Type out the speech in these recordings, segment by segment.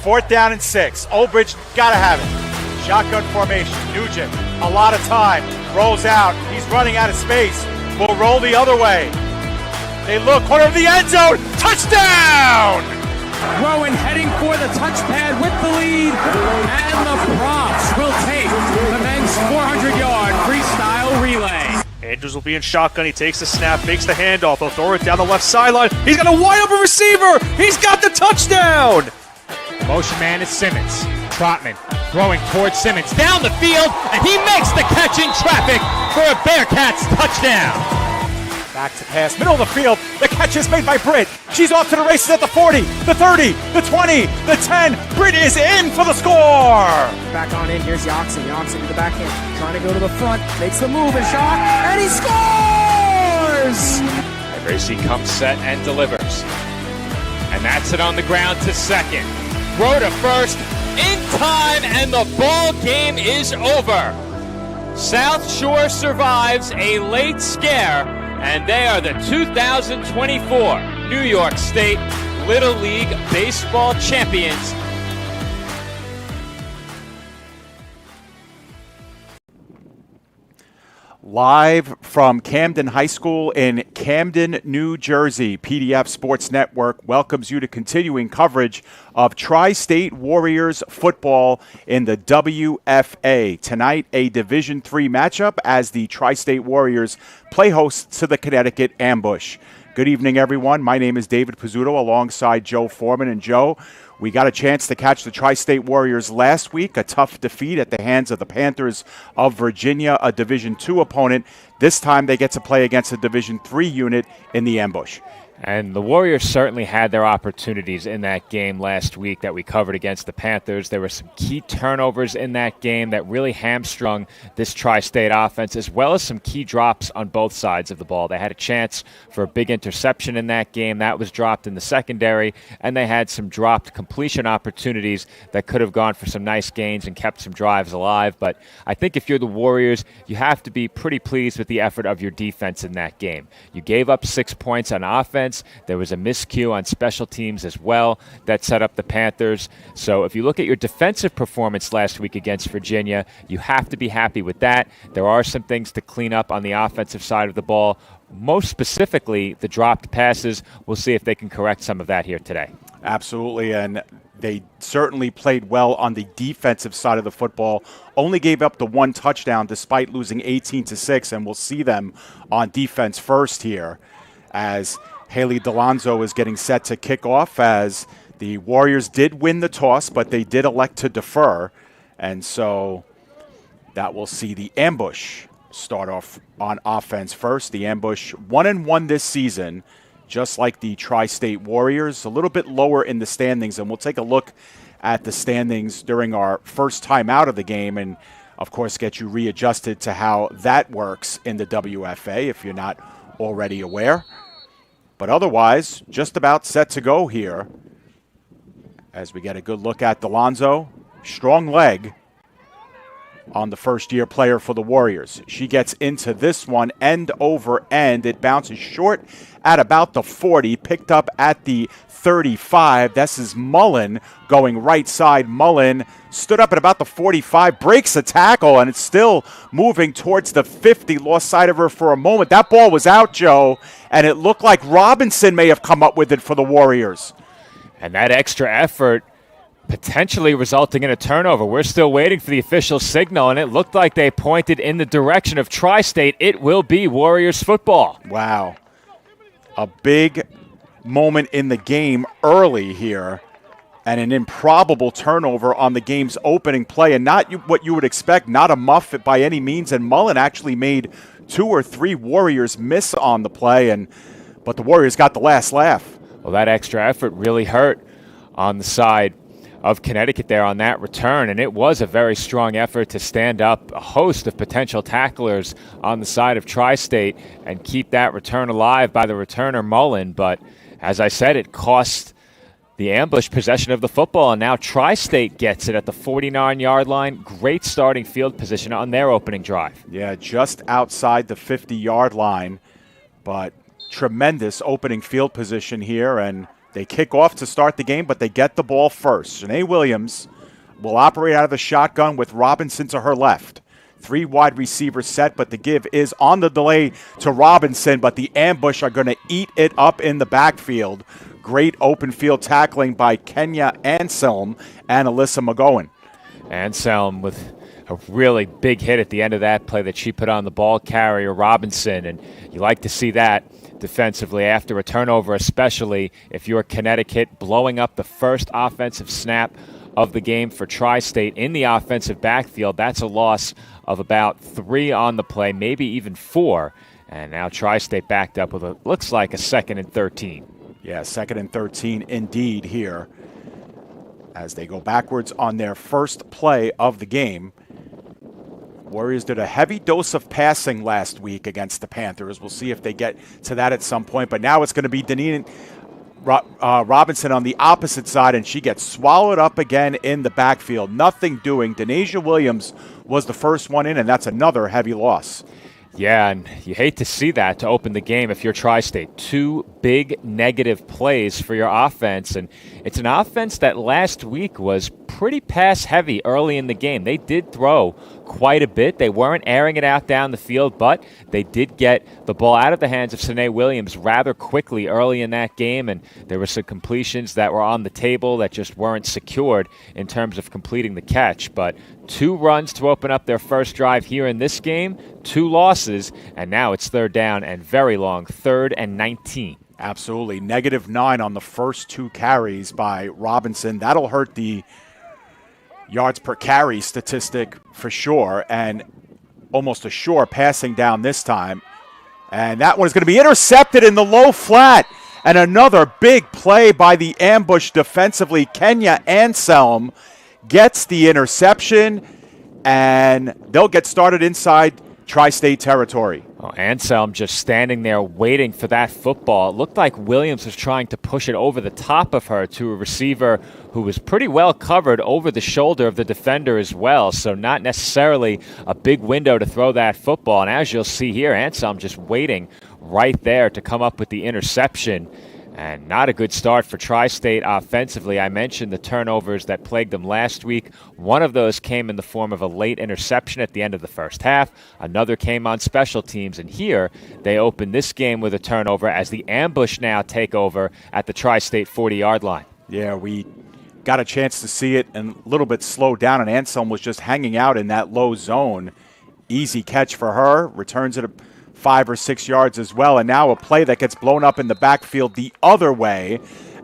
4th down and 6. Olbridge gotta have it. Shotgun formation. Nugent, a lot of time. Rolls out. He's running out of space. Will roll the other way. They look, corner of the end zone. Touchdown! Rowan heading for the touchpad with the lead. And the Props will take the men's 400-yard freestyle relay. Andrews will be in shotgun. He takes the snap, fakes the handoff. He'll throw it down the left sideline. He's got a wide open receiver. He's got the touchdown. Motion man is Simmons. Trotman throwing towards Simmons down the field, and he makes the catch in traffic for a Bearcats touchdown. Back to pass, middle of the field. The catch is made by Britt. She's off to the races at the 40, the 30, the 20, the 10. Britt is in for the score. Back on in, here's Yoxon. Yoxon to the backhand, trying to go to the front, makes the move and shot, and he scores! And Gracie comes set and delivers. And that's it on the ground to second. Throw to first, in time, and the ball game is over. South Shore survives a late scare, and they are the 2024 New York State Little League Baseball champions. Live from Camden High School in Camden, New Jersey, PDF Sports Network welcomes you to continuing coverage of Tri-State Warriors football in the WFA. Tonight, a Division III matchup as the Tri-State Warriors play host to the Connecticut Ambush. Good evening, everyone. My name is David Pizzuto alongside Joe Foreman. And Joe, we got a chance to catch the Tri-State Warriors last week, a tough defeat at the hands of the Panthers of Virginia, a Division II opponent. This time they get to play against a Division III unit in the Ambush. And the Warriors certainly had their opportunities in that game last week that we covered against the Panthers. There were some key turnovers in that game that really hamstrung this Tri-State offense, as well as some key drops on both sides of the ball. They had a chance for a big interception in that game. That was dropped in the secondary, and they had some dropped completion opportunities that could have gone for some nice gains and kept some drives alive. But I think if you're the Warriors, you have to be pretty pleased with the effort of your defense in that game. You gave up 6 points on offense. There was a miscue on special teams as well that set up the Panthers. So if you look at your defensive performance last week against Virginia, you have to be happy with that. There are some things to clean up on the offensive side of the ball. Most specifically, the dropped passes. We'll see if they can correct some of that here today. Absolutely, and they certainly played well on the defensive side of the football. Only gave up the one touchdown despite losing 18-6, and we'll see them on defense first here as Haley Delonzo is getting set to kick off, as the Warriors did win the toss, but they did elect to defer. And so that will see the Ambush start off on offense first. The Ambush 1-1 this season, just like the Tri-State Warriors, a little bit lower in the standings. And we'll take a look at the standings during our first time out of the game and, of course, get you readjusted to how that works in the WFA if you're not already aware. But otherwise, just about set to go here as we get a good look at Delonzo. Strong leg on the first-year player for the Warriors. She gets into this one end over end. It bounces short at about the 40, picked up at the 35. This is Mullen going right side. Mullen stood up at about the 45, breaks a tackle, and it's still moving towards the 50. Lost sight of her for a moment. That ball was out, Joe, and it looked like Robinson may have come up with it for the Warriors. And that extra effort potentially resulting in a turnover. We're still waiting for the official signal, and it looked like they pointed in the direction of Tri-State. It will be Warriors football. Wow. A big moment in the game early here, and an improbable turnover on the game's opening play, and not what you would expect, not a muff by any means, and Mullen actually made 2 or 3 Warriors miss on the play, but the Warriors got the last laugh. Well, that extra effort really hurt on the side of Connecticut there on that return, and it was a very strong effort to stand up a host of potential tacklers on the side of Tri-State and keep that return alive by the returner Mullen. But as I said, it cost the Ambush possession of the football, and now Tri-State gets it at the 49-yard line. Great starting field position on their opening drive. Yeah, just outside the 50-yard line, but tremendous opening field position here, and They kick off to start the game, but they get the ball first. Janae Williams will operate out of the shotgun with Robinson to her left. 3 wide receivers set, but the give is on the delay to Robinson, but the ambush are going to eat it up in the backfield. Great open field tackling by Kenya Anselm and Alyssa McGowan. Anselm with a really big hit at the end of that play that she put on the ball carrier, Robinson, and you like to see that defensively after a turnover, especially if you're Connecticut, blowing up the first offensive snap of the game for Tri-State in the offensive backfield. That's a loss of about 3 on the play, maybe even 4. And now Tri-State backed up with looks like a 2nd and 13. Yeah, 2nd and 13 indeed here as they go backwards on their first play of the game. Warriors did a heavy dose of passing last week against the Panthers. We'll see if they get to that at some point. But now it's going to be Deneen Robinson on the opposite side, and she gets swallowed up again in the backfield. Nothing doing. Denasia Williams was the first one in, and that's another heavy loss. Yeah, and you hate to see that to open the game if you're Tri-State. 2 big negative plays for your offense, and it's an offense that last week was pretty pass-heavy early in the game. They did throw quite a bit. They weren't airing it out down the field, but they did get the ball out of the hands of Sine Williams rather quickly early in that game, and there were some completions that were on the table that just weren't secured in terms of completing the catch. But 2 runs to open up their first drive here in this game, 2 losses, and now it's 3rd down and very long, 3rd and 19. Absolutely. -9 on the first 2 carries by Robinson. That'll hurt the yards per carry statistic for sure, and almost a sure passing down this time. And that one is going to be intercepted in the low flat. And another big play by the ambush defensively. Kenya Anselm gets the interception, and they'll get started inside Tri-State territory. Oh, Anselm just standing there waiting for that football. It looked like Williams was trying to push it over the top of her to a receiver who was pretty well covered over the shoulder of the defender as well, so not necessarily a big window to throw that football. And as you'll see here, Anselm just waiting right there to come up with the interception. And not a good start for Tri-State offensively. I mentioned the turnovers that plagued them last week. One of those came in the form of a late interception at the end of the first half. Another came on special teams. And here they open this game with a turnover as the ambush now take over at the Tri-State 40-yard line. Yeah, we got a chance to see it and a little bit slowed down, and Anselm was just hanging out in that low zone. Easy catch for her. Returns it 5 or 6 yards as well, and now a play that gets blown up in the backfield the other way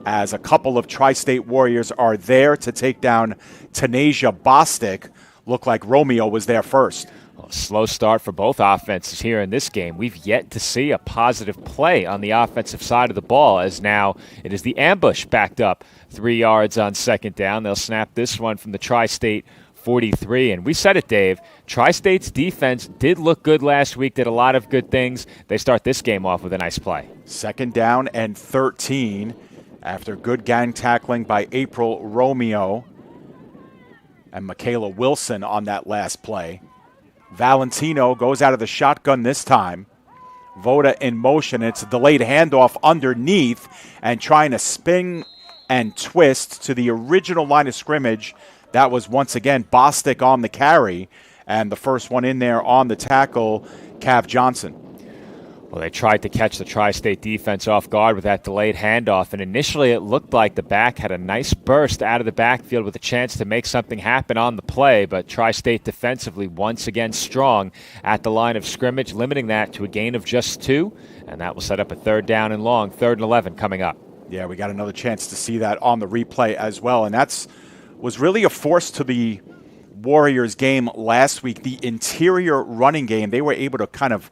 as a couple of Tri-State Warriors are there to take down Tanasia Bostic. Looked like Romeo was there first. Well, slow start for both offenses here in this game. We've yet to see a positive play on the offensive side of the ball, as now it is the ambush backed up 3 yards on 2nd down. They'll snap this one from the Tri-State 43. And we said it, Dave, Tri-State's defense did look good last week, did a lot of good things. They start this game off with a nice play. 2nd down and 13 after good gang tackling by April Romeo and Michaela Wilson on that last play. Valentino goes out of the shotgun this time. Voda in motion. It's a delayed handoff underneath and trying to spin and twist to the original line of scrimmage. That was once again Bostic on the carry, and the first one in there on the tackle, Cav Johnson. Well, they tried to catch the Tri-State defense off guard with that delayed handoff, and initially it looked like the back had a nice burst out of the backfield with a chance to make something happen on the play, but Tri-State defensively once again strong at the line of scrimmage, limiting that to a gain of just 2, and that will set up a 3rd down and long, 3rd and 11 coming up. Yeah, we got another chance to see that on the replay as well, and that's was really a force to the Warriors game last week. The interior running game, they were able to kind of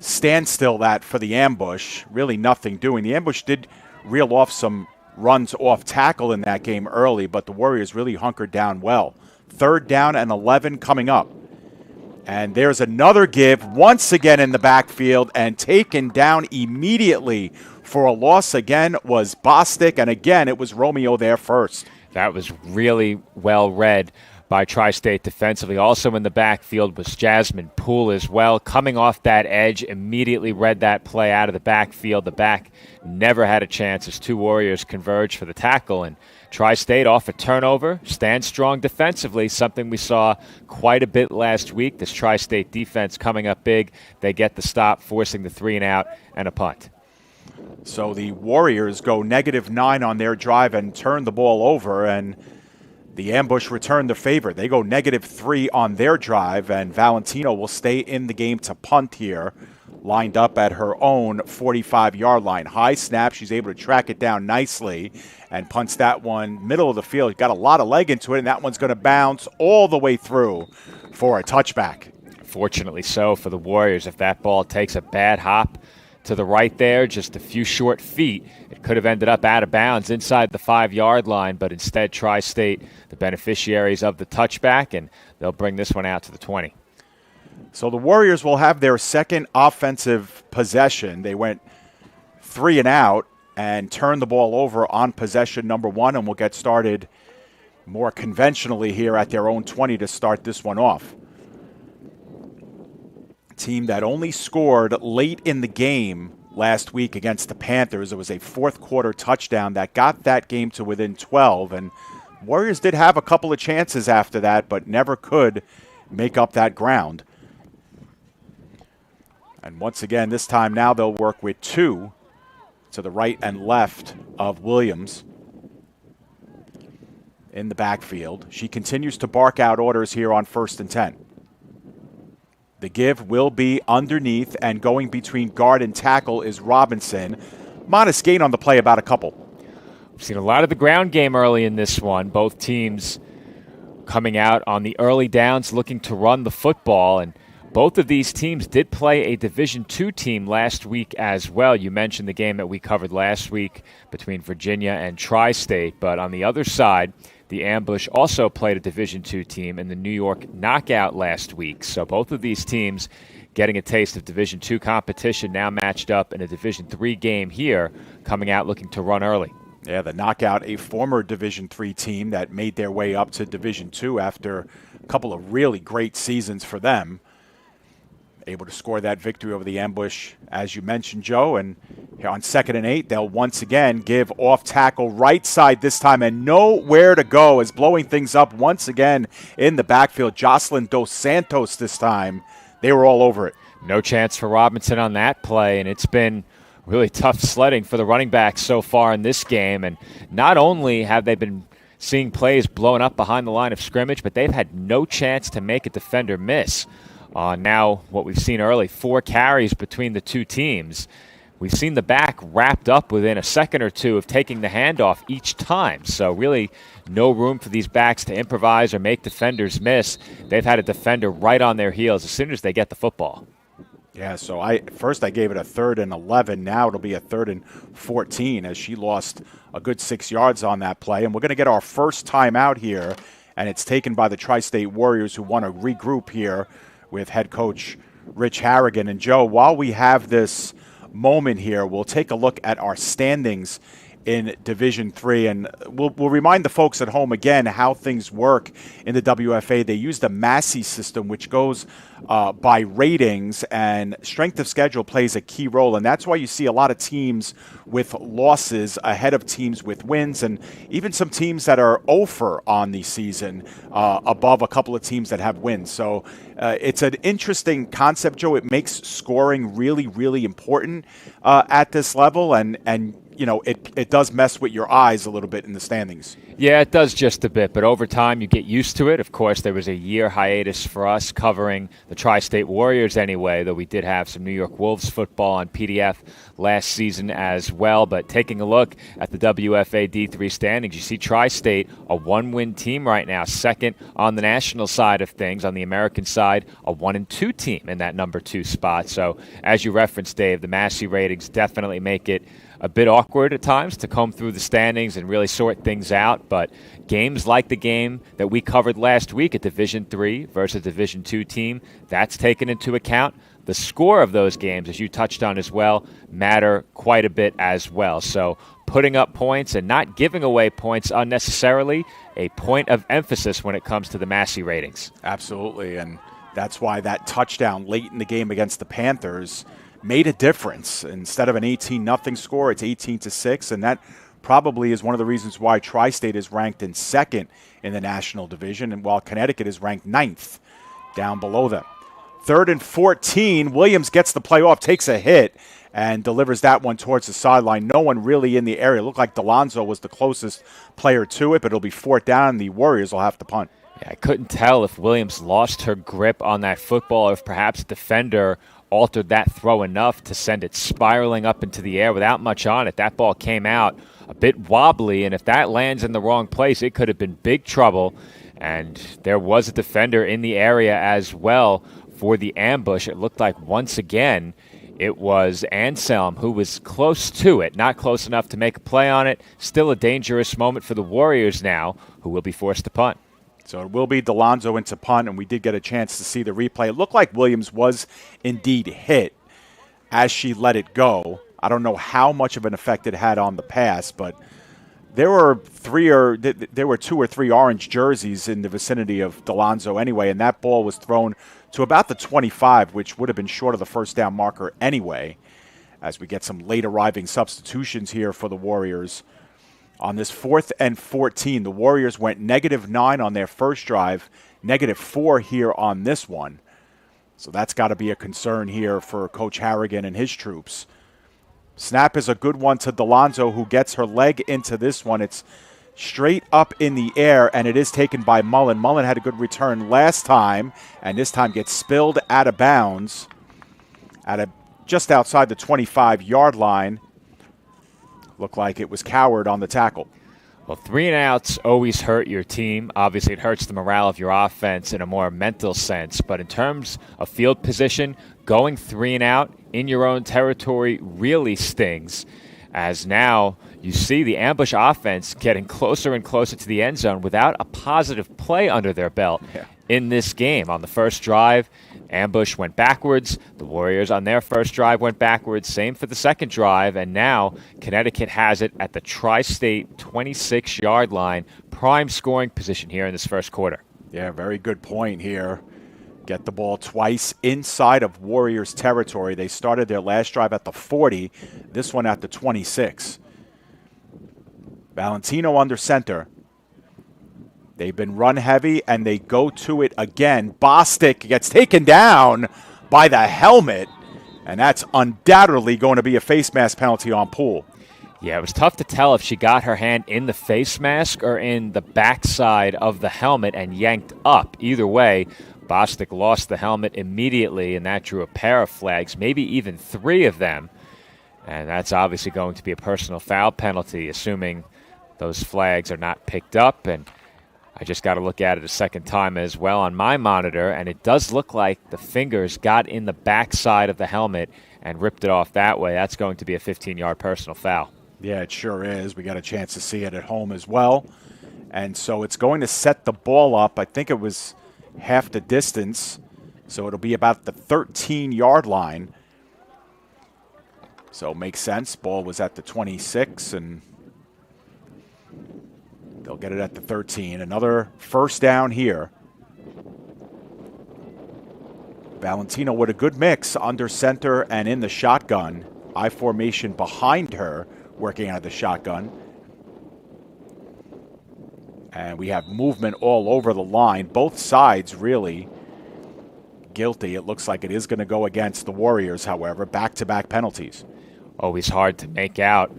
stand still that for the ambush. Really nothing doing. The ambush did reel off some runs off tackle in that game early, but the Warriors really hunkered down well. 3rd down and 11 coming up. And there's another give once again in the backfield, and taken down immediately for a loss again was Bostic, and again it was Romeo there first. That was really well read by Tri-State defensively. Also in the backfield was Jasmine Poole as well. Coming off that edge, immediately read that play out of the backfield. The back never had a chance as two Warriors converged for the tackle. And Tri-State off a turnover, stands strong defensively, something we saw quite a bit last week. This Tri-State defense coming up big. They get the stop, forcing the 3-and-out and a punt. So the Warriors go -9 on their drive and turn the ball over, and the ambush returned the favor. They go -3 on their drive, and Valentino will stay in the game to punt here, lined up at her own 45-yard line. High snap. She's able to track it down nicely and punts that one middle of the field. Got a lot of leg into it, and that one's going to bounce all the way through for a touchback. Fortunately so for the Warriors. If that ball takes a bad hop to the right there, just a few short feet, it could have ended up out of bounds inside the 5-yard line, but instead Tri-State, the beneficiaries of the touchback, and they'll bring this one out to the 20. So the Warriors will have their second offensive possession. They went 3-and-out and turned the ball over on possession number 1, and will get started more conventionally here at their own 20 to start this one off. Team that only scored late in the game last week against the Panthers. It was a fourth-quarter touchdown that got that game to within 12, and Warriors did have a couple of chances after that, but never could make up that ground. And once again, this time now they'll work with 2 to the right and left of Williams in the backfield. She continues to bark out orders here on 1st and 10. The give will be underneath, and going between guard and tackle is Robinson. Modest gain on the play, about a couple. We've seen a lot of the ground game early in this one. Both teams coming out on the early downs looking to run the football, and both of these teams did play a Division II team last week as well. You mentioned the game that we covered last week between Virginia and Tri-State, but on the other side, the Ambush also played a Division II team in the New York Knockout last week. So both of these teams getting a taste of Division II competition, now matched up in a Division III game here, coming out looking to run early. Yeah, the Knockout, a former Division III team that made their way up to Division II after a couple of really great seasons for them. Able to score that victory over the Ambush, as you mentioned, Joe. And here on 2nd and 8, they'll once again give off tackle right side this time, and nowhere to go is blowing things up once again in the backfield. Jocelyn Dos Santos this time. They were all over it. No chance for Robinson on that play, and it's been really tough sledding for the running backs so far in this game. And not only have they been seeing plays blown up behind the line of scrimmage, but they've had no chance to make a defender miss. Now, what we've seen early, 4 carries between the two teams. We've seen the back wrapped up within a second or two of taking the handoff each time. So really no room for these backs to improvise or make defenders miss. They've had a defender right on their heels as soon as they get the football. Yeah, so I gave it a 3rd and 11. Now it'll be a 3rd and 14 as she lost a good 6 yards on that play. And we're going to get our first time out here, and it's taken by the Tri-State Warriors, who want to regroup here with head coach Rich Harrigan. And Joe, while we have this moment here, we'll take a look at our standings in Division III, and we'll remind the folks at home again how things work in the WFA. They use the Massey system, which goes by ratings, and strength of schedule plays a key role, and that's why you see a lot of teams with losses ahead of teams with wins, and even some teams that are over on the season above a couple of teams that have wins. So it's an interesting concept, Joe. It makes scoring really, really important at this level, and you know, it does mess with your eyes a little bit in the standings. Yeah, it does just a bit, but over time you get used to it. Of course, there was a year hiatus for us covering the Tri-State Warriors anyway, though we did have some New York Wolves football on PDF last season as well. But taking a look at the WFA D3 standings, you see Tri-State, a 1-win team right now, second on the national side of things. On the American side, a 1-2 team in that number 2 spot. So as you referenced, Dave, the Massey ratings definitely make it a bit awkward at times to comb through the standings and really sort things out, but games like the game that we covered last week at Division III versus Division II team, that's taken into account. The score of those games, as you touched on as well, matter quite a bit as well. So putting up points and not giving away points unnecessarily, a point of emphasis when it comes to the Massey ratings. Absolutely, and that's why that touchdown late in the game against the Panthers made a difference. Instead of an 18-0 score, it's 18-6, and that probably is one of the reasons why Tri-State is ranked in second in the National Division, and while Connecticut is ranked ninth down below them. 3rd and 14, Williams gets the play off, takes a hit, and delivers that one towards the sideline. No one really in the area. It looked like DeLonzo was the closest player to it, but it'll be 4th down, and the Warriors will have to punt. Yeah, I couldn't tell if Williams lost her grip on that football or if perhaps defender altered that throw enough to send it spiraling up into the air without much on it. That ball came out a bit wobbly, and if that lands in the wrong place, it could have been big trouble. And there was a defender in the area as well for the ambush. It looked like once again it was Anselm who was close to it, not close enough to make a play on it. Still a dangerous moment for the Warriors now, who will be forced to punt. So it will be DeLonzo into punt, and we did get a chance to see the replay. It looked like Williams was indeed hit as she let it go. I don't know how much of an effect it had on the pass, but there were 2 or 3 orange jerseys in the vicinity of DeLonzo anyway, and that ball was thrown to about the 25, which would have been short of the first down marker anyway, as we get some late arriving substitutions here for the Warriors. On this 4th and 14, the Warriors went -9 on their first drive, -4 here on this one. So that's got to be a concern here for Coach Harrigan and his troops. Snap is a good one to DeLonzo, who gets her leg into this one. It's straight up in the air, and it is taken by Mullen. Mullen had a good return last time, and this time gets spilled out of bounds just outside the 25-yard line. Looked like it was Coward on the tackle. Well, 3 and outs always hurt your team. Obviously, it hurts the morale of your offense in a more mental sense. But in terms of field position, going 3 and out in your own territory really stings, as now you see the ambush offense getting closer and closer to the end zone without a positive play under their belt in this game. On the first drive, ambush went backwards. The Warriors on their first drive went backwards. Same for the second drive. And now Connecticut has it at the Tri-State 26-yard line. Prime scoring position here in this first quarter. Yeah, very good point here. Get the ball twice inside of Warriors territory. They started their last drive at the 40, this one at the 26. Valentino under center. They've been run heavy, and they go to it again. Bostic gets taken down by the helmet, and that's undoubtedly going to be a face mask penalty on Poole. Yeah, it was tough to tell if she got her hand in the face mask or in the backside of the helmet and yanked up. Either way, Bostic lost the helmet immediately, and that drew a pair of flags, maybe even 3 of them. And that's obviously going to be a personal foul penalty, assuming those flags are not picked up. And I just got to look at it a second time as well on my monitor, and it does look like the fingers got in the backside of the helmet and ripped it off that way. That's going to be a 15-yard personal foul. Yeah, it sure is. We got a chance to see it at home as well. And so it's going to set the ball up. I think it was half the distance, so it'll be about the 13-yard line. So it makes sense. Ball was at the 26, and they'll get it at the 13. Another first down here. Valentino with a good mix under center and in the shotgun. I formation behind her, working out of the shotgun. And we have movement all over the line. Both sides really guilty. It looks like it is going to go against the Warriors, however. Back-to-back penalties. Always hard to make out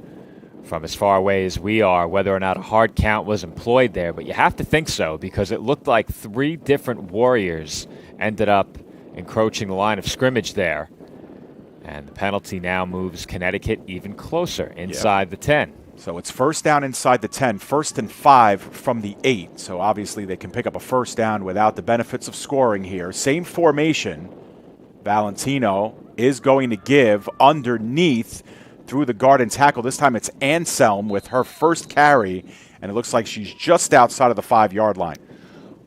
from as far away as we are whether or not a hard count was employed there. But you have to think so, because it looked like 3 different Warriors ended up encroaching the line of scrimmage there. And the penalty now moves Connecticut even closer inside the 10. So it's first down inside the 10, 1st and 5 from the 8. So obviously they can pick up a first down without the benefits of scoring here. Same formation. Valentino is going to give underneath through the guard and tackle. This time it's Anselm with her first carry, and it looks like she's just outside of the 5-yard line.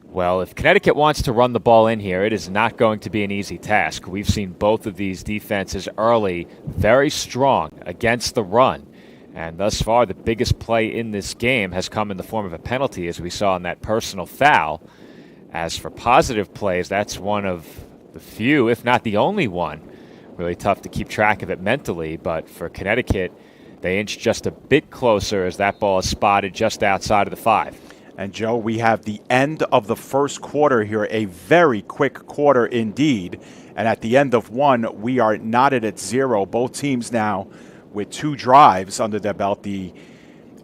Well, if Connecticut wants to run the ball in here, it is not going to be an easy task. We've seen both of these defenses early very strong against the run. And thus far, the biggest play in this game has come in the form of a penalty, as we saw in that personal foul. As for positive plays, that's one of the few, if not the only one. Really tough to keep track of it mentally, but for Connecticut, they inch just a bit closer as that ball is spotted just outside of the 5. And, Joe, we have the end of the first quarter here, a very quick quarter indeed. And at the end of one, we are knotted at 0. Both teams now with 2 drives under their belt. The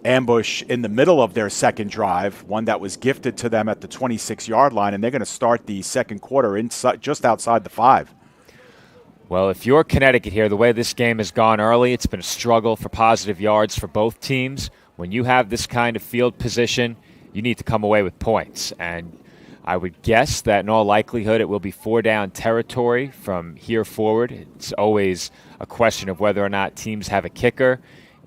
ambush in the middle of their second drive, one that was gifted to them at the 26-yard line, and they're going to start the second quarter inside, just outside the 5. Well, if you're Connecticut here, the way this game has gone early, it's been a struggle for positive yards for both teams. When you have this kind of field position, you need to come away with points. And I would guess that in all likelihood it will be 4-down territory from here forward. It's always a question of whether or not teams have a kicker.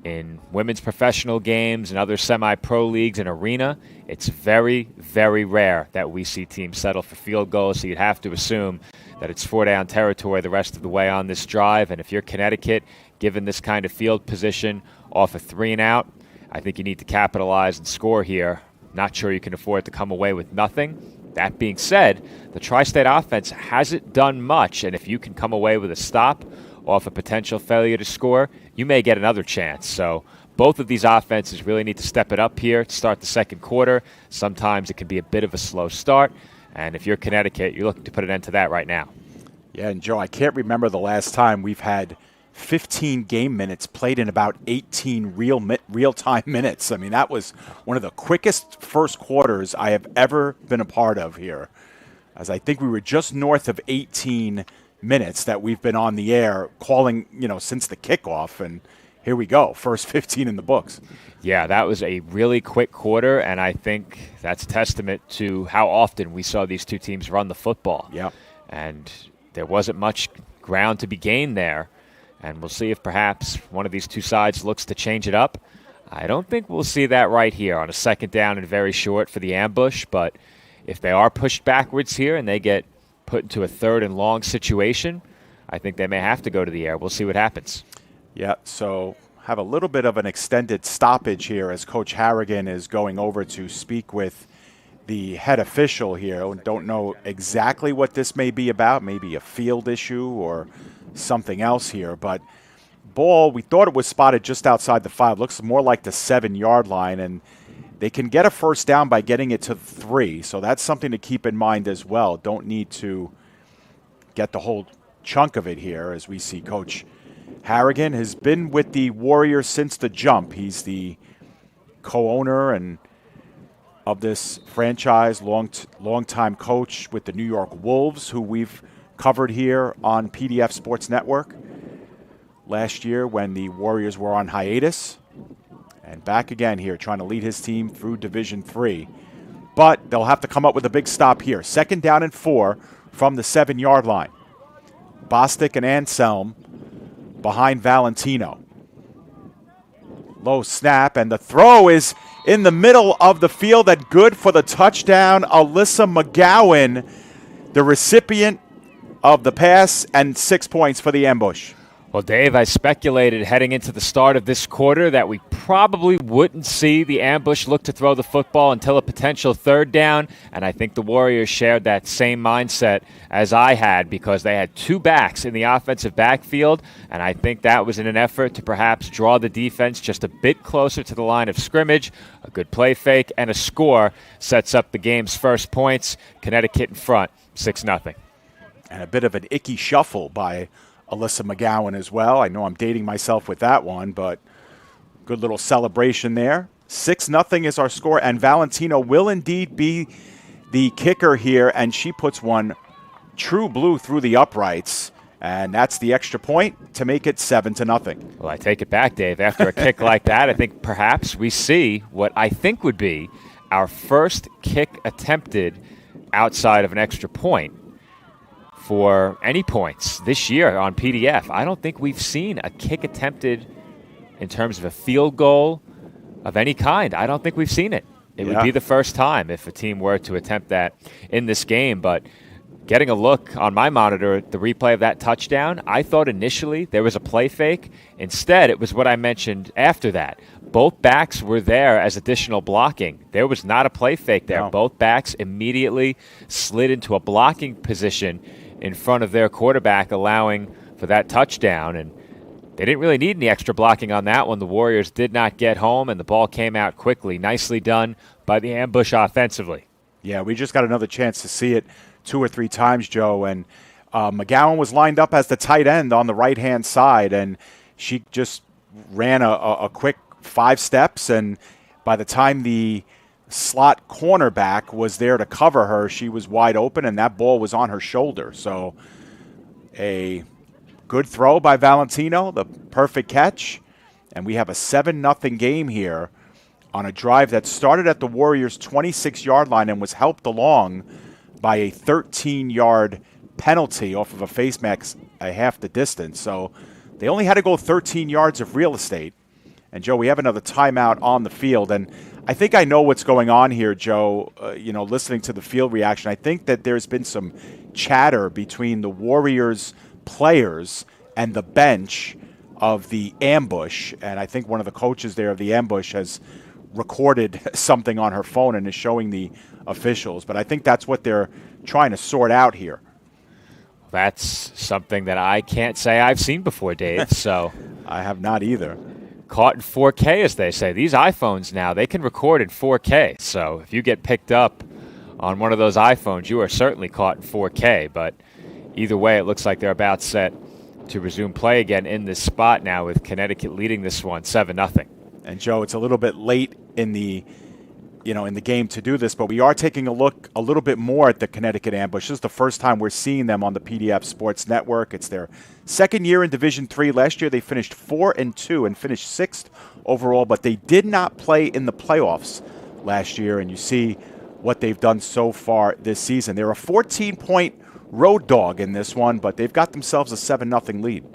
In women's professional games and other semi-pro leagues and arena, it's very, very rare that we see teams settle for field goals, so you'd have to assume that it's 4-down territory the rest of the way on this drive. And if you're Connecticut, given this kind of field position off a 3-and-out, I think you need to capitalize and score here. Not sure you can afford to come away with nothing. That being said, the Tri-State offense hasn't done much, and if you can come away with a stop off a potential failure to score, you may get another chance. So both of these offenses really need to step it up here to start the second quarter. Sometimes it can be a bit of a slow start, and if you're Connecticut, you're looking to put an end to that right now. Yeah, and Joe, I can't remember the last time we've had 15 game minutes played in about 18 real-time minutes. I mean, that was one of the quickest first quarters I have ever been a part of here, as I think we were just north of 18 minutes that we've been on the air calling, since the kickoff, and here we go, first 15 in the books. Yeah, that was a really quick quarter, and I think that's testament to how often we saw these two teams run the football. Yeah. And there wasn't much ground to be gained there. And we'll see if perhaps one of these two sides looks to change it up. I don't think we'll see that right here on a second down and very short for the ambush. But if they are pushed backwards here and they get put into a 3rd and long situation, I think they may have to go to the air. We'll see what happens. Yeah, so have a little bit of an extended stoppage here as Coach Harrigan is going over to speak with the head official here. Don't know exactly what this may be about, maybe a field issue or something else here, but ball, we thought it was spotted just outside the 5. Looks more like the 7-yard line, and they can get a first down by getting it to 3, so that's something to keep in mind as well. Don't need to get the whole chunk of it here, as we see Coach Harrigan has been with the Warriors since the jump. He's the co-owner and of this franchise, long-time coach with the New York Wolves, who we've covered here on PDF Sports Network last year when the Warriors were on hiatus, and back again here trying to lead his team through Division III. But they'll have to come up with a big stop here. 2nd down and 4 from the 7-yard line. Bostic and Anselm behind Valentino. Low snap, and the throw is in the middle of the field and good for the touchdown. Alyssa McGowan, the recipient of the pass, and 6 points for the ambush. Well, Dave, I speculated heading into the start of this quarter that we probably wouldn't see the ambush look to throw the football until a potential 3rd down, and I think the Warriors shared that same mindset as I had because they had 2 backs in the offensive backfield, and I think that was in an effort to perhaps draw the defense just a bit closer to the line of scrimmage. A good play fake and a score sets up the game's first points. Connecticut in front, 6-0. And a bit of an icky shuffle by Alyssa McGowan as well. I know I'm dating myself with that one, but good little celebration there. 6-0 is our score, and Valentino will indeed be the kicker here, and she puts one true blue through the uprights, and that's the extra point to make it 7-0. Well, I take it back, Dave. After a kick like that, I think perhaps we see what I think would be our first kick attempted outside of an extra point for any points this year on PDF. I don't think we've seen a kick attempted in terms of a field goal of any kind. I don't think we've seen it. It would be the first time if a team were to attempt that in this game. But getting a look on my monitor at the replay of that touchdown, I thought initially there was a play fake. Instead, it was what I mentioned after that. Both backs were there as additional blocking. There was not a play fake there. No. Both backs immediately slid into a blocking position in front of their quarterback, allowing for that touchdown. And they didn't really need any extra blocking on that one. The Warriors did not get home, and the ball came out quickly. Nicely done by the Ambush offensively. Yeah, we just got another chance to see it 2 or 3 times, Joe. And McGowan was lined up as the tight end on the right-hand side, and she just ran a quick 5 steps. And by the time the slot cornerback was there to cover her, she was wide open, and that ball was on her shoulder. So a good throw by Valentino, the perfect catch. And we have a 7-0 game here on a drive that started at the Warriors' 26-yard line and was helped along by a 13-yard penalty off of a face mask a half the distance. So they only had to go 13 yards of real estate. And, Joe, we have another timeout on the field. And I think I know what's going on here, Joe, listening to the field reaction. I think that there's been some chatter between the Warriors players and the bench of the Ambush. And I think one of the coaches there of the Ambush has recorded something on her phone and is showing the officials. But I think that's what they're trying to sort out here. That's something that I can't say I've seen before, Dave. So I have not either. Caught in 4K, as they say. These iPhones now, they can record in 4K. So if you get picked up on one of those iPhones, you are certainly caught in 4K. But either way, it looks like they're about set to resume play again in this spot now, with Connecticut leading this one 7-0. And, Joe, it's a little bit late in the game to do this, but we are taking a look a little bit more at the Connecticut Ambush. This is the first time we're seeing them on the PDF Sports Network. It's their second year in Division III. Last year they finished 4-2 and finished 6th overall, but they did not play in the playoffs last year, and you see what they've done so far this season. They're a 14-point road dog in this one, but they've got themselves a 7-0 lead.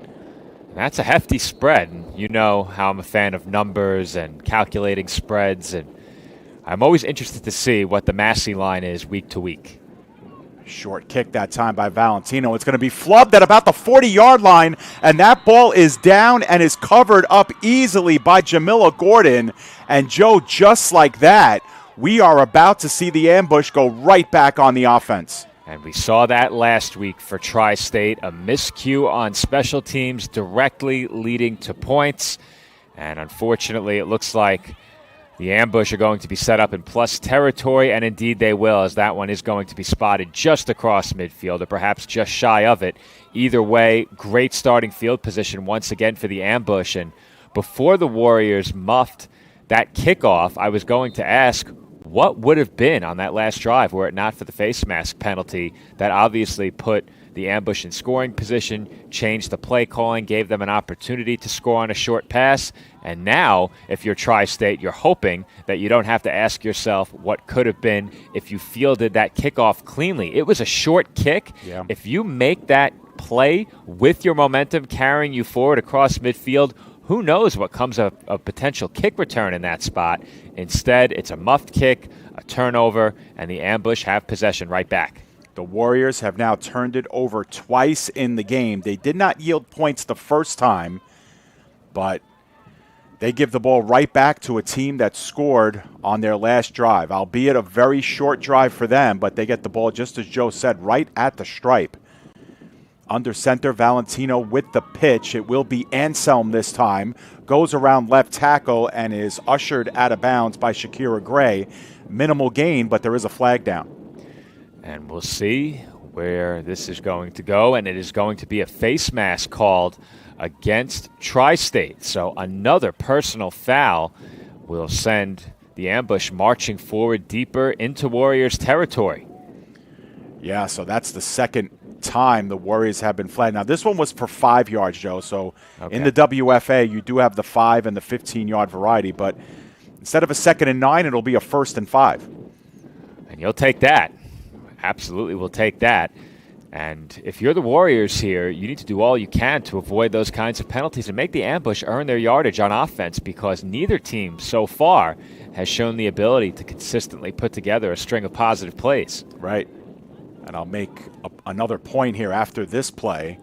That's a hefty spread. And you know how I'm a fan of numbers and calculating spreads, and I'm always interested to see what the Massey line is week to week. Short kick that time by Valentino. It's going to be flubbed at about the 40-yard line, and that ball is down and is covered up easily by Jamila Gordon. And, Joe, just like that, we are about to see the Ambush go right back on the offense. And we saw that last week for Tri-State, a miscue on special teams directly leading to points. And unfortunately, it looks like the Ambush are going to be set up in plus territory, and indeed they will, as that one is going to be spotted just across midfield, or perhaps just shy of it. Either way, great starting field position once again for the Ambush. And before the Warriors muffed that kickoff, I was going to ask, what would have been on that last drive were it not for the face mask penalty that obviously put the Ambush in scoring position, changed the play calling, gave them an opportunity to score on a short pass. And now, if you're Tri-State, you're hoping that you don't have to ask yourself what could have been if you fielded that kickoff cleanly. It was a short kick. Yeah. If you make that play with your momentum carrying you forward across midfield, who knows what comes of a potential kick return in that spot. Instead, it's a muffed kick, a turnover, and the Ambush have possession right back. The Warriors have now turned it over twice in the game. They did not yield points the first time, but they give the ball right back to a team that scored on their last drive, albeit a very short drive for them, but they get the ball, just as Joe said, right at the stripe. Under center, Valentino with the pitch. It will be Anselm this time. Goes around left tackle and is ushered out of bounds by Shakira Gray. Minimal gain, but there is a flag down. And we'll see where this is going to go, and it is going to be a face mask called against Tri-State. So another personal foul will send the Ambush marching forward deeper into Warriors territory. Yeah, so that's the second time the Warriors have been flagged. Now, this one was for 5 yards, Joe. So in the WFA, you do have the 5 and the 15-yard variety, but instead of a 2nd and 9, it'll be a 1st and 5. And you'll take that. Absolutely will take that. And if you're the Warriors here, you need to do all you can to avoid those kinds of penalties and make the Ambush earn their yardage on offense, because neither team so far has shown the ability to consistently put together a string of positive plays. Right. And I'll make another point here after this play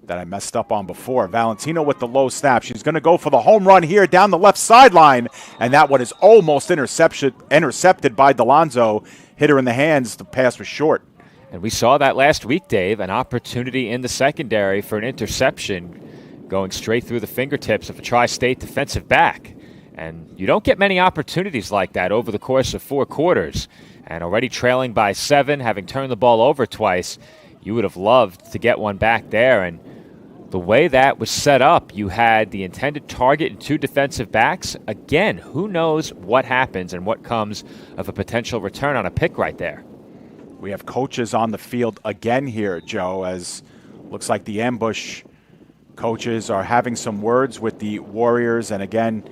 that I messed up on before. Valentino with the low snap. She's going to go for the home run here down the left sideline. And that one is almost intercepted by Delonzo. Hit her in the hands. The pass was short. And we saw that last week, Dave, an opportunity in the secondary for an interception going straight through the fingertips of a Tri-State defensive back. And you don't get many opportunities like that over the course of 4 quarters. And already trailing by 7, having turned the ball over twice, you would have loved to get one back there. And the way that was set up, you had the intended target and 2 defensive backs. Again, who knows what happens and what comes of a potential return on a pick right there. We have coaches on the field again here, Joe, as looks like the ambush coaches are having some words with the Warriors. And again,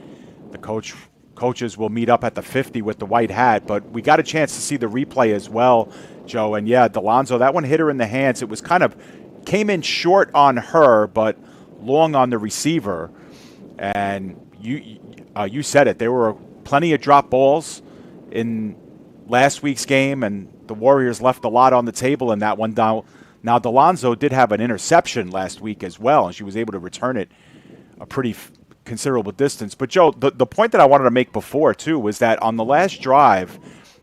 the coaches will meet up at the 50 with the white hat. But we got a chance to see the replay as well, Joe. And yeah, Delonzo, that one hit her in the hands. It was came in short on her, but long on the receiver. And you said it. There were plenty of drop balls in last week's game, and the Warriors left a lot on the table in that one. Now Delonzo did have an interception last week as well, and she was able to return it a pretty considerable distance. But, Joe, the point that I wanted to make before, too, was that on the last drive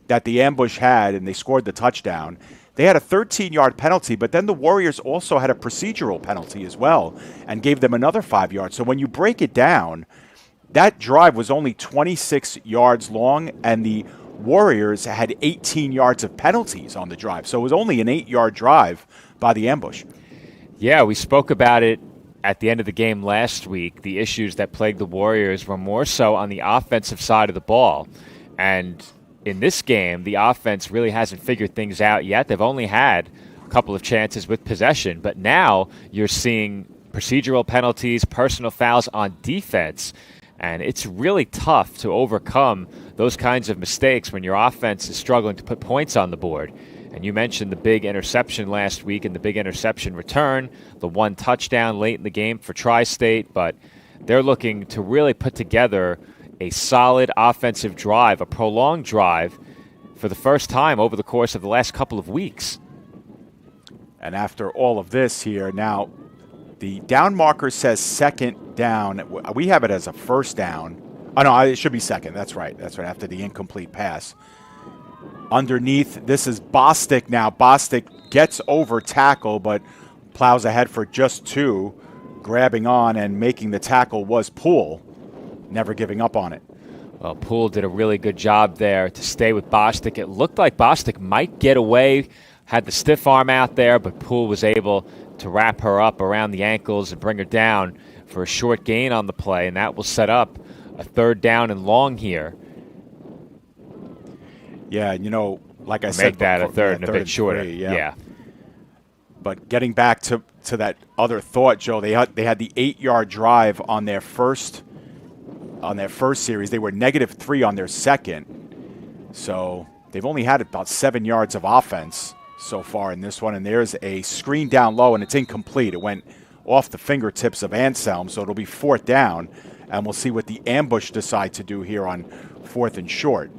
that the ambush had, and they scored the touchdown, they had a 13-yard penalty, but then the Warriors also had a procedural penalty as well and gave them another 5 yards. So when you break it down, that drive was only 26 yards long, and the Warriors had 18 yards of penalties on the drive. So it was only an 8-yard drive by the ambush. Yeah, we spoke about it at the end of the game last week. The issues that plagued the Warriors were more so on the offensive side of the ball. And in this game, the offense really hasn't figured things out yet. They've only had a couple of chances with possession. But now you're seeing procedural penalties, personal fouls on defense. And it's really tough to overcome those kinds of mistakes when your offense is struggling to put points on the board. And you mentioned the big interception last week and the big interception return, the 1 touchdown late in the game for Tri-State, but they're looking to really put together a solid offensive drive, a prolonged drive for the first time over the course of the last couple of weeks. And after all of this here, now the down marker says second down. We have it as a first down. Oh, no, it should be second. That's right. That's right, after the incomplete pass. Underneath, this is Bostic now. Bostic gets over tackle, but plows ahead for just 2. Grabbing on and making the tackle was Poole, never giving up on it. Well, Poole did a really good job there to stay with Bostic. It looked like Bostic might get away, had the stiff arm out there, but Poole was able to wrap her up around the ankles and bring her down for a short gain on the play, and that will set up a 3rd down and long here. Yeah, like I said, make that a third and a bit shorter. 3, yeah. But getting back to that other thought, Joe, they had the 8-yard drive on their first series. They were -3 on their second. So they've only had about 7 yards of offense so far in this one. And there's a screen down low, and it's incomplete. It went off the fingertips of Anselm, so it'll be 4th down. And we'll see what the ambush decide to do here on 4th and short.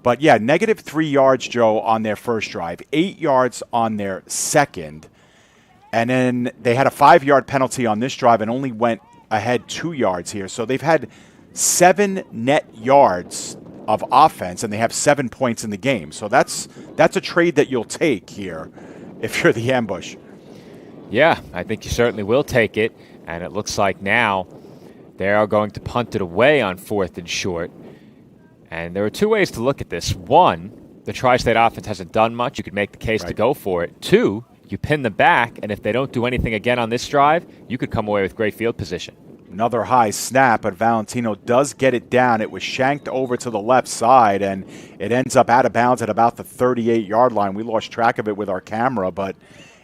But, yeah, -3 yards, Joe, on their first drive, 8 yards on their second. And then they had a 5-yard penalty on this drive and only went ahead 2 yards here. So they've had 7 net yards of offense, and they have 7 points in the game. So that's a trade that you'll take here if you're the ambush. Yeah, I think you certainly will take it. And it looks like now they are going to punt it away on 4th and short. And there are 2 ways to look at this. 1, the Tri-State offense hasn't done much. You could make the case to go for it. 2, you pin them back, and if they don't do anything again on this drive, you could come away with great field position. Another high snap, but Valentino does get it down. It was shanked over to the left side, and it ends up out of bounds at about the 38-yard line. We lost track of it with our camera, but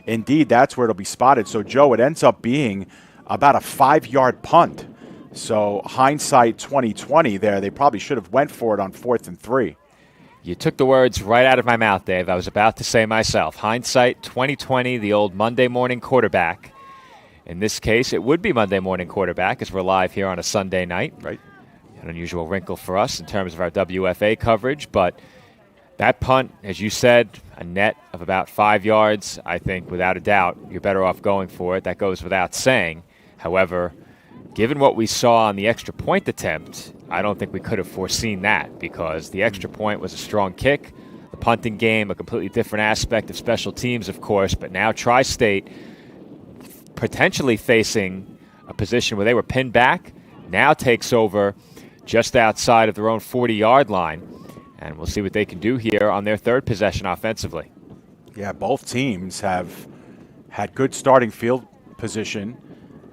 indeed that's where it'll be spotted. So, Joe, it ends up being about a 5-yard punt. So hindsight 2020 there, they probably should have went for it on 4th and 3. You took the words right out of my mouth, Dave. I was about to say myself. Hindsight 2020, the old Monday morning quarterback. In this case, it would be Monday morning quarterback as we're live here on a Sunday night. Right. An unusual wrinkle for us in terms of our WFA coverage, but That punt, as you said, a net of about 5 yards. I think without a doubt you're better off going for it. That goes without saying. However, given what we saw on the extra point attempt, I don't think we could have foreseen that, because the extra point was a strong kick. The punting game, a completely different aspect of special teams, of course, but now Tri-State potentially facing a position where they were pinned back, now takes over just outside of their own 40-yard line. And we'll see what they can do here on their third possession offensively. Yeah, both teams have had good starting field position.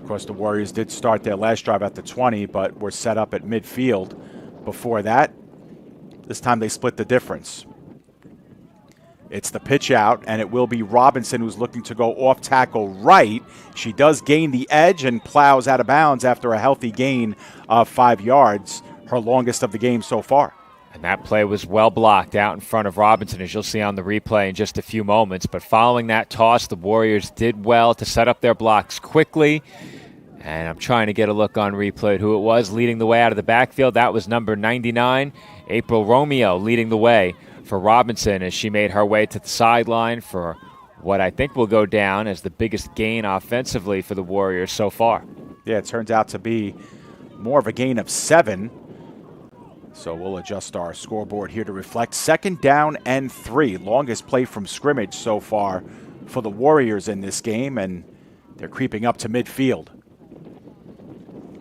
Of course, the Warriors did start their last drive at the 20, but were set up at midfield before that. This time they split the difference. It's the pitch out, and it will be Robinson who's looking to go off tackle right. She does gain the edge and plows out of bounds after a healthy gain of 5 yards, her longest of the game so far. And that play was well blocked out in front of Robinson, as you'll see on the replay in just a few moments. But following that toss, the Warriors did well to set up their blocks quickly. And I'm trying to get a look on replay at who it was leading the way out of the backfield. That was number 99, April Romeo, leading the way for Robinson as she made her way to the sideline for what I think will go down as the biggest gain offensively for the Warriors so far. Yeah, it turns out to be more of a gain of 7. So we'll adjust our scoreboard here to reflect 2nd down and 3. Longest play from scrimmage so far for the Warriors in this game, and they're creeping up to midfield.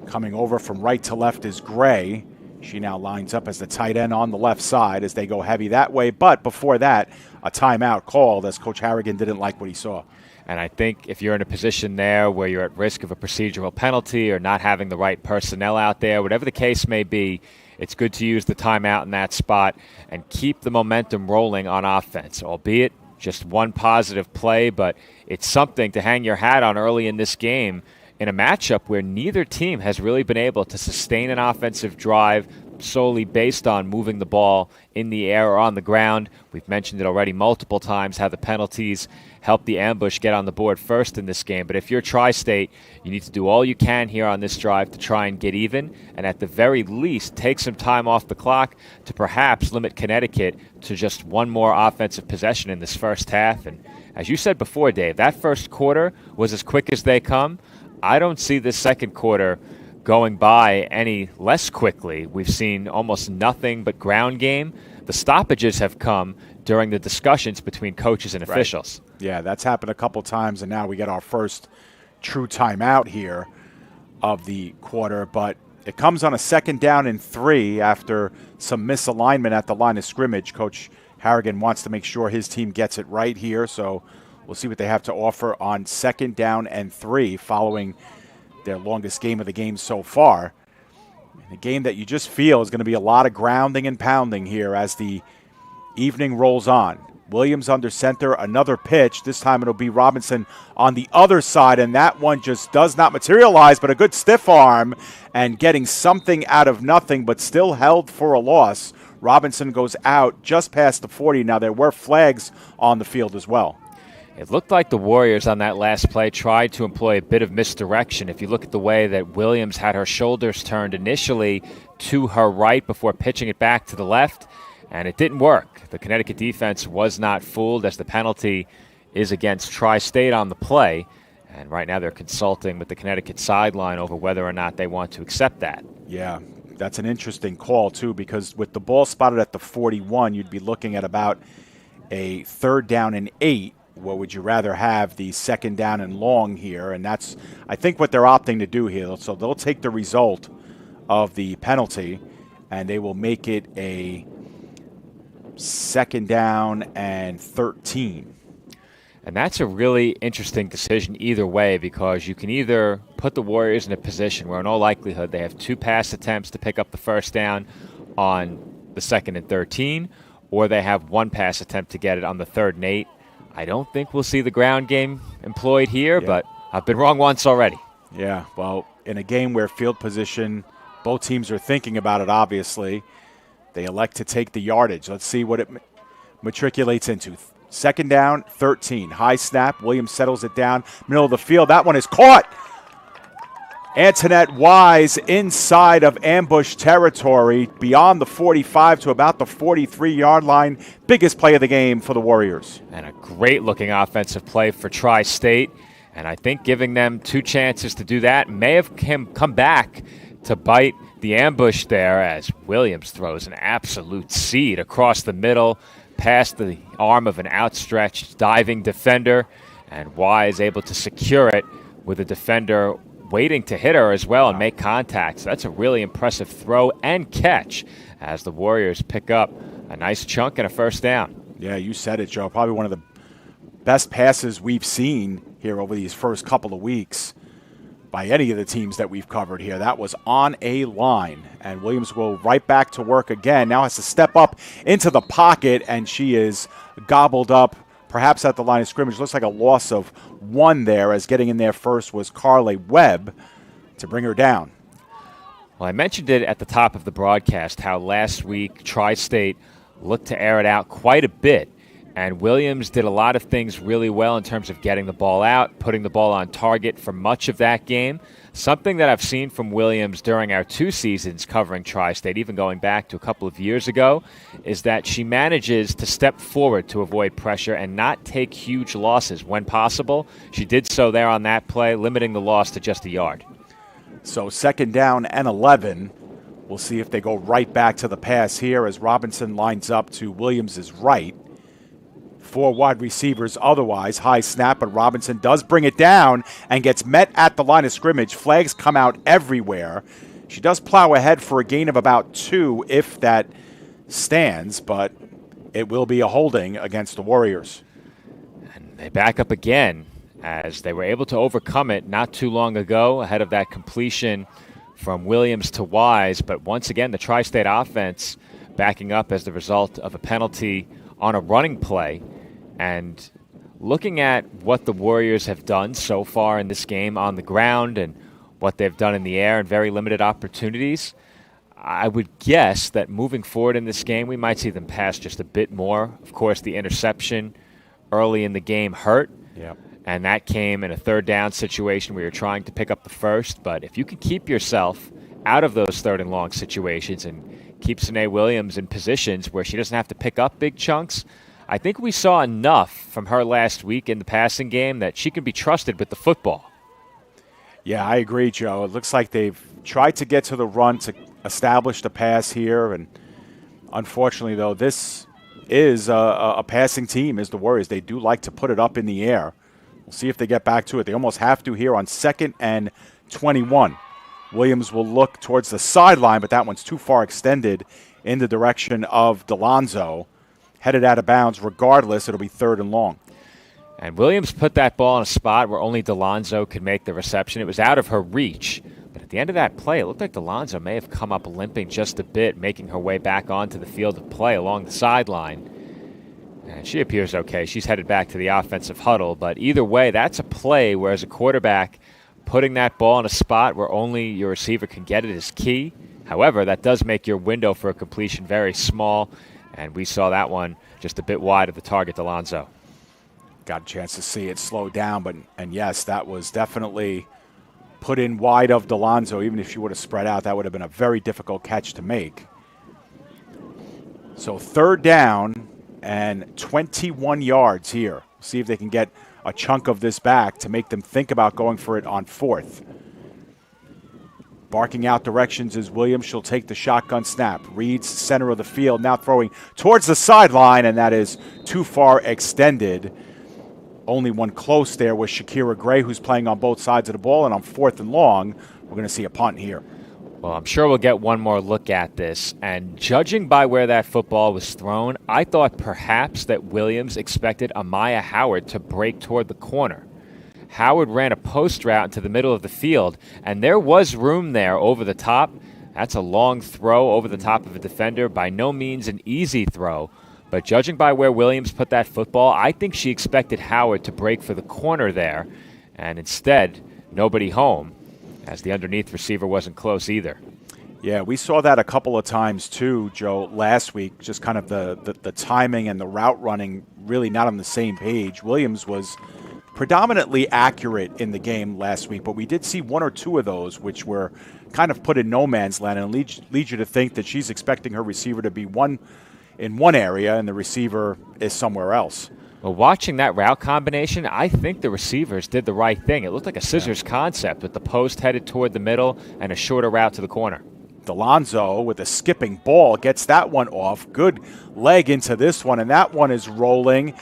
Coming over from right to left is Gray. She now lines up as the tight end on the left side as they go heavy that way. But before that, a timeout called as Coach Harrigan didn't like what he saw. And I think if you're in a position there where you're at risk of a procedural penalty or not having the right personnel out there, whatever the case may be, it's good to use the timeout in that spot and keep the momentum rolling on offense, albeit just one positive play, but it's something to hang your hat on early in this game in a matchup where neither team has really been able to sustain an offensive drive solely based on moving the ball in the air or on the ground. We've mentioned it already multiple times how the penalties help the ambush get on the board first in this game. But if you're Tri-State, you need to do all you can here on this drive to try and get even, and at the very least take some time off the clock to perhaps limit Connecticut to just one more offensive possession in this first half. And as you said before, Dave, that first quarter was as quick as they come. I don't see this second quarter going by any less quickly. We've seen almost nothing but ground game. The stoppages have come during the discussions between coaches and officials. Right. Yeah, that's happened a couple times, and now we get our first true timeout here of the quarter. But it comes on a 2nd down and 3 after some misalignment at the line of scrimmage. Coach Harrigan wants to make sure his team gets it right here, so we'll see what they have to offer on 2nd down and 3 following their longest game of the game so far. A game that you just feel is going to be a lot of grounding and pounding here as the evening rolls on. Williams under center, another pitch. This time it'll be Robinson on the other side, and that one just does not materialize, but a good stiff arm and getting something out of nothing, but still held for a loss. Robinson goes out just past the 40. Now, there were flags on the field as well. It looked like the Warriors on that last play tried to employ a bit of misdirection. If you look at the way that Williams had her shoulders turned initially to her right before pitching it back to the left, and it didn't work. The Connecticut defense was not fooled as the penalty is against Tri-State on the play, and right now they're consulting with the Connecticut sideline over whether or not they want to accept that. Yeah, that's an interesting call, too, because with the ball spotted at the 41, you'd be looking at about a 3rd down and 8. What would you rather have, the 2nd down and long here? And that's, I think, what they're opting to do here. So they'll take the result of the penalty, and they will make it a 2nd down and 13. And that's a really interesting decision either way, because you can either put the Warriors in a position where in all likelihood they have 2 pass attempts to pick up the 1st down on the 2nd and 13, or they have 1 pass attempt to get it on the 3rd and 8. I don't think we'll see the ground game employed here, but I've been wrong once already. Yeah, well, in a game where field position, both teams are thinking about it, obviously, they elect to take the yardage. Let's see what it matriculates into. 2nd down, 13. High snap. Williams settles it down. Middle of the field. That one is caught Antoinette Wise inside of ambush territory, beyond the 45 to about the 43-yard line. Biggest play of the game for the Warriors. And a great-looking offensive play for Tri-State. And I think giving them 2 chances to do that may have come back to bite the ambush there, as Williams throws an absolute seed across the middle, past the arm of an outstretched diving defender. And Wise able to secure it with a defender waiting to hit her as well and make contact. So that's a really impressive throw and catch as the Warriors pick up a nice chunk and a first down. Yeah, you said it, Joe. Probably one of the best passes we've seen here over these first couple of weeks by any of the teams that we've covered here. That was on a line, and Williams will right back to work again. Now has to step up into the pocket, and she is gobbled up perhaps at the line of scrimmage. Looks like a loss of 1 there, as getting in there first was Carly Webb to bring her down. Well, I mentioned it at the top of the broadcast how last week Tri-State looked to air it out quite a bit, and Williams did a lot of things really well in terms of getting the ball out, putting the ball on target for much of that game. Something that I've seen from Williams during our 2 seasons covering Tri-State, even going back to a couple of years ago, is that she manages to step forward to avoid pressure and not take huge losses when possible. She did so there on that play, limiting the loss to just a yard. So 2nd down and 11. We'll see if they go right back to the pass here as Robinson lines up to Williams' right. 4 wide receivers otherwise. High snap, but Robinson does bring it down and gets met at the line of scrimmage. Flags come out everywhere. She does plow ahead for a gain of about 2 if that stands, but it will be a holding against the Warriors. And they back up again as they were able to overcome it not too long ago ahead of that completion from Williams to Wise. But once again, the Tri-State offense backing up as the result of a penalty on a running play. And looking at what the Warriors have done so far in this game on the ground and what they've done in the air and very limited opportunities, I would guess that moving forward in this game, we might see them pass just a bit more. Of course, the interception early in the game hurt. Yep. And that came in a 3rd down situation where you're trying to pick up the first. But if you can keep yourself out of those 3rd and long situations and keep Sine Williams in positions where she doesn't have to pick up big chunks, I think we saw enough from her last week in the passing game that she can be trusted with the football. Yeah, I agree, Joe. It looks like they've tried to get to the run to establish the pass here, and unfortunately, though, this is a passing team, is the Warriors. They do like to put it up in the air. We'll see if they get back to it. They almost have to here on 2nd and 21. Williams will look towards the sideline, but that one's too far extended in the direction of DeLonzo. Headed out of bounds. Regardless, it'll be 3rd and long. And Williams put that ball in a spot where only DeLonzo could make the reception. It was out of her reach. But at the end of that play, it looked like DeLonzo may have come up limping just a bit, making her way back onto the field of play along the sideline. And she appears okay. She's headed back to the offensive huddle. But either way, that's a play where, as a quarterback, putting that ball in a spot where only your receiver can get it is key. However, that does make your window for a completion very small. And we saw that one just a bit wide of the target, DeLonzo. Got a chance to see it slow down, and yes, that was definitely put in wide of DeLonzo. Even if she would have spread out, that would have been a very difficult catch to make. So 3rd down and 21 yards here. See if they can get a chunk of this back to make them think about going for it on 4th. Barking out directions is Williams. She'll take the shotgun snap. Reads center of the field, now throwing towards the sideline, and that is too far extended. Only one close there was Shakira Gray, who's playing on both sides of the ball, and on 4th and long, we're going to see a punt here. Well, I'm sure we'll get one more look at this, and judging by where that football was thrown, I thought perhaps that Williams expected Amaya Howard to break toward the corner. Howard ran a post route into the middle of the field, and there was room there over the top. That's a long throw over the top of a defender. By no means an easy throw, but judging by where Williams put that football, I think she expected Howard to break for the corner there, and instead, nobody home, as the underneath receiver wasn't close either. Yeah, we saw that a couple of times too, Joe, last week, just kind of the timing and the route running really not on the same page. Williams was predominantly accurate in the game last week, but we did see one or two of those which were kind of put in no man's land and leads you to think that she's expecting her receiver to be in one area and the receiver is somewhere else. Well, watching that route combination, I think the receivers did the right thing. It looked like a scissors concept with the post headed toward the middle and a shorter route to the corner. Delonzo with a skipping ball gets that one off. Good leg into this one, and that one is rolling.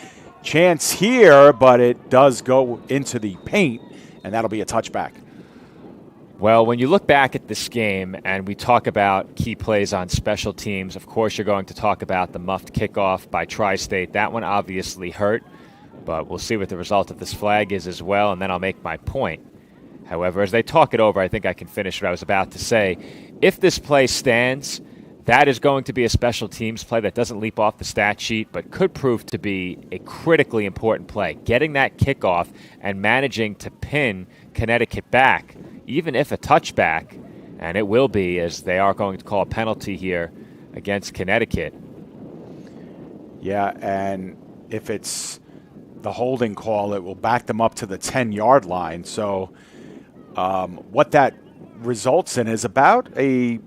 Chance here, but it does go into the paint, and that'll be a touchback. Well, when you look back at this game and we talk about key plays on special teams, of course you're going to talk about the muffed kickoff by Tri-State. That one obviously hurt, but we'll see what the result of this flag is as well, and then I'll make my point. However, as they talk it over, I think I can finish what I was about to say. If this play stands, that is going to be a special teams play that doesn't leap off the stat sheet, but could prove to be a critically important play. Getting that kickoff and managing to pin Connecticut back, even if a touchback, and it will be, as they are going to call a penalty here against Connecticut. Yeah, and if it's the holding call, it will back them up to the 10-yard line. So what that results in is about a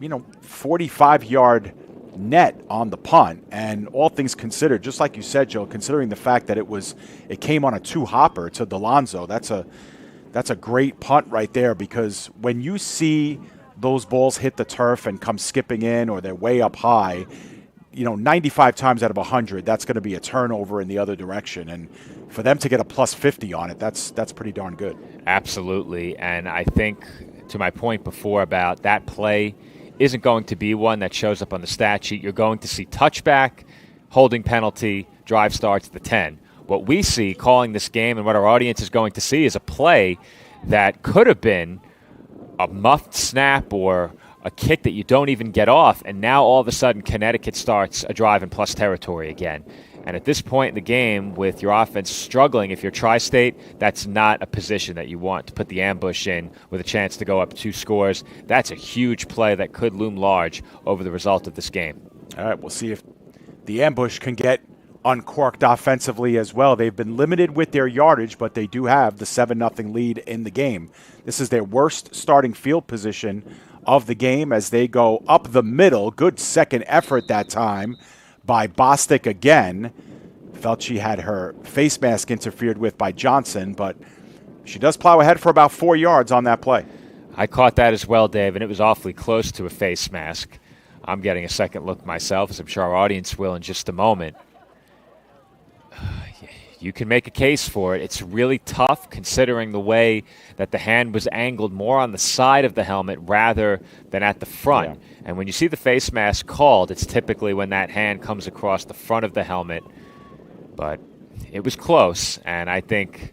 45-yard net on the punt. And all things considered, just like you said, Joe, considering the fact that it came on a two-hopper to Delonzo, that's a great punt right there, because when you see those balls hit the turf and come skipping in or they're way up high, 95 times out of 100, that's going to be a turnover in the other direction. And for them to get a plus 50 on it, that's pretty darn good. Absolutely. And I think, to my point before about that play, isn't going to be one that shows up on the stat sheet. You're going to see touchback, holding penalty, drive starts the 10. What we see calling this game and what our audience is going to see is a play that could have been a muffed snap or a kick that you don't even get off, and now all of a sudden Connecticut starts a drive in plus territory again. And at this point in the game, with your offense struggling, if you're Tri-State, that's not a position that you want to put the ambush in with a chance to go up 2 scores. That's a huge play that could loom large over the result of this game. All right, we'll see if the ambush can get uncorked offensively as well. They've been limited with their yardage, but they do have the 7-0 lead in the game. This is their worst starting field position of the game as they go up the middle. Good second effort that time by Bostic again. Felt she had her face mask interfered with by Johnson, but she does plow ahead for about 4 yards on that play. I caught that as well, Dave, and it was awfully close to a face mask. I'm getting a second look myself, as I'm sure our audience will in just a moment. You can make a case for it. It's really tough considering the way that the hand was angled more on the side of the helmet rather than at the front. Yeah. And when you see the face mask called, it's typically when that hand comes across the front of the helmet. But it was close, and I think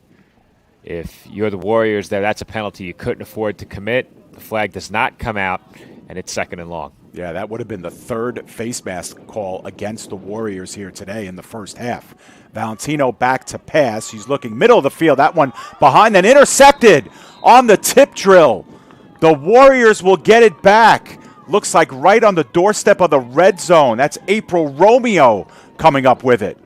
if you're the Warriors there, that's a penalty you couldn't afford to commit. The flag does not come out, and it's 2nd and long. Yeah, that would have been the 3rd face mask call against the Warriors here today in the first half. Valentino back to pass. He's looking middle of the field. That one behind, then intercepted on the tip drill. The Warriors will get it back. Looks like right on the doorstep of the red zone. That's April Romeo coming up with it.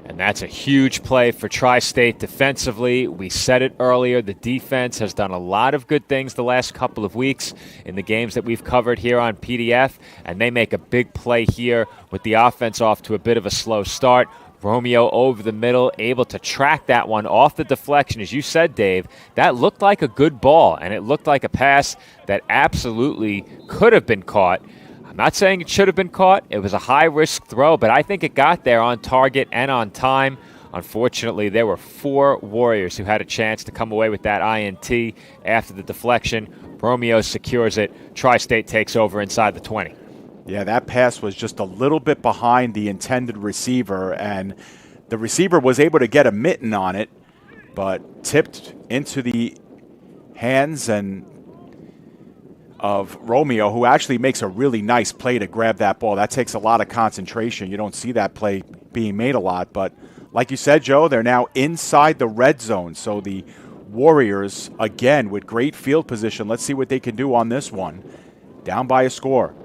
And that's a huge play for Tri-State defensively. We said it earlier, the defense has done a lot of good things the last couple of weeks in the games that we've covered here on PDF, and they make a big play here with the offense off to a bit of a slow start. Romeo over the middle, able to track that one off the deflection. As you said, Dave, that looked like a good ball, and it looked like a pass that absolutely could have been caught. I'm not saying it should have been caught. It was a high-risk throw, but I think it got there on target and on time. Unfortunately, there were 4 Warriors who had a chance to come away with that INT after the deflection. Romeo secures it. Tri-State takes over inside the 20. Yeah, that pass was just a little bit behind the intended receiver, and the receiver was able to get a mitten on it, but tipped into the hands of Romeo, who actually makes a really nice play to grab that ball. That takes a lot of concentration. You don't see that play being made a lot, but like you said, Joe, they're now inside the red zone. So the Warriors, again, with great field position. Let's see what they can do on this one. Down by a score.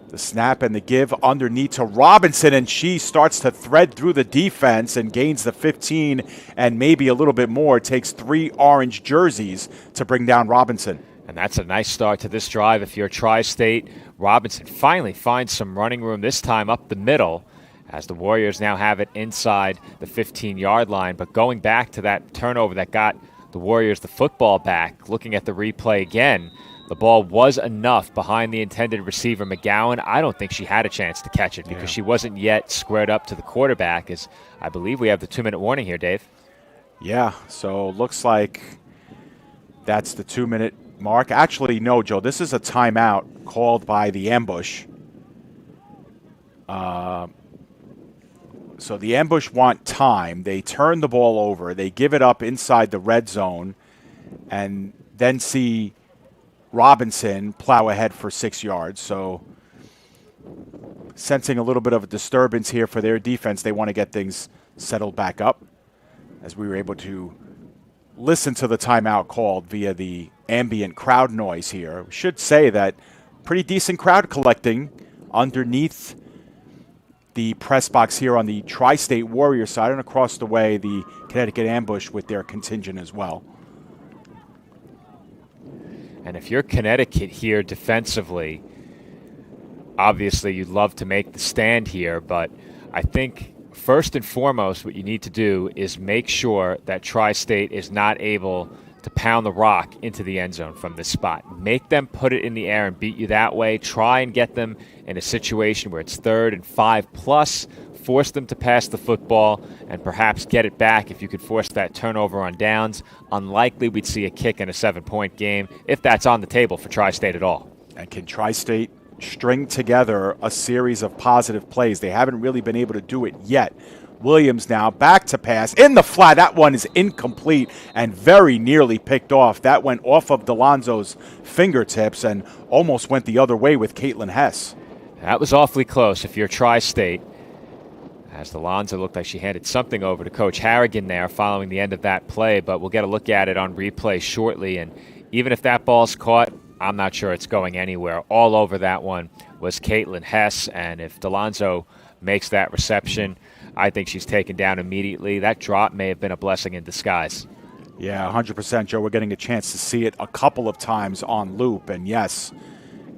The snap and the give underneath to Robinson, and she starts to thread through the defense and gains the 15 and maybe a little bit more. Takes 3 orange jerseys to bring down Robinson. And that's a nice start to this drive. If you're Tri-State, Robinson finally finds some running room, this time up the middle, as the Warriors now have it inside the 15-yard line. But going back to that turnover that got the Warriors the football back, looking at the replay again, the ball was enough behind the intended receiver, McGowan. I don't think she had a chance to catch it because she wasn't yet squared up to the quarterback, as I believe we have the 2-minute warning here, Dave. Yeah, so looks like that's the 2-minute mark. Actually, no, Joe, this is a timeout called by the ambush. So the ambush want time. They turn the ball over. They give it up inside the red zone and then see Robinson plow ahead for 6 yards. So sensing a little bit of a disturbance here for their defense, they want to get things settled back up, as we were able to listen to the timeout called via the ambient crowd noise here. We should say that pretty decent crowd collecting underneath the press box here on the Tri-State Warrior side, and across the way the Connecticut ambush with their contingent as well. And if you're Connecticut here defensively, obviously you'd love to make the stand here, but I think first and foremost what you need to do is make sure that Tri-State is not able to pound the rock into the end zone from this spot. Make them put it in the air and beat you that way. Try and get them in a situation where it's 3rd and 5+. Force them to pass the football and perhaps get it back if you could force that turnover on downs. Unlikely we'd see a kick in a 7-point game if that's on the table for Tri-State at all. And can Tri-State string together a series of positive plays? They haven't really been able to do it yet. Williams now back to pass in the flat. That one is incomplete and very nearly picked off. That went off of Delonzo's fingertips and almost went the other way with Caitlin Hess. That was awfully close if you're Tri-State, as Delonzo looked like she handed something over to Coach Harrigan there following the end of that play, but we'll get a look at it on replay shortly. And even if that ball's caught, I'm not sure it's going anywhere. All over that one was Caitlin Hess, and if Delonzo makes that reception, I think she's taken down immediately. That drop may have been a blessing in disguise. Yeah, 100%, Joe. We're getting a chance to see it a couple of times on loop, and yes,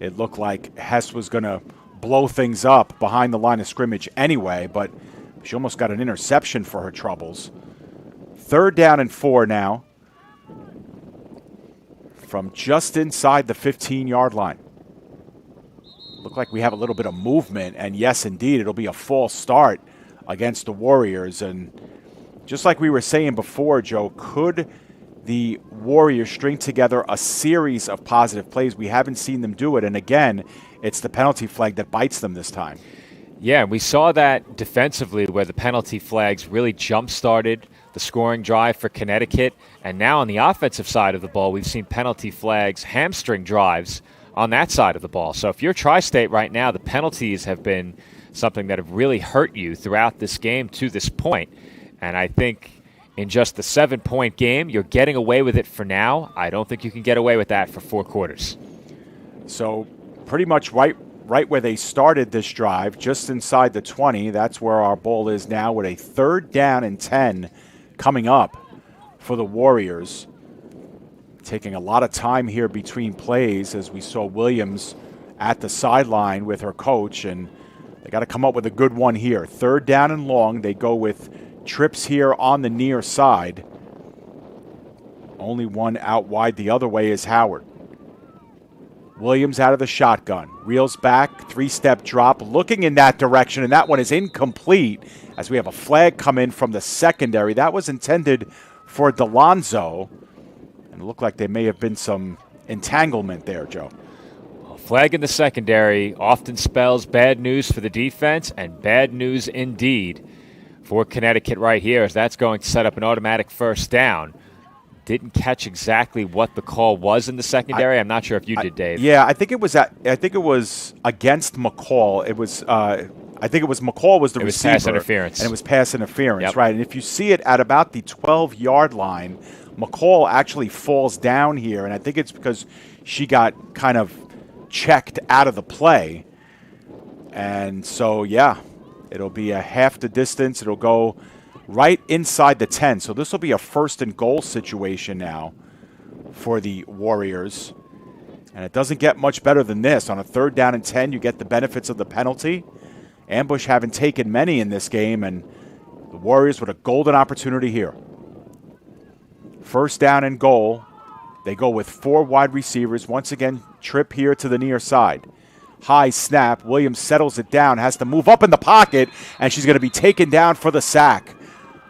it looked like Hess was going to blow things up behind the line of scrimmage anyway, but she almost got an interception for her troubles. 3rd down and 4 now from just inside the 15-yard line. Look like we have a little bit of movement, and yes, indeed, it'll be a false start against the Warriors. And just like we were saying before, Joe, could the Warriors string together a series of positive plays? We haven't seen them do it, and again, it's the penalty flag that bites them this time. Yeah, we saw that defensively where the penalty flags really jump-started the scoring drive for Connecticut. And now on the offensive side of the ball, we've seen penalty flags hamstring drives on that side of the ball. So if you're Tri-State right now, the penalties have been something that have really hurt you throughout this game to this point. And I think in just the 7-point game, you're getting away with it for now. I don't think you can get away with that for 4 quarters. So pretty much right where they started this drive, just inside the 20. That's where our ball is now, with a 3rd down and 10 coming up for the Warriors. Taking a lot of time here between plays, as we saw Williams at the sideline with her coach, and they got to come up with a good one here. 3rd down and long. They go with trips here on the near side. Only one out wide the other way is Howard. Williams out of the shotgun, reels back, 3-step drop, looking in that direction, and that one is incomplete as we have a flag come in from the secondary. That was intended for Delonzo, and it looked like there may have been some entanglement there, Joe. Well, flag in the secondary often spells bad news for the defense, and bad news indeed for Connecticut right here, as that's going to set up an automatic 1st down. Didn't catch exactly what the call was in the secondary. I'm not sure if you did, Dave. Yeah, I think it was against McCall. It was I think it was McCall was the receiver. It was pass interference. And it was pass interference, yep. Right. And if you see it at about the 12-yard line, McCall actually falls down here, and I think it's because she got kind of checked out of the play. And so, yeah, it'll be a half the distance. It'll go right inside the 10. So this will be a first and goal situation now for the Warriors. And it doesn't get much better than this. On a 3rd down and 10, you get the benefits of the penalty. Ambush haven't taken many in this game, and the Warriors with a golden opportunity here. 1st down and goal. They go with 4 wide receivers. Once again, trip here to the near side. High snap. Williams settles it down, has to move up in the pocket, and she's going to be taken down for the sack.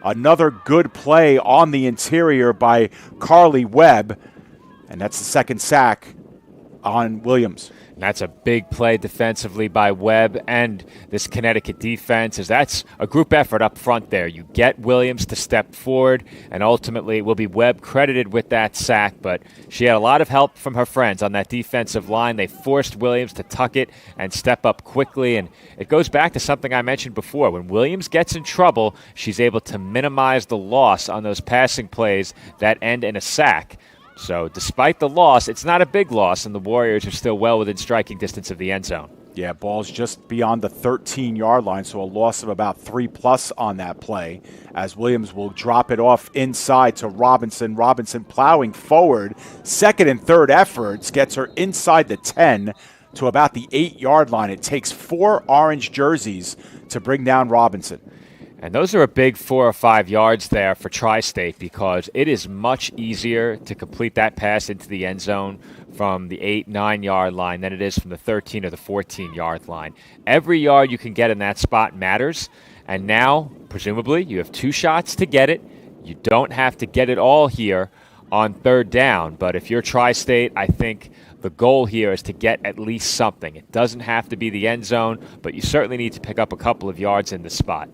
Another good play on the interior by Carly Webb, and that's the 2nd sack on Williams. And that's a big play defensively by Webb and this Connecticut defense, as that's a group effort up front there. You get Williams to step forward, and ultimately it will be Webb credited with that sack, but she had a lot of help from her friends on that defensive line. They forced Williams to tuck it and step up quickly, and it goes back to something I mentioned before. When Williams gets in trouble, she's able to minimize the loss on those passing plays that end in a sack. So despite the loss, it's not a big loss, and the Warriors are still well within striking distance of the end zone. Yeah, ball's just beyond the 13-yard line, so a loss of about 3+ on that play, as Williams will drop it off inside to Robinson. Robinson plowing forward. 2nd and 3rd efforts gets her inside the 10 to about the 8-yard line. It takes 4 orange jerseys to bring down Robinson. And those are a big 4 or 5 yards there for Tri-State, because it is much easier to complete that pass into the end zone from the 8-9 yard line than it is from the 13 or the 14-yard line. Every yard you can get in that spot matters. And now, presumably, you have 2 shots to get it. You don't have to get it all here on 3rd down. But if you're Tri-State, I think the goal here is to get at least something. It doesn't have to be the end zone, but you certainly need to pick up a couple of yards in the spot.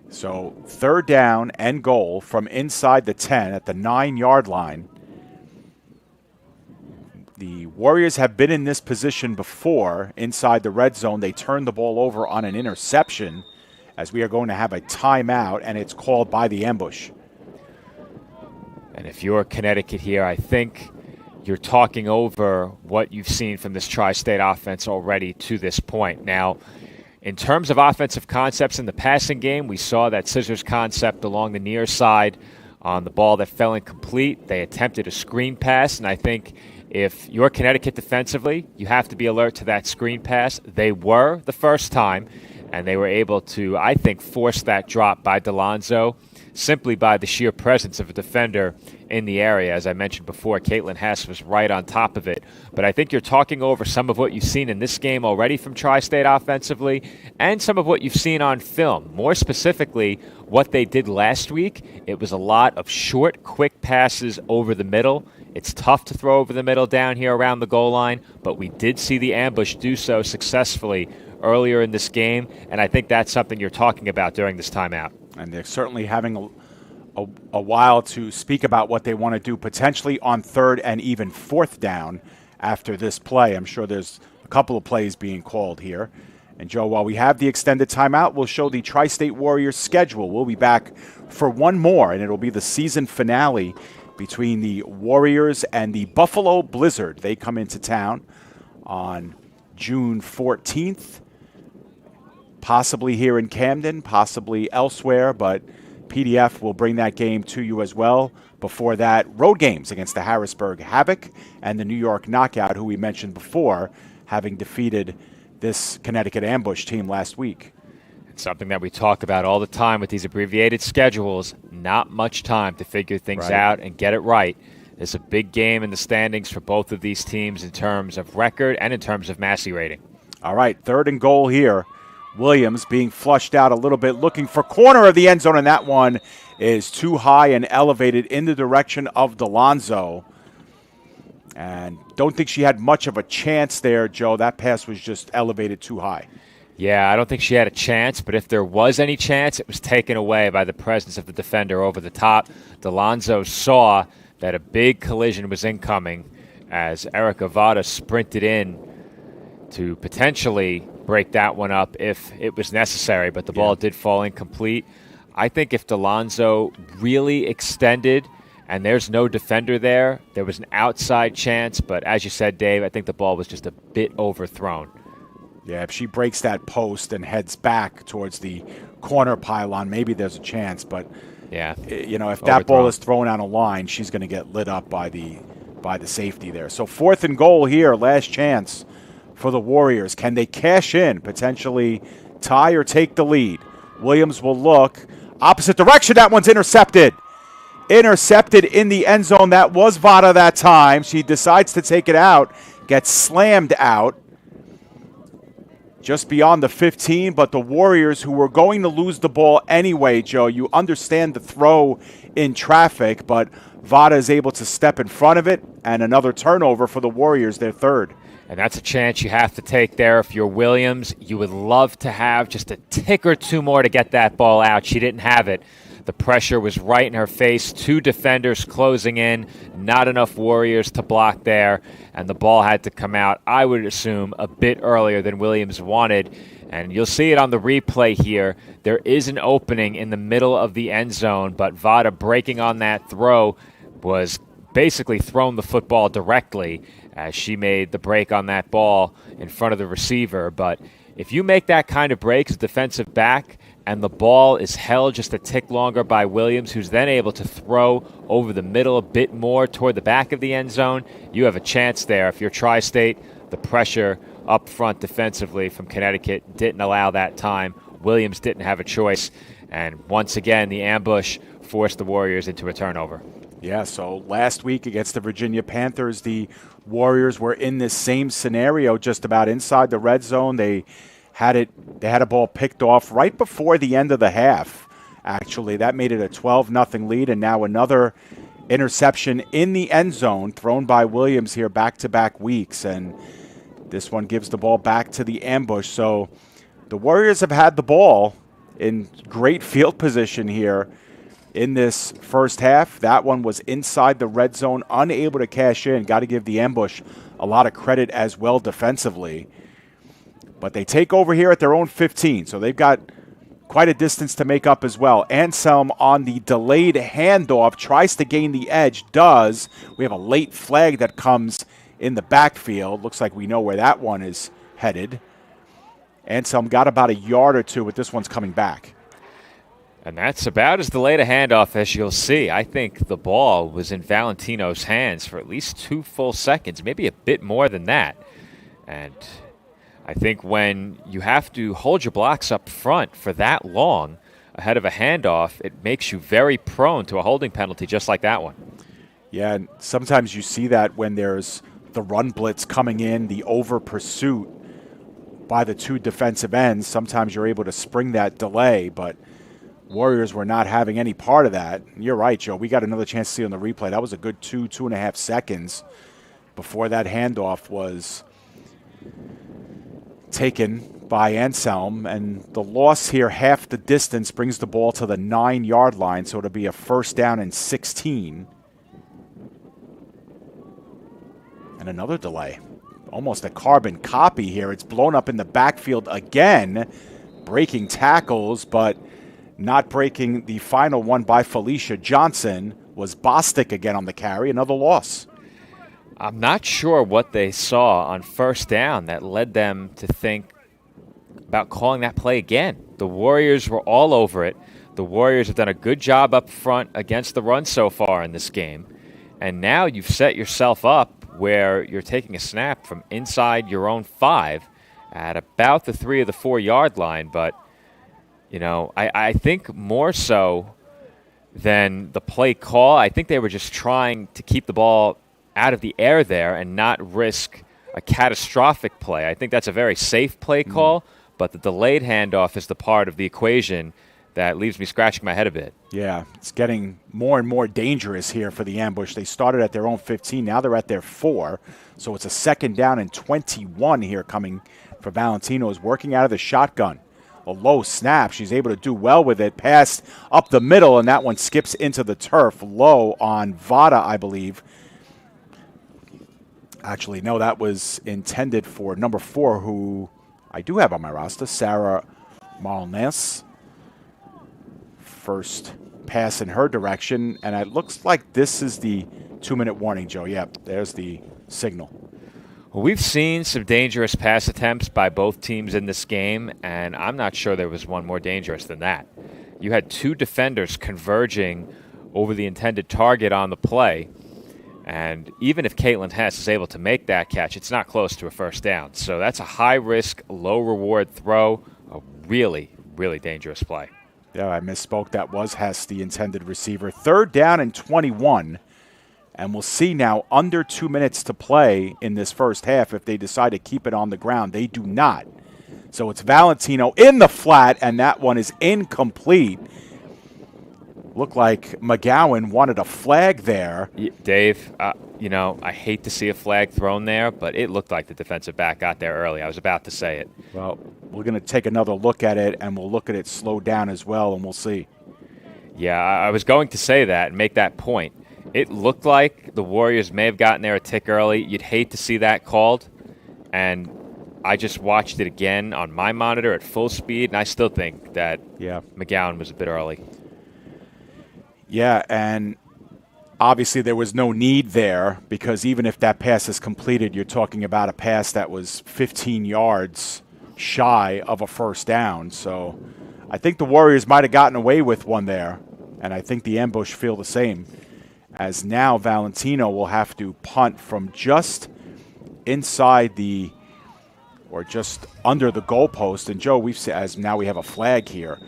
So 3rd down and goal from inside the 10 at the 9-yard line. The Warriors have been in this position before inside the red zone. They turned the ball over on an interception, as we are going to have a timeout, and it's called by the Ambush. And if you're Connecticut here, I think you're talking over what you've seen from this Tri-State offense already to this point. Now, in terms of offensive concepts in the passing game, we saw that scissors concept along the near side on the ball that fell incomplete. They attempted a screen pass, and I think if you're Connecticut defensively, you have to be alert to that screen pass. They were the first time, and they were able to, I think, force that drop by Delonzo simply by the sheer presence of a defender in the area. As I mentioned before, Caitlin Hess was right on top of it. But I think you're talking over some of what you've seen in this game already from Tri-State offensively, and some of what you've seen on film. More specifically, what they did last week, it was a lot of short, quick passes over the middle. It's tough to throw over the middle down here around the goal line, but we did see the Ambush do so successfully earlier in this game, and I think that's something you're talking about during this timeout. And they're certainly having a while to speak about what they want to do potentially on 3rd and even 4th down after this play. I'm sure there's a couple of plays being called here. And, Joe, while we have the extended timeout, we'll show the Tri-State Warriors schedule. We'll be back for one more, and it'll be the season finale between the Warriors and the Buffalo Blizzard. They come into town on June 14th. Possibly here in Camden, possibly elsewhere, but PDF will bring that game to you as well. Before that, road games against the Harrisburg Havoc and the New York Knockout, who we mentioned before, having defeated this Connecticut Ambush team last week. It's something that we talk about all the time with these abbreviated schedules. Not much time to figure things out and get it right. There's a big game in the standings for both of these teams in terms of record and in terms of Massey rating. All right, 3rd and goal here. Williams being flushed out a little bit, looking for corner of the end zone, and that one is too high and elevated in the direction of Delonzo. And don't think she had much of a chance there, Joe. That pass was just elevated too high. Yeah, I don't think she had a chance, but if there was any chance, it was taken away by the presence of the defender over the top. Delonzo saw that a big collision was incoming as Erica Vada sprinted in to potentially break that one up if it was necessary, but the ball did fall incomplete. I think if Delonzo really extended and there's no defender there, there was an outside chance, but as you said, Dave, I think the ball was just a bit overthrown. Yeah, if she breaks that post and heads back towards the corner pylon, maybe there's a chance. But Yeah, if that ball is thrown out of line, she's going to get lit up by the safety there. So 4th and goal here, last chance for the Warriors. Can they cash in, potentially tie or take the lead? Williams will look opposite direction. That one's intercepted. Intercepted in the end zone. That was Vada that time. She decides to take it out, gets slammed out just beyond the 15, but the Warriors, who were going to lose the ball anyway, Joe, you understand the throw in traffic, but Vada is able to step in front of it, and another turnover for the Warriors, their 3rd. And that's a chance you have to take there. If you're Williams, you would love to have just a tick or two more to get that ball out. She didn't have it. The pressure was right in her face. 2 defenders closing in. Not enough Warriors to block there. And the ball had to come out, I would assume, a bit earlier than Williams wanted. And you'll see it on the replay here. There is an opening in the middle of the end zone, but Vada breaking on that throw was basically thrown the football directly as she made the break on that ball in front of the receiver. But if you make that kind of break as defensive back and the ball is held just a tick longer by Williams, who's then able to throw over the middle a bit more toward the back of the end zone, you have a chance there. If you're Tri-State, the pressure up front defensively from Connecticut didn't allow that time. Williams didn't have a choice. And once again, the ambush forced the Warriors into a turnover. Yeah, so last week against the Virginia Panthers, the Warriors were in this same scenario, just about inside the red zone. They had a ball picked off right before the end of the half, actually. That made it a 12-0 lead, and now another interception in the end zone thrown by Williams here back-to-back weeks, and this one gives the ball back to the ambush. So the Warriors have had the ball in great field position here in this first half. That one was inside the red zone, unable to cash in. Got to give the ambush a lot of credit as well defensively. But they take over here at their own 15, so they've got quite a distance to make up as well. Anselm on the delayed handoff tries to gain the edge, does. We have a late flag that comes in the backfield. Looks like we know where that one is headed. Anselm got about a yard or two, but this one's coming back. And that's about as delayed a handoff as you'll see. I think the ball was in Valentino's hands for at least 2 full seconds, maybe a bit more than that. And I think when you have to hold your blocks up front for that long ahead of a handoff, it makes you very prone to a holding penalty just like that one. Yeah, and sometimes you see that when there's the run blitz coming in, the over pursuit by the 2 defensive ends. Sometimes you're able to spring that delay, but Warriors were not having any part of that. You're right, Joe. We got another chance to see on the replay. That was a good 2.5 seconds before that handoff was taken by Anselm. And the loss here, half the distance, brings the ball to the 9-yard line, so it'll be a 1st down and 16. And another delay. Almost a carbon copy here. It's blown up in the backfield again, breaking tackles, but not breaking the final one by Felicia Johnson. Was Bostic again on the carry. Another loss. I'm not sure what they saw on 1st down that led them to think about calling that play again. The Warriors were all over it. The Warriors have done a good job up front against the run so far in this game. And now you've set yourself up where you're taking a snap from inside your own 5 at about the 3 or the 4 yard line. But, you know, I think more so than the play call, I think they were just trying to keep the ball out of the air there and not risk a catastrophic play. I think that's a very safe play call, but the delayed handoff is the part of the equation that leaves me scratching my head a bit. Yeah, it's getting more and more dangerous here for the ambush. They started at their own 15. Now they're at their 4. So it's a 2nd down and 21 here coming for Valentino. Is working out of the shotgun. A low snap. She's able to do well with it. Pass up the middle, and that one skips into the turf. Low on Vada, I believe. Actually, no, that was intended for number 4, who I do have on my roster, Sarah Marlnes. First pass in her direction, and it looks like this is the 2-minute warning, Joe. Yep, there's the signal. Well, we've seen some dangerous pass attempts by both teams in this game, and I'm not sure there was one more dangerous than that. You had two defenders converging over the intended target on the play, and even if Caitlin Hess is able to make that catch, it's not close to a first down. So that's a high-risk, low-reward throw, a really, really dangerous play. Yeah, I misspoke. That was Hess, the intended receiver. 3rd down and 21. And we'll see now under 2 minutes to play in this first half if they decide to keep it on the ground. They do not. So it's Valentino in the flat, and that one is incomplete. Looked like McGowan wanted a flag there. Dave, I hate to see a flag thrown there, but it looked like the defensive back got there early. I was about to say it. Well, we're going to take another look at it, and we'll look at it slow down as well, and we'll see. Yeah, I was going to say that and make that point. It looked like the Warriors may have gotten there a tick early. You'd hate to see that called, and I just watched it again on my monitor at full speed, and I still think that McGowan was a bit early. Yeah, and obviously there was no need there because even if that pass is completed, you're talking about a pass that was 15 yards shy of a first down. So I think the Warriors might have gotten away with one there, and I think the ambush feel the same, as now Valentino will have to punt from just inside or just under the goalpost. And Joe, now we have a flag here,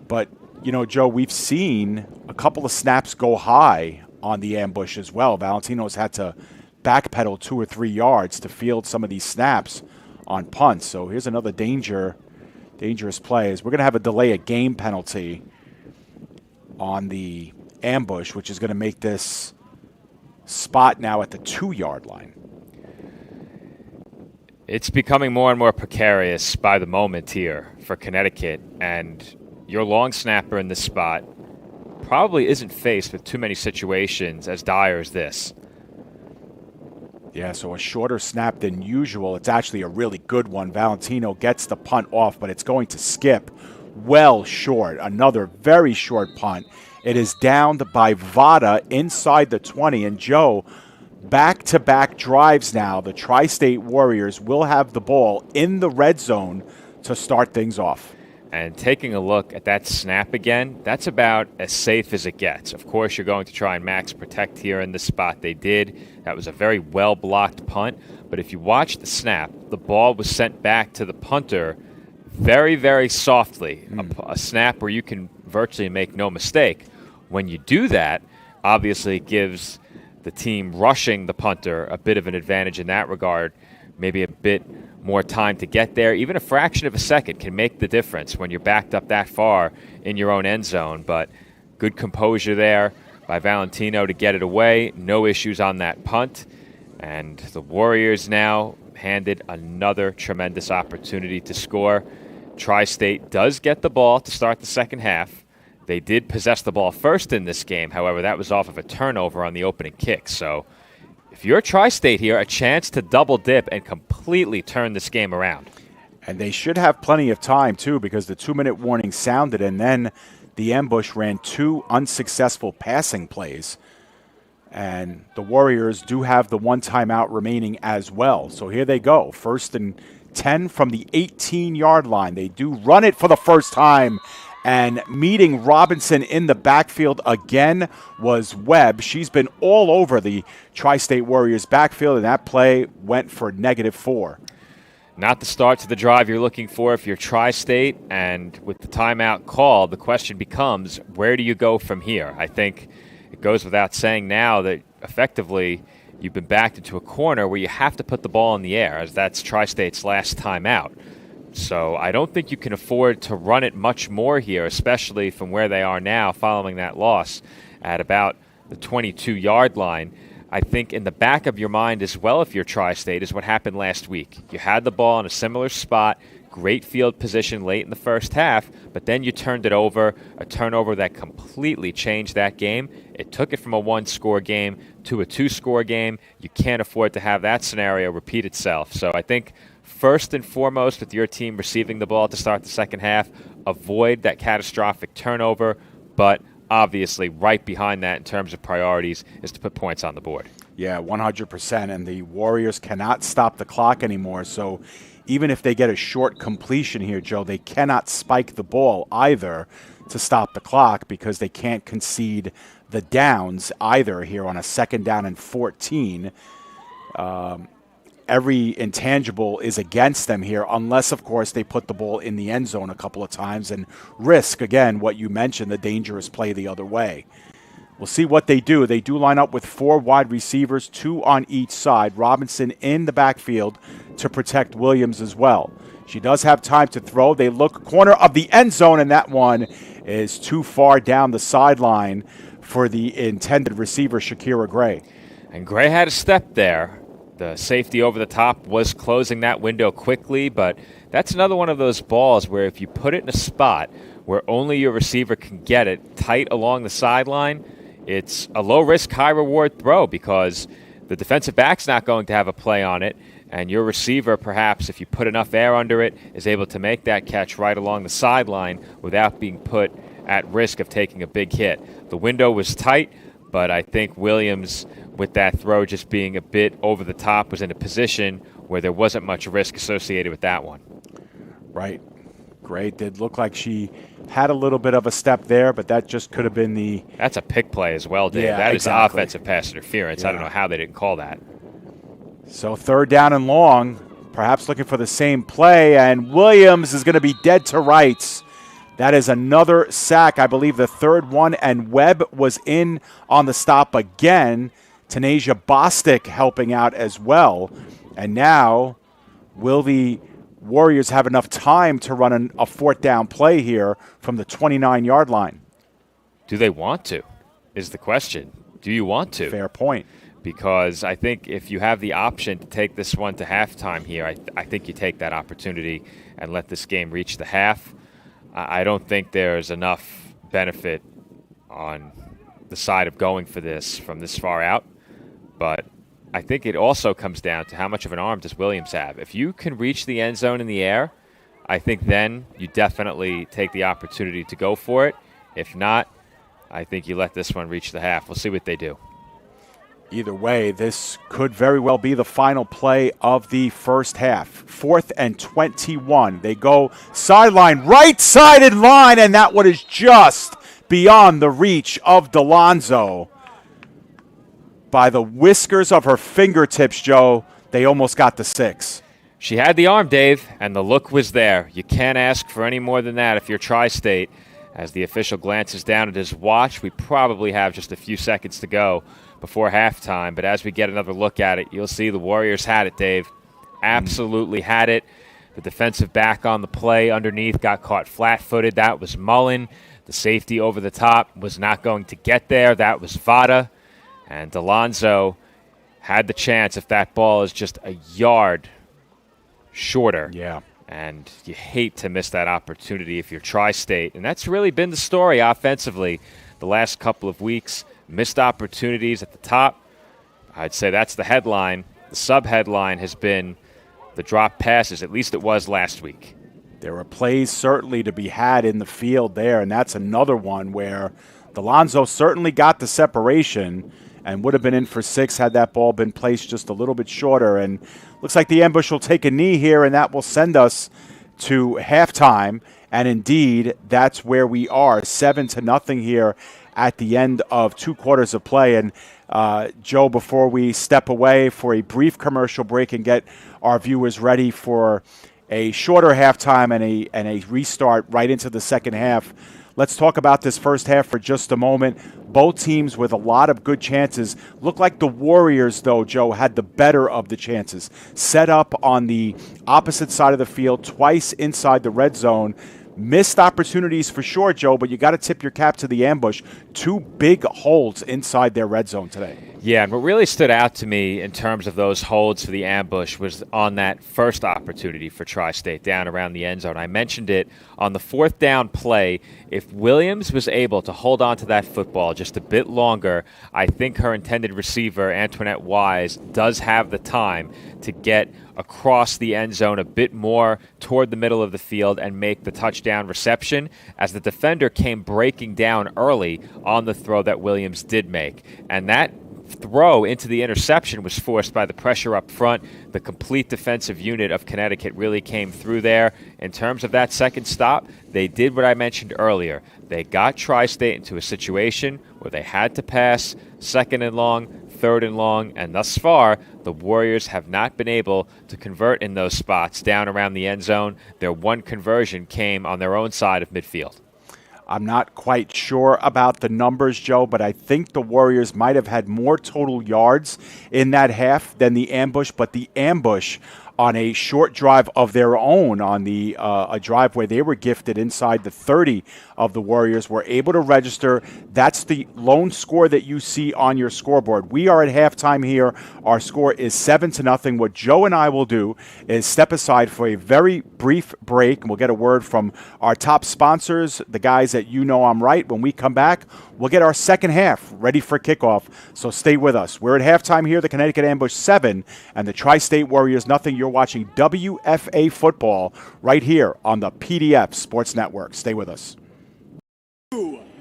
but Joe, we've seen a couple of snaps go high on the ambush as well. Valentino's had to backpedal 2 or 3 yards to field some of these snaps on punts. So here's another dangerous play. We're going to have a delay of game penalty on the ambush, which is going to make this spot now at the 2-yard line. It's becoming more and more precarious by the moment here for Connecticut, and your long snapper in this spot probably isn't faced with too many situations as dire as this. Yeah, so a shorter snap than usual. It's actually a really good one. Valentino gets the punt off, but it's going to skip well short. Another very short punt. It is downed by Vada inside the 20. And Joe, back-to-back drives now. The Tri-State Warriors will have the ball in the red zone to start things off. And taking a look at that snap again, that's about as safe as it gets. Of course, you're going to try and max protect here in the spot. They did. That was a very well-blocked punt. But if you watch the snap, the ball was sent back to the punter very, very softly. A snap where you can virtually make no mistake. When you do that, obviously it gives the team rushing the punter a bit of an advantage in that regard, maybe a bit more time to get there. Even a fraction of a second can make the difference when you're backed up that far in your own end zone. But good composure there by Valentino to get it away. No issues on that punt. And the Warriors now handed another tremendous opportunity to score. Tri-State does get the ball to start the second half. They did possess the ball first in this game. However, that was off of a turnover on the opening kick. So if you're Tri-State here, a chance to double dip and completely turn this game around. And they should have plenty of time, too, because the 2-minute warning sounded, and then the ambush ran 2 unsuccessful passing plays. And the Warriors do have the 1 timeout remaining as well. So here they go. 1st and 10 from the 18-yard line. They do run it for the first time. And meeting Robinson in the backfield again was Webb. She's been all over the Tri-State Warriors backfield, and that play went for -4. Not the start to the drive you're looking for if you're Tri-State, and with the timeout call, the question becomes, where do you go from here? I think it goes without saying now that effectively you've been backed into a corner where you have to put the ball in the air, as that's Tri-State's last timeout. So I don't think you can afford to run it much more here, especially from where they are now following that loss at about the 22-yard line. I think in the back of your mind as well, if you're Tri-State, is what happened last week. You had the ball in a similar spot, great field position late in the first half, but then you turned it over, a turnover that completely changed that game. It took it from a 1-score game to a 2-score game. You can't afford to have that scenario repeat itself. So I think first and foremost, with your team receiving the ball to start the second half, avoid that catastrophic turnover, but obviously right behind that in terms of priorities is to put points on the board. Yeah, 100%. And the Warriors cannot stop the clock anymore. So even if they get a short completion here, Joe, they cannot spike the ball either to stop the clock because they can't concede the downs either here on a 2nd down and 14. Every intangible is against them here unless, of course, they put the ball in the end zone a couple of times and risk, again, what you mentioned, the dangerous play the other way. We'll see what they do. They do line up with 4 wide receivers, 2 on each side. Robinson in the backfield to protect Williams as well. She does have time to throw. They look corner of the end zone, and that one is too far down the sideline for the intended receiver, Shakira Gray. And Gray had a step there. The safety over the top was closing that window quickly, but that's another one of those balls where if you put it in a spot where only your receiver can get it tight along the sideline, it's a low-risk, high-reward throw because the defensive back's not going to have a play on it, and your receiver, perhaps, if you put enough air under it, is able to make that catch right along the sideline without being put at risk of taking a big hit. The window was tight, but I think Williams, with that throw just being a bit over the top, was in a position where there wasn't much risk associated with that one. Right. Great. Did look like she had a little bit of a step there, but that just could have been the... That's a pick play as well, Dave. Yeah, that exactly. is offensive pass interference. Yeah. I don't know how they didn't call that. So 3rd down and long, perhaps looking for the same play, and Williams is going to be dead to rights. That is another sack, I believe the 3rd one, and Webb was in on the stop again. Tanasia Bostic helping out as well. And now, will the Warriors have enough time to run a 4th down play here from the 29-yard line? Do they want to, is the question. Do you want to? Fair point. Because I think if you have the option to take this one to halftime here, I think you take that opportunity and let this game reach the half. I don't think there's enough benefit on the side of going for this from this far out. But I think it also comes down to how much of an arm does Williams have. If you can reach the end zone in the air, I think then you definitely take the opportunity to go for it. If not, I think you let this one reach the half. We'll see what they do. Either way, this could very well be the final play of the first half. 4th and 21. They go sideline, right-sided line, and that one is just beyond the reach of Delonzo. By the whiskers of her fingertips, Joe, they almost got the 6. She had the arm, Dave, and the look was there. You can't ask for any more than that if you're Tri-State. As the official glances down at his watch, we probably have just a few seconds to go before halftime. But as we get another look at it, you'll see the Warriors had it, Dave. Absolutely had it. The defensive back on the play underneath got caught flat-footed. That was Mullen. The safety over the top was not going to get there. That was Vada. And Delonzo had the chance if that ball is just a yard shorter. Yeah. And you hate to miss that opportunity if you're Tri-State. And that's really been the story offensively the last couple of weeks. Missed opportunities at the top. I'd say that's the headline. The sub-headline has been the drop passes. At least it was last week. There are plays certainly to be had in the field there, and that's another one where Delonzo certainly got the separation and would have been in for 6 had that ball been placed just a little bit shorter. And looks like the ambush will take a knee here, and that will send us to halftime. And indeed, that's where we are, 7-0 here at the end of 2 quarters of play. And Joe, before we step away for a brief commercial break and get our viewers ready for a shorter halftime and a restart right into the second half, let's talk about this first half for just a moment. Both teams with a lot of good chances. Look like the Warriors, though, Joe, had the better of the chances. Set up on the opposite side of the field, twice inside the red zone. Missed opportunities for sure, Joe, but you got to tip your cap to the ambush. 2 big holes inside their red zone today. Yeah, and what really stood out to me in terms of those holds for the ambush was on that first opportunity for Tri-State down around the end zone. I mentioned it on the fourth down play. If Williams was able to hold on to that football just a bit longer, I think her intended receiver, Antoinette Wise, does have the time to get across the end zone a bit more toward the middle of the field and make the touchdown reception, as the defender came breaking down early on the throw that Williams did make. And that throw into the interception was forced by the pressure up front. The complete defensive unit of Connecticut really came through there. In terms of that second stop, they did what I mentioned earlier. They got Tri-State into a situation where they had to pass second and long, third and long, and thus far, the Warriors have not been able to convert in those spots down around the end zone. Their one conversion came on their own side of midfield. I'm not quite sure about the numbers, Joe, but I think the Warriors might have had more total yards in that half than the ambush, but the ambush on a short drive of their own, on the a drive where they were gifted inside the 30 of the Warriors, were able to register. That's the lone score that you see on your scoreboard. We are at halftime here. Our score is 7-0. What Joe and I will do is step aside for a very brief break, and we'll get a word from our top sponsors, the guys that you know I'm right. When we come back, we'll get our second half ready for kickoff, so stay with us. We're at halftime here, the Connecticut Ambush 7 and the Tri-State Warriors nothing. You're watching WFA football right here on the PDF Sports Network. Stay with us.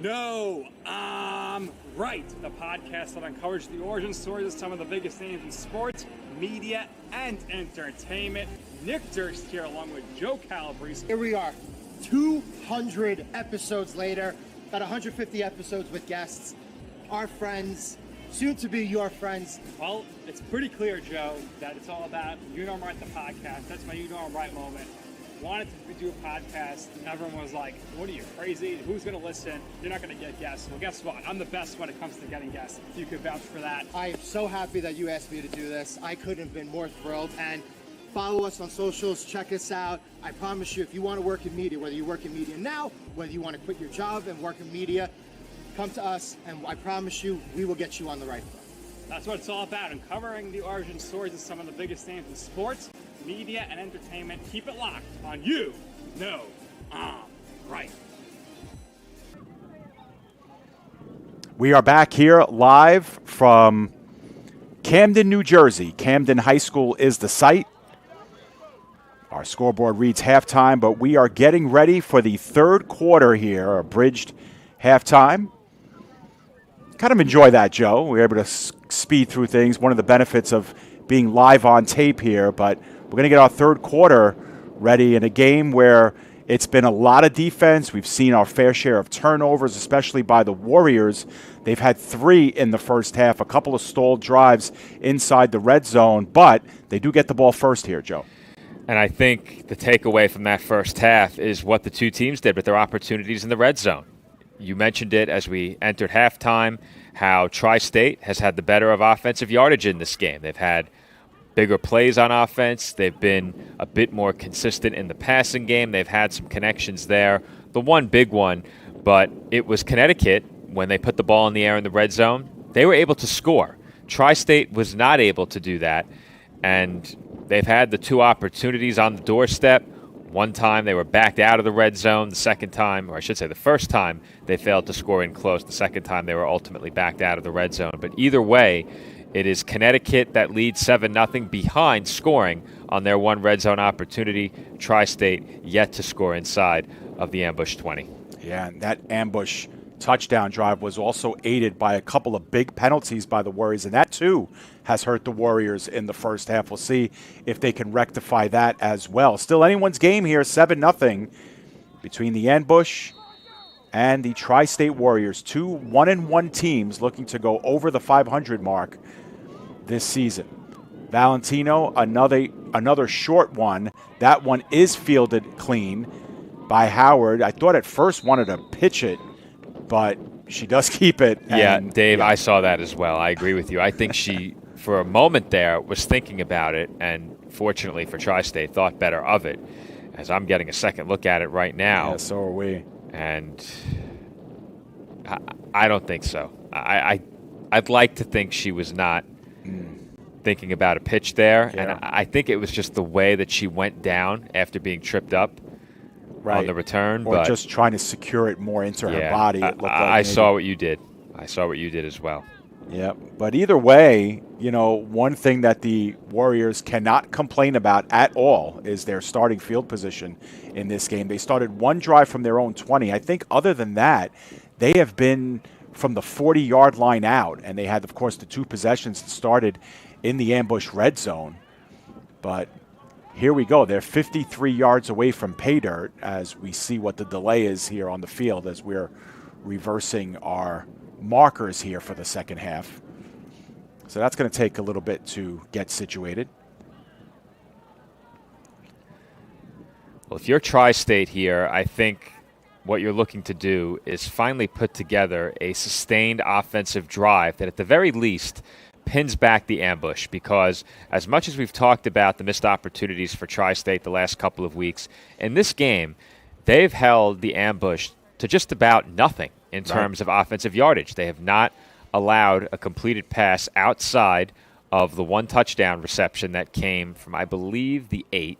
No, I'm right. The podcast that uncovers the origin stories of some of the biggest names in sports, media, and entertainment. Nick Durst here along with Joe Calabrese. Here we are, 200 episodes later, about 150 episodes with guests, our friends, soon to be your friends. Well, it's pretty clear, Joe, that it's all about You Know I'm Right, the podcast. That's my You Know I'm Right moment. Wanted to do a podcast, and everyone was like, what are you, crazy? Who's going to listen? You're not going to get guests. Well, guess what? I'm the best when it comes to getting guests. You could vouch for that. I am so happy that you asked me to do this. I couldn't have been more thrilled. And follow us on socials, check us out. I promise you, if you want to work in media, whether you work in media now, whether you want to quit your job and work in media, come to us, and I promise you, we will get you on the right foot. That's what it's all about, uncovering the origin stories of some of the biggest names in sports, media, and entertainment. Keep it locked on You Know I'm Right. We are back here live from Camden, New Jersey. Camden High School is the site. Our scoreboard reads halftime, but we are getting ready for the third quarter here, abridged halftime. Kind of enjoy that, Joe. We're able to speed through things. One of the benefits of being live on tape here, but we're going to get our third quarter ready in a game where it's been a lot of defense. We've seen our fair share of turnovers, especially by the Warriors. They've had 3 in the first half, a couple of stalled drives inside the red zone, but they do get the ball first here, Joe. And I think the takeaway from that first half is what the two teams did with their opportunities in the red zone. You mentioned it as we entered halftime, how Tri-State has had the better of offensive yardage in this game. They've had bigger plays on offense. They've been a bit more consistent in the passing game. They've had some connections there. The one big one, but it was Connecticut, when they put the ball in the air in the red zone, they were able to score. Tri-State was not able to do that, and they've had the 2 opportunities on the doorstep. One time they were backed out of the red zone. The second time, or I should say the first time, they failed to score in close. The second time they were ultimately backed out of the red zone. But either way, it is Connecticut that leads 7-0 behind scoring on their one red zone opportunity. Tri-State yet to score inside of the ambush 20. Yeah, and that ambush touchdown drive was also aided by a couple of big penalties by the Warriors, and that too has hurt the Warriors in the first half. We'll see if they can rectify that as well. Still anyone's game here, 7-0 between the ambush and the Tri-State Warriors. 2 1-1 teams looking to go over the 500 mark this season. Valentino, another short one. That one is fielded clean by Howard. I thought at first wanted to pitch it, but she does keep it. Yeah, Dave, I saw that as well. I agree with you. I think she, for a moment there, was thinking about it, and fortunately for Tri-State, thought better of it. As I'm getting a second look at it right now. Yeah, so are we. And I don't think so. I I'd like to think she was not thinking about a pitch there. Yeah. And I think it was just the way that she went down after being tripped up on the return. Or but just trying to secure it more into her yeah, body. It looked like I maybe. saw what you did. I saw what you did as well. Yeah, but either way, one thing that the Warriors cannot complain about at all is their starting field position in this game. They started one drive from their own 20. I think other than that, they have been from the 40-yard line out, and they had, of course, the 2 possessions that started in the ambush red zone. But here we go. They're 53 yards away from pay dirt as we see what the delay is here on the field as we're reversing our markers here for the second half. So that's going to take a little bit to get situated. Well, if you're Tri-State here, I think what you're looking to do is finally put together a sustained offensive drive that at the very least pins back the ambush, because as much as we've talked about the missed opportunities for Tri-State the last couple of weeks, in this game, they've held the ambush to just about nothing in terms of offensive yardage. They have not allowed a completed pass outside of the 1 touchdown reception that came from, I believe, the 8.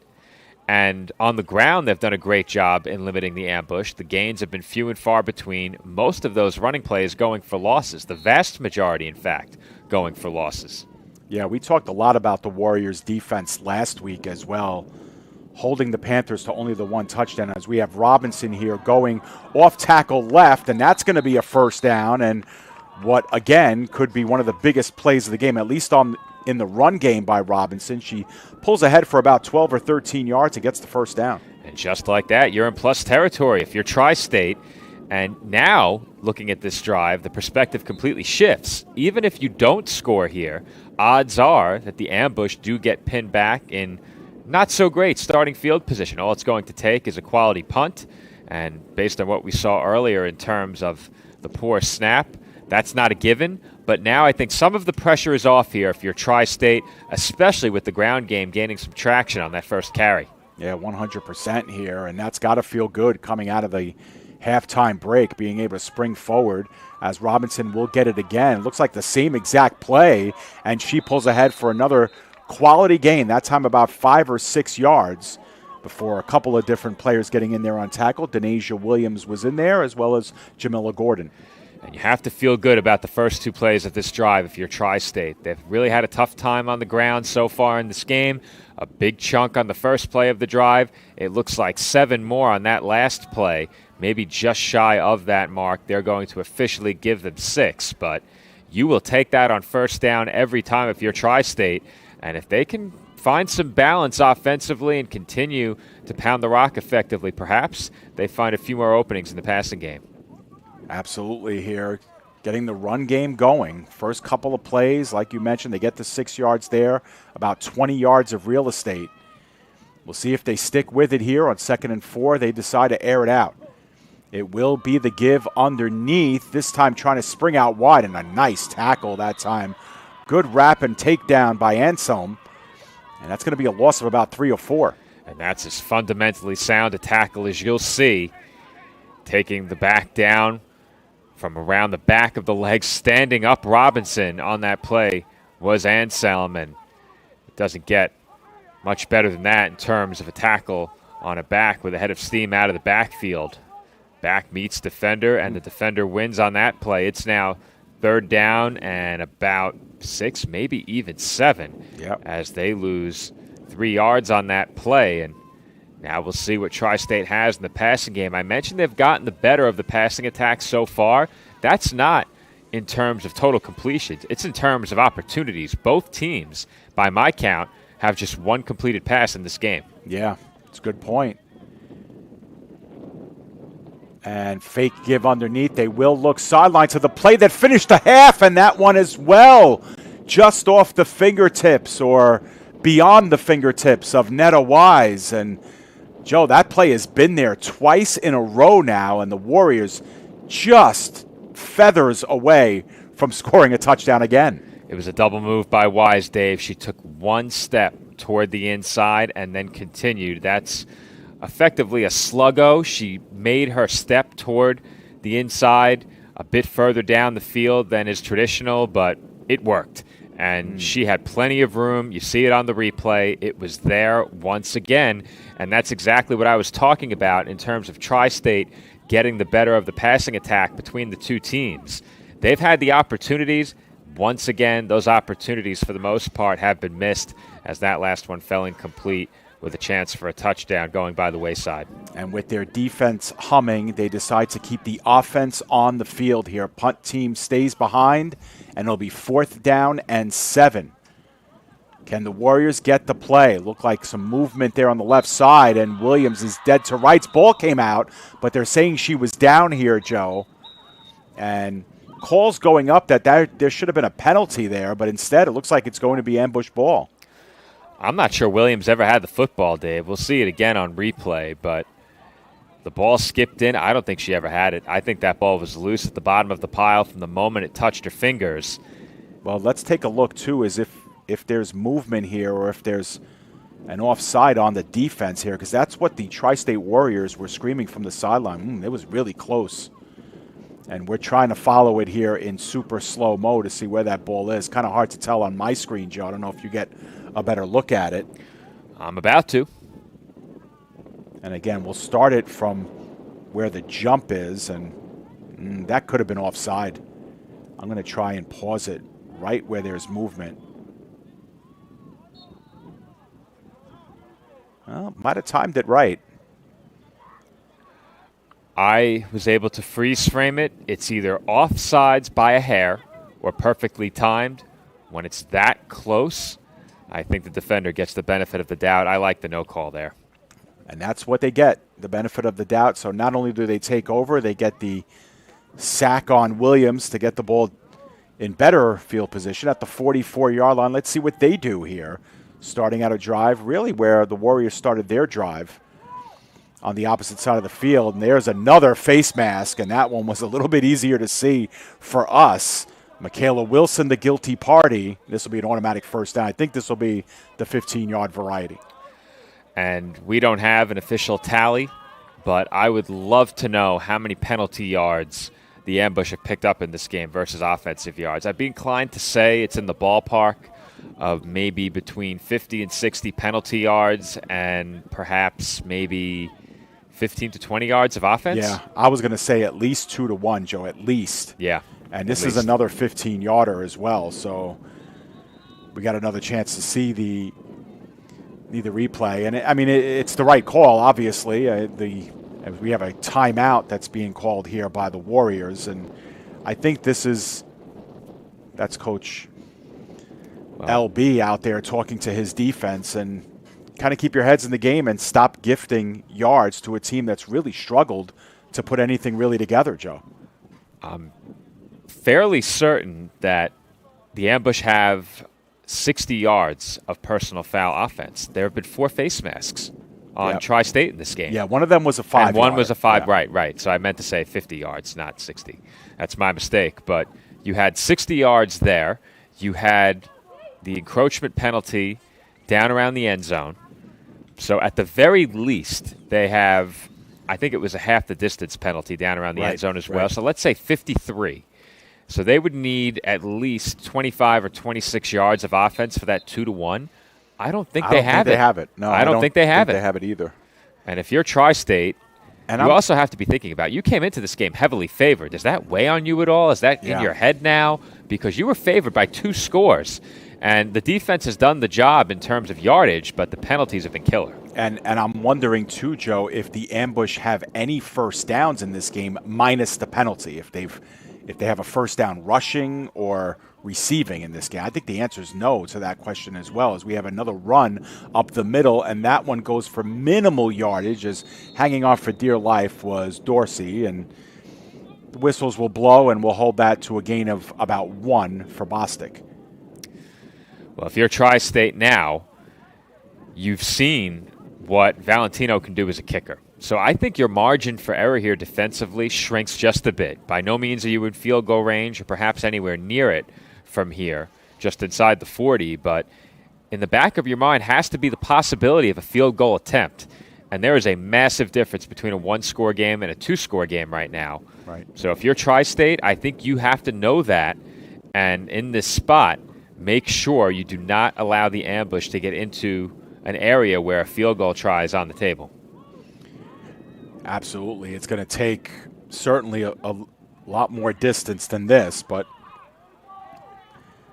And on the ground, they've done a great job in limiting the ambush. The gains have been few and far between. Most of those running plays going for losses. The vast majority, in fact, going for losses. Yeah, we talked a lot about the Warriors' defense last week as well, holding the Panthers to only the 1 touchdown, as we have Robinson here going off tackle left, and that's going to be a first down, and what, again, could be one of the biggest plays of the game, at least in the run game by Robinson. She pulls ahead for about 12 or 13 yards and gets the first down. And just like that, you're in plus territory if you're Tri-State. And now, looking at this drive, the perspective completely shifts. Even if you don't score here, odds are that the ambush do get pinned back in not so great starting field position. All it's going to take is a quality punt. And based on what we saw earlier in terms of the poor snap, that's not a given. But now I think some of the pressure is off here if you're Tri-State, especially with the ground game gaining some traction on that first carry. Yeah, 100% here, and that's got to feel good coming out of the halftime break, being able to spring forward as Robinson will get it again. It looks like the same exact play, and she pulls ahead for another quality gain, that time about 5 or 6 yards before a couple of different players getting in there on tackle. Denasia Williams was in there, as well as Jamila Gordon. And you have to feel good about the first 2 plays of this drive if you're Tri-State. They've really had a tough time on the ground so far in this game. A big chunk on the first play of the drive. It looks like 7 more on that last play, maybe just shy of that mark. They're going to officially give them 6, but you will take that on first down every time if you're Tri-State. And if they can find some balance offensively and continue to pound the rock effectively, perhaps they find a few more openings in the passing game. Absolutely here, getting the run game going. First couple of plays, like you mentioned, they get the 6 yards there, about 20 yards of real estate. We'll see if they stick with it here on 2nd and 4. They decide to air it out. It will be the give underneath, this time trying to spring out wide, and a nice tackle that time. Good wrap and takedown by Anselm, and that's going to be a loss of about 3 or 4. And that's as fundamentally sound a tackle as you'll see. Taking the back down from around the back of the leg, standing up Robinson on that play was Anselm, and it doesn't get much better than that in terms of a tackle on a back with a head of steam out of the backfield. Back meets defender, and the defender wins on that play. It's now 3rd down and about 6, maybe even 7, as they lose 3 yards on that play. And now we'll see what Tri-State has in the passing game. I mentioned they've gotten the better of the passing attack so far. That's not in terms of total completions. It's in terms of opportunities. Both teams, by my count, have just 1 completed pass in this game. Yeah, it's a good point. And fake give underneath. They will look sideline to the play that finished the half, and that one as well, just off the fingertips or beyond the fingertips of Netta Wise. And Joe, that play has been there twice in a row now, and the Warriors just feathers away from scoring a touchdown again. It was a double move by Wise, Dave. She took 1 step toward the inside and then continued. That's effectively a sluggo. She made her step toward the inside a bit further down the field than is traditional, but it worked. And she had plenty of room. You see it on the replay. It was there once again. And that's exactly what I was talking about in terms of Tri-State getting the better of the passing attack between the two teams. They've had the opportunities. Once again, those opportunities for the most part have been missed, as that last one fell incomplete with a chance for a touchdown going by the wayside. And with their defense humming, they decide to keep the offense on the field here. Punt team stays behind, and it'll be 4th down and 7. Can the Warriors get the play? Look like some movement there on the left side, and Williams is dead to rights. Ball came out, but they're saying she was down here, Joe. And calls going up that there should have been a penalty there, but instead it looks like it's going to be ambush ball. I'm not sure Williams ever had the football, Dave. We'll see it again on replay, but the ball skipped in. I don't think she ever had it. I think that ball was loose at the bottom of the pile from the moment it touched her fingers. Well, let's take a look, too, as if there's movement here or if there's an offside on the defense here, because that's what the Tri-State Warriors were screaming from the sideline. It was really close. And we're trying to follow it here in super slow-mo to see where that ball is. Kind of hard to tell on my screen, Joe. I don't know if you get a better look at it. I'm about to. And again, we'll start it from where the jump is, and that could have been offside. I'm going to try and pause it right where there's movement. Well, might have timed it right. I was able to freeze frame it. It's either offsides by a hair or perfectly timed. When it's that close, I think the defender gets the benefit of the doubt. I like the no call there. And that's what they get, the benefit of the doubt. So not only do they take over, they get the sack on Williams to get the ball in better field position at the 44-yard line. Let's see what they do here, starting out a drive, really where the Warriors started their drive on the opposite side of the field. And there's another face mask, and that one was a little bit easier to see for us. Michaela Wilson, the guilty party. This will be an automatic first down. I think this will be the 15-yard variety. And we don't have an official tally, but I would love to know how many penalty yards the ambush have picked up in this game versus offensive yards. I'd be inclined to say it's in the ballpark of maybe between 50 and 60 penalty yards and perhaps maybe 15 to 20 yards of offense. Yeah, I was going to say at least 2 to 1, Joe, at least. Yeah. And this is another 15-yarder as well, so we got another chance to see the replay. And, it's the right call, obviously. We have a timeout that's being called here by the Warriors, and I think that's Coach LB out there talking to his defense, and kind of keep your heads in the game and stop gifting yards to a team that's really struggled to put anything really together, Joe. I'm fairly certain that the ambush have 60 yards of personal foul offense. There have been 4 face masks on Tri-State in this game. Yeah, one of them was a 5. And one was a 5, right. So I meant to say 50 yards, not 60. That's my mistake. But you had 60 yards there. You had the encroachment penalty down around the end zone. So at the very least, they have, I think it was a half the distance penalty down around the end zone as well. Right. So let's say 53. So they would need at least 25 or 26 yards of offense for that 2 to 1. I don't think they have it. No, I don't think they have it. They have it either. And if you're Tri-State, and you also have to be thinking about, you came into this game heavily favored. Does that weigh on you at all? Is that in your head now? Because you were favored by 2 scores. And the defense has done the job in terms of yardage, but the penalties have been killer. And I'm wondering, too, Joe, if the ambush have any first downs in this game minus the penalty, if they have a first down rushing or receiving in this game. I think the answer is no to that question as well, as we have another run up the middle, and that one goes for minimal yardage, as hanging off for dear life was Dorsey, and the whistles will blow, and we'll hold that to a gain of about 1 for Bostic. Well, if you're Tri-State now, you've seen what Valentino can do as a kicker. So I think your margin for error here defensively shrinks just a bit. By no means are you in field goal range or perhaps anywhere near it from here, just inside the 40, but in the back of your mind has to be the possibility of a field goal attempt. And there is a massive difference between a one-score game and a two-score game right now. Right. So if you're Tri-State, I think you have to know that. And in this spot, make sure you do not allow the ambush to get into an area where a field goal try is on the table. Absolutely. It's going to take certainly a lot more distance than this, but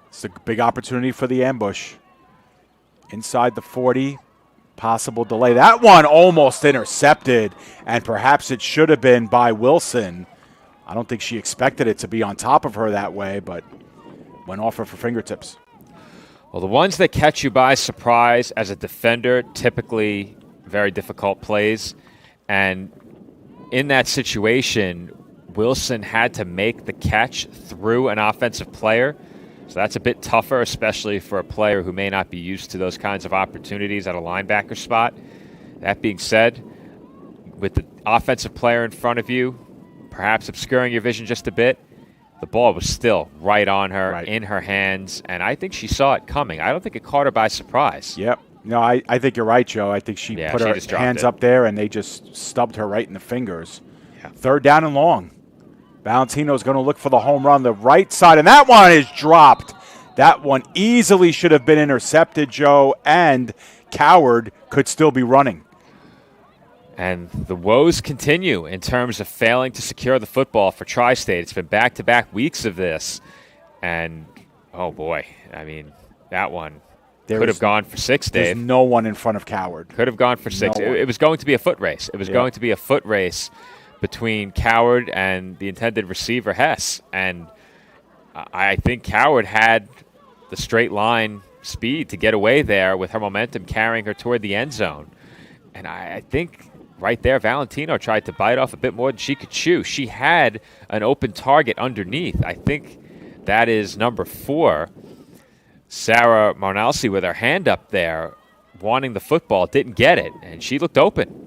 it's a big opportunity for the ambush. Inside the 40, possible delay. That one almost intercepted, and perhaps it should have been by Wilson. I don't think she expected it to be on top of her that way, but went off of her fingertips. Well, the ones that catch you by surprise as a defender, typically very difficult plays. And in that situation, Wilson had to make the catch through an offensive player. So that's a bit tougher, especially for a player who may not be used to those kinds of opportunities at a linebacker spot. That being said, with the offensive player in front of you, perhaps obscuring your vision just a bit, the ball was still right on her, in her hands, and I think she saw it coming. I don't think it caught her by surprise. Yep. No, I think you're right, Joe. I think she put her hands up there, and they just stubbed her right in the fingers. Yeah. 3rd down and long. Valentino's going to look for the home run, the right side, and that one is dropped. That one easily should have been intercepted, Joe, and Coward could still be running. And the woes continue in terms of failing to secure the football for Tri-State. It's been back-to-back weeks of this. And, oh, boy, I mean, that one could have gone for 6, Dave. There's no one in front of Coward. Could have gone for 6. It was going to be a foot race. It was going to be a foot race between Coward and the intended receiver, Hess. And I think Coward had the straight line speed to get away there with her momentum carrying her toward the end zone. And I think right there, Valentino tried to bite off a bit more than she could chew. She had an open target underneath. I think that is number 4. Sarah Marnalsi with her hand up there, wanting the football, didn't get it, and she looked open.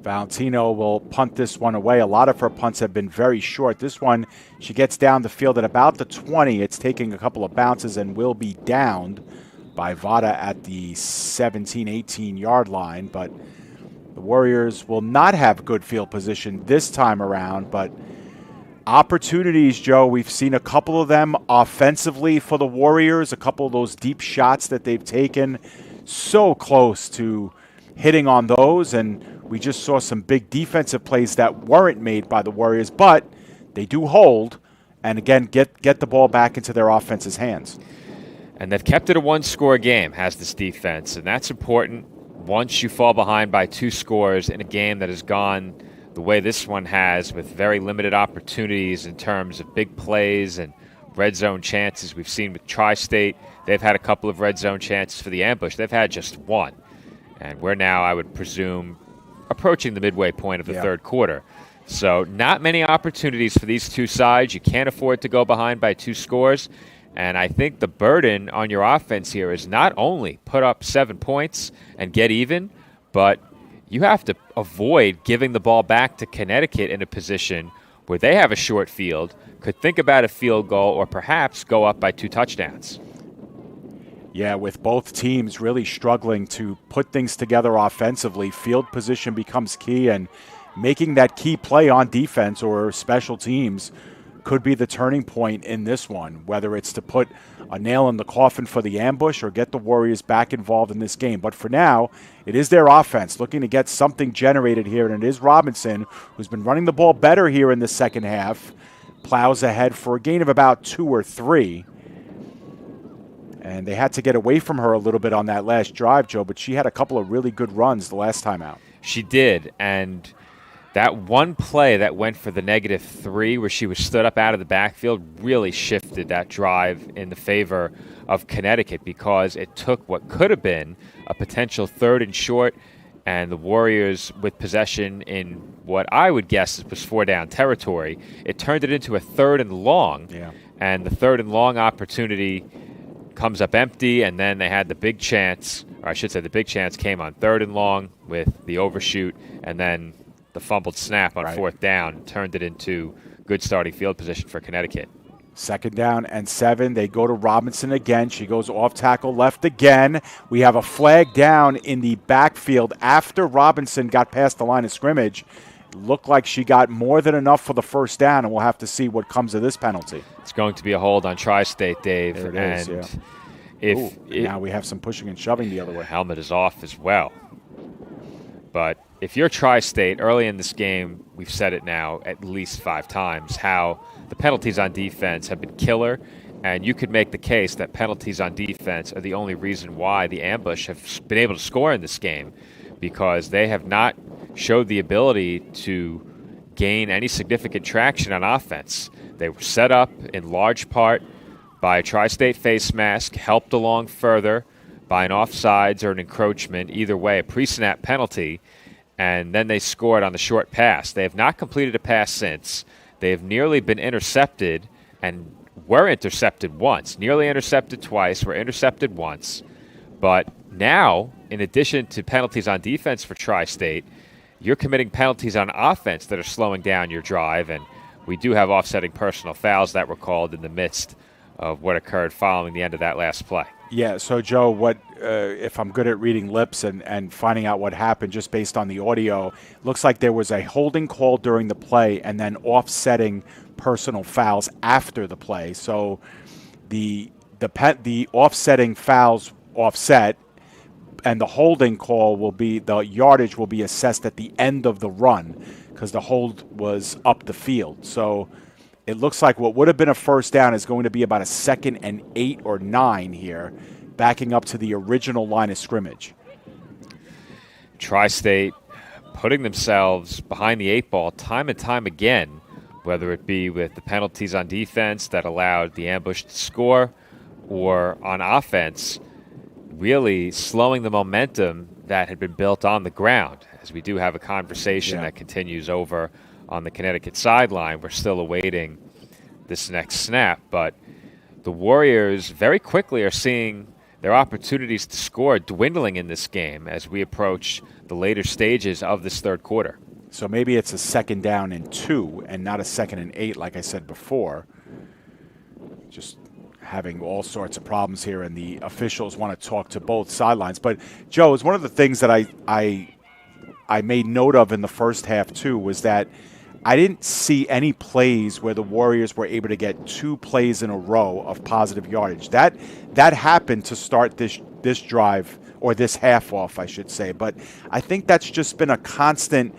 Valentino will punt this one away. A lot of her punts have been very short. This one, she gets down the field at about the 20. It's taking a couple of bounces and will be downed by Vada at the 17, 18-yard line. But the Warriors will not have good field position this time around. But opportunities, Joe, we've seen a couple of them offensively for the Warriors, a couple of those deep shots that they've taken. So close to hitting on those, and we just saw some big defensive plays that weren't made by the Warriors, but they do hold and, again, get the ball back into their offense's hands. And they've kept it a one-score game, has this defense, and that's important once you fall behind by 2 scores in a game that has gone the way this one has, with very limited opportunities in terms of big plays and red zone chances. We've seen with Tri-State, they've had a couple of red zone chances for the ambush. They've had just one. And we're now, I would presume, approaching the midway point of the third quarter. So not many opportunities for these two sides. You can't afford to go behind by 2 scores. And I think the burden on your offense here is not only put up 7 points and get even, but you have to avoid giving the ball back to Connecticut in a position where they have a short field, could think about a field goal, or perhaps go up by 2 touchdowns. Yeah, with both teams really struggling to put things together offensively, field position becomes key, and making that key play on defense or special teams could be the turning point in this one, whether it's to put a nail in the coffin for the ambush or get the Warriors back involved in this game. But for now, it is their offense looking to get something generated here, and it is Robinson, who's been running the ball better here in the second half, plows ahead for a gain of about 2 or 3. And they had to get away from her a little bit on that last drive, Joe, but she had a couple of really good runs the last time out. She did, and that one play that went for the -3 where she was stood up out of the backfield really shifted that drive in the favor of Connecticut, because it took what could have been a potential 3rd and short, and the Warriors with possession in what I would guess was 4-down territory. It turned it into a 3rd and long, and the 3rd and long opportunity comes up empty, and then they had the big chance, or I should say the big chance came on 3rd and long with the overshoot, and then the fumbled snap on 4th down turned it into good starting field position for Connecticut. 2nd down and 7. They go to Robinson again. She goes off tackle left again. We have a flag down in the backfield after Robinson got past the line of scrimmage. Looked like she got more than enough for the first down, and we'll have to see what comes of this penalty. It's going to be a hold on Tri-State, Dave. There it is, and now we have some pushing and shoving the other way. Helmet is off as well. But if you're Tri-State, early in this game, we've said it now at least 5 times, how the penalties on defense have been killer, and you could make the case that penalties on defense are the only reason why the Ambush have been able to score in this game, because they have not showed the ability to gain any significant traction on offense. They were set up in large part by a Tri-State face mask, helped along further by an offsides or an encroachment, either way, a pre-snap penalty, and then they scored on the short pass. They have not completed a pass since. They have nearly been intercepted and were intercepted once, nearly intercepted twice, were intercepted once. But now, in addition to penalties on defense for Tri-State, you're committing penalties on offense that are slowing down your drive, and we do have offsetting personal fouls that were called in the midst of what occurred following the end of that last play. Yeah, so Joe, what if I'm good at reading lips and finding out what happened just based on the audio, looks like there was a holding call during the play and then offsetting personal fouls after the play. So the offsetting fouls offset, and the holding call will be, the yardage will be assessed at the end of the run because the hold was up the field. So it looks like what would have been a first down is going to be about a 2nd and 8 or 9 here, backing up to the original line of scrimmage. Tri-State putting themselves behind the 8 ball time and time again, whether it be with the penalties on defense that allowed the Ambush to score or on offense, really slowing the momentum that had been built on the ground. As we do have a conversation that continues over on the Connecticut sideline, we're still awaiting this next snap, but the Warriors very quickly are seeing their opportunities to score dwindling in this game as we approach the later stages of this third quarter. So maybe it's a 2nd down and 2 and not a 2nd and 8 like I said before. Just having all sorts of problems here, and the officials want to talk to both sidelines. But, Joe, it's one of the things that I made note of in the first half, too, was that I didn't see any plays where the Warriors were able to get 2 plays in a row of positive yardage. That happened to start this drive, or this half off, I should say. But I think that's just been a constant,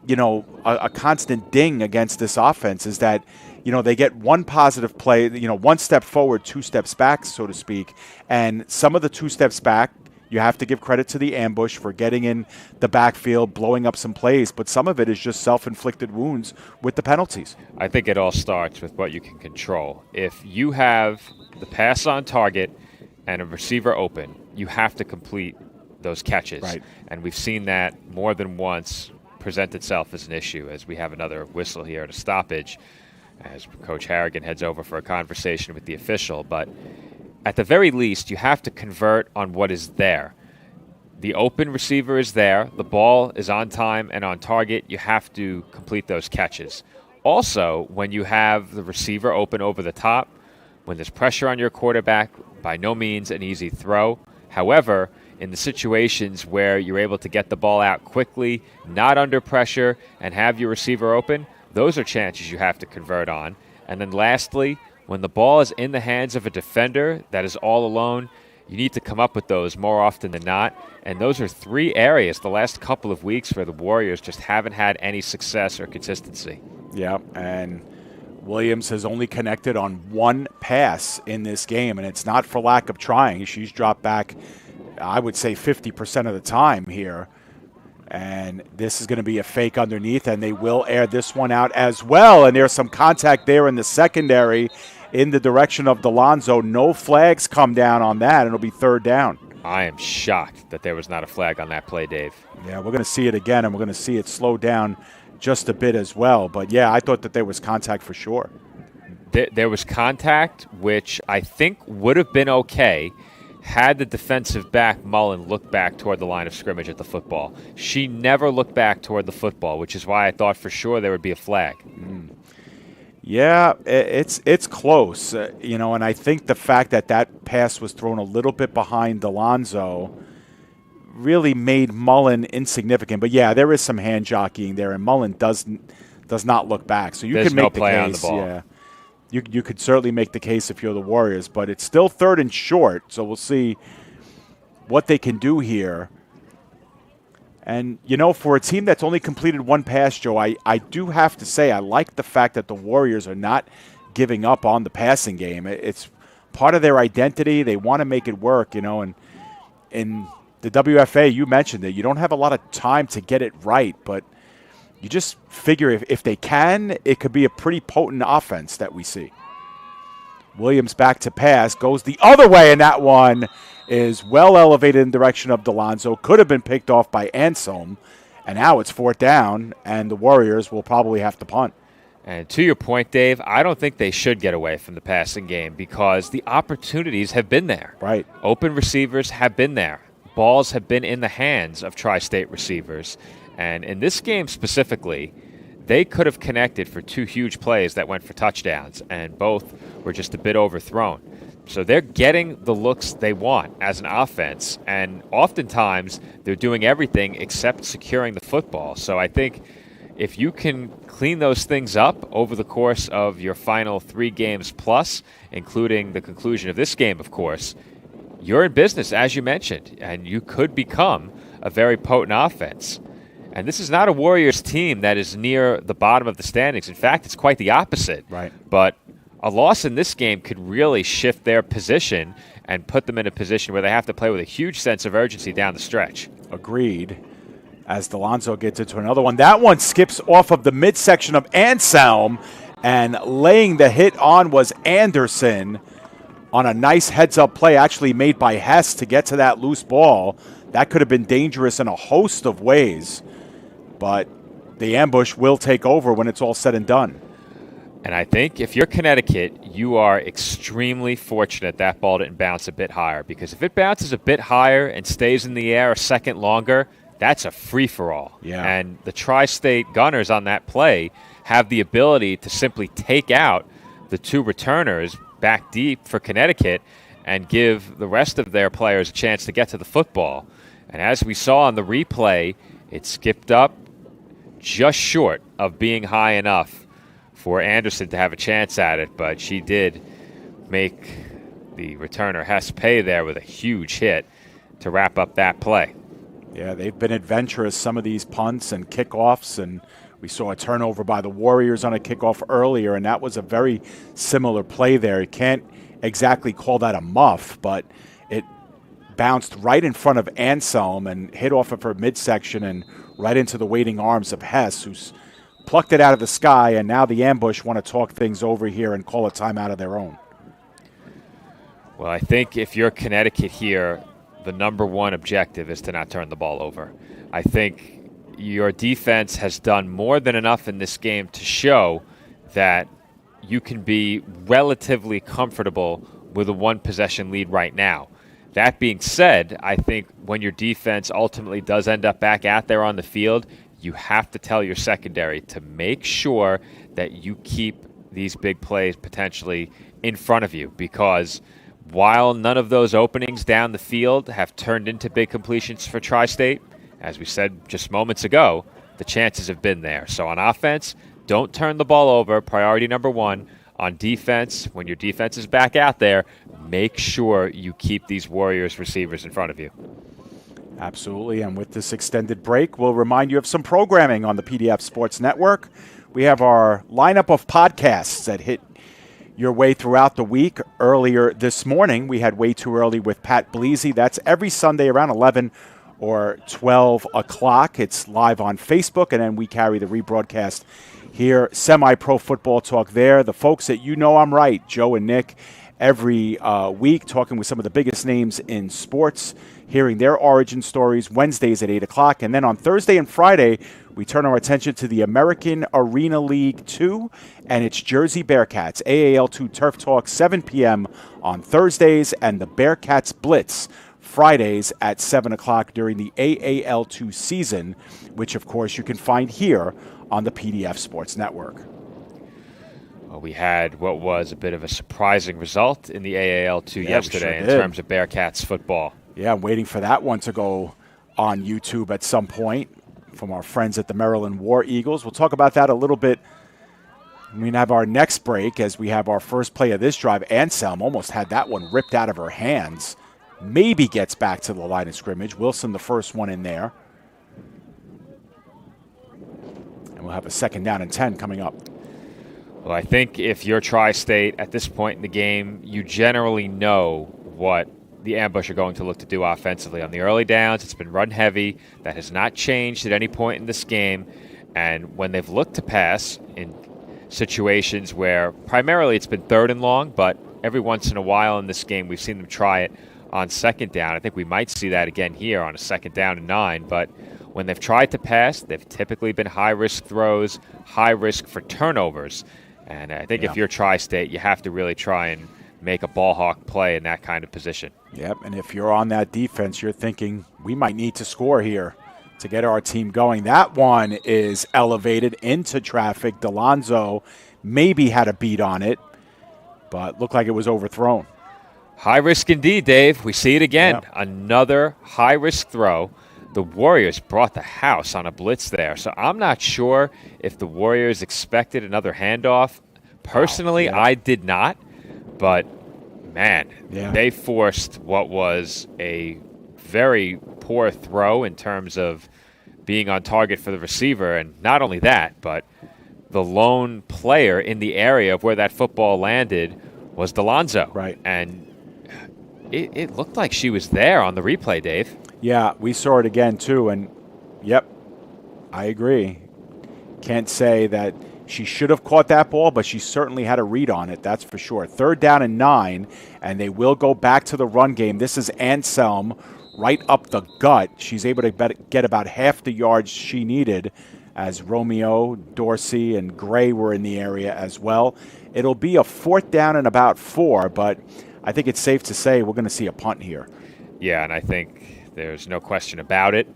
a constant ding against this offense, is that, they get 1 positive play, 1 step forward, 2 steps back, so to speak. And some of the 2 steps back, you have to give credit to the Ambush for getting in the backfield, blowing up some plays, but some of it is just self-inflicted wounds with the penalties. I think it all starts with what you can control. If you have the pass on target and a receiver open, you have to complete those catches. Right. And we've seen that more than once present itself as an issue, as we have another whistle here at a stoppage, as Coach Harrigan heads over for a conversation with the official. But at the very least, you have to convert on what is there. The open receiver is there. The ball is on time and on target. You have to complete those catches. Also, when you have the receiver open over the top, when there's pressure on your quarterback, by no means an easy throw. However, in the situations where you're able to get the ball out quickly, not under pressure, and have your receiver open, those are chances you have to convert on. And then lastly, when the ball is in the hands of a defender that is all alone, you need to come up with those more often than not. And those are 3 areas the last couple of weeks where the Warriors just haven't had any success or consistency. Yeah, and Williams has only connected on 1 pass in this game, and it's not for lack of trying. She's dropped back, I would say, 50% of the time here. And this is going to be a fake underneath, and they will air this one out as well. And there's some contact there in the secondary in the direction of Delonzo. No flags come down on that, and it'll be 3rd down. I am shocked that there was not a flag on that play, Dave. Yeah, we're going to see it again, and we're going to see it slow down just a bit as well. But, yeah, I thought that there was contact for sure. There was contact, which I think would have been okay had the defensive back, Mullen, looked back toward the line of scrimmage at the football. She never looked back toward the football, which is why I thought for sure there would be a flag. Yeah, it's close, and I think the fact that pass was thrown a little bit behind Alonso really made Mullen insignificant. But yeah, there is some hand jockeying there, and Mullen does not look back. So you There's can make no the play case. on the ball. Yeah, you could certainly make the case if you're the Warriors, but it's still 3rd and short. So we'll see what they can do here. And, for a team that's only completed one pass, Joe, I do have to say I like the fact that the Warriors are not giving up on the passing game. It's part of their identity. They want to make it work, and in the WFA, you mentioned it. You don't have a lot of time to get it right, but you just figure if they can, it could be a pretty potent offense that we see. Williams back to pass, goes the other way, and that one is well elevated in the direction of D'Alonso. Could have been picked off by Anselm, and now it's 4th down, and the Warriors will probably have to punt. And to your point, Dave, I don't think they should get away from the passing game because the opportunities have been there. Right. Open receivers have been there. Balls have been in the hands of Tri-State receivers. And in this game specifically, they could have connected for 2 huge plays that went for touchdowns, and both were just a bit overthrown. So they're getting the looks they want as an offense, and oftentimes they're doing everything except securing the football. So I think if you can clean those things up over the course of your final 3 games plus, including the conclusion of this game, of course, you're in business, as you mentioned, and you could become a very potent offense. And this is not a Warriors team that is near the bottom of the standings. In fact, it's quite the opposite. Right. But a loss in this game could really shift their position and put them in a position where they have to play with a huge sense of urgency down the stretch. Agreed. As D'Alonso gets into another one. That one skips off of the midsection of Anselm, and laying the hit on was Anderson on a nice heads-up play actually made by Hess to get to that loose ball. That could have been dangerous in a host of ways, but the ambush will take over when it's all said and done. And I think if you're Connecticut, you are extremely fortunate that ball didn't bounce a bit higher, because if it bounces a bit higher and stays in the air a second longer, that's a free-for-all. Yeah. And the Tri-State Gunners on that play have the ability to simply take out the 2 returners back deep for Connecticut and give the rest of their players a chance to get to the football. And as we saw on the replay, it skipped up just short of being high enough for Anderson to have a chance at it, but she did make the returner Hess pay there with a huge hit to wrap up that play. Yeah, they've been adventurous, some of these punts and kickoffs, and we saw a turnover by the Warriors on a kickoff earlier, and that was a very similar play there. You can't exactly call that a muff, but it bounced right in front of Anselm and hit off of her midsection and right into the waiting arms of Hess, who's plucked it out of the sky, and now the ambush want to talk things over here and call a timeout of their own. Well, I think if you're Connecticut here, the number one objective is to not turn the ball over. I think your defense has done more than enough in this game to show that you can be relatively comfortable with a 1-possession lead right now. That being said, I think when your defense ultimately does end up back out there on the field, you have to tell your secondary to make sure that you keep these big plays potentially in front of you, because while none of those openings down the field have turned into big completions for Tri-State, as we said just moments ago, the chances have been there. So on offense, don't turn the ball over, priority number one. On defense, when your defense is back out there, make sure you keep these Warriors receivers in front of you. Absolutely, and with this extended break, we'll remind you of some programming on the PDF Sports Network. We have our lineup of podcasts that hit your way throughout the week. Earlier this morning, we had Way Too Early with Pat Bleasy. That's every Sunday around 11 or 12 o'clock. It's live on Facebook, and then we carry the rebroadcast here. Semi-Pro Football Talk there. The folks that You Know I'm Right, Joe and Nick, every week talking with some of the biggest names in sports, hearing their origin stories, Wednesdays at 8 o'clock. And then on Thursday and Friday, we turn our attention to the American Arena League 2 and its Jersey Bearcats. AAL2 Turf Talk, 7 p.m. on Thursdays, and the Bearcats Blitz Fridays at 7 o'clock during the AAL2 season, which, of course, you can find here on the PDF Sports Network. Well, we had what was a bit of a surprising result in the AAL2 yesterday in terms of Bearcats football. Yeah, I'm waiting for that one to go on YouTube at some point from our friends at the Maryland War Eagles. We'll talk about that a little bit when we have our next break as we have our first play of this drive. Anselm almost had that one ripped out of her hands. Maybe gets back to the line of scrimmage. Wilson, the first one in there. And we'll have a 2nd down and 10 coming up. Well, I think if you're Tri-State at this point in the game, you generally know what the ambush are going to look to do offensively. On the early downs, it's been run heavy. That has not changed at any point in this game. And when they've looked to pass in situations where primarily it's been 3rd and long, but every once in a while in this game we've seen them try it on 2nd down. I think we might see that again here on a 2nd down and 9. But when they've tried to pass, they've typically been high-risk throws, high risk for turnovers. And I think if you're Tri-State, you have to really try and make a ball hawk play in that kind of position. Yep, and if you're on that defense, you're thinking we might need to score here to get our team going. That one is elevated into traffic. Delonzo maybe had a beat on it, but looked like it was overthrown. High risk indeed, Dave. We see it again. Yep. Another high-risk throw. The Warriors brought the house on a blitz there, so I'm not sure if the Warriors expected another handoff. Personally, I did not, but, man, they forced what was a very poor throw in terms of being on target for the receiver, and not only that, but the lone player in the area of where that football landed was Delonzo. Right. And it looked like she was there on the replay, Dave. Yeah, we saw it again, too, and, yep, I agree. Can't say that she should have caught that ball, but she certainly had a read on it, that's for sure. 3rd down and 9, and they will go back to the run game. This is Anselm right up the gut. She's able to get about half the yards she needed as Romeo, Dorsey, and Gray were in the area as well. It'll be a 4th down and about 4, but I think it's safe to say we're going to see a punt here. Yeah, and I think there's no question about it,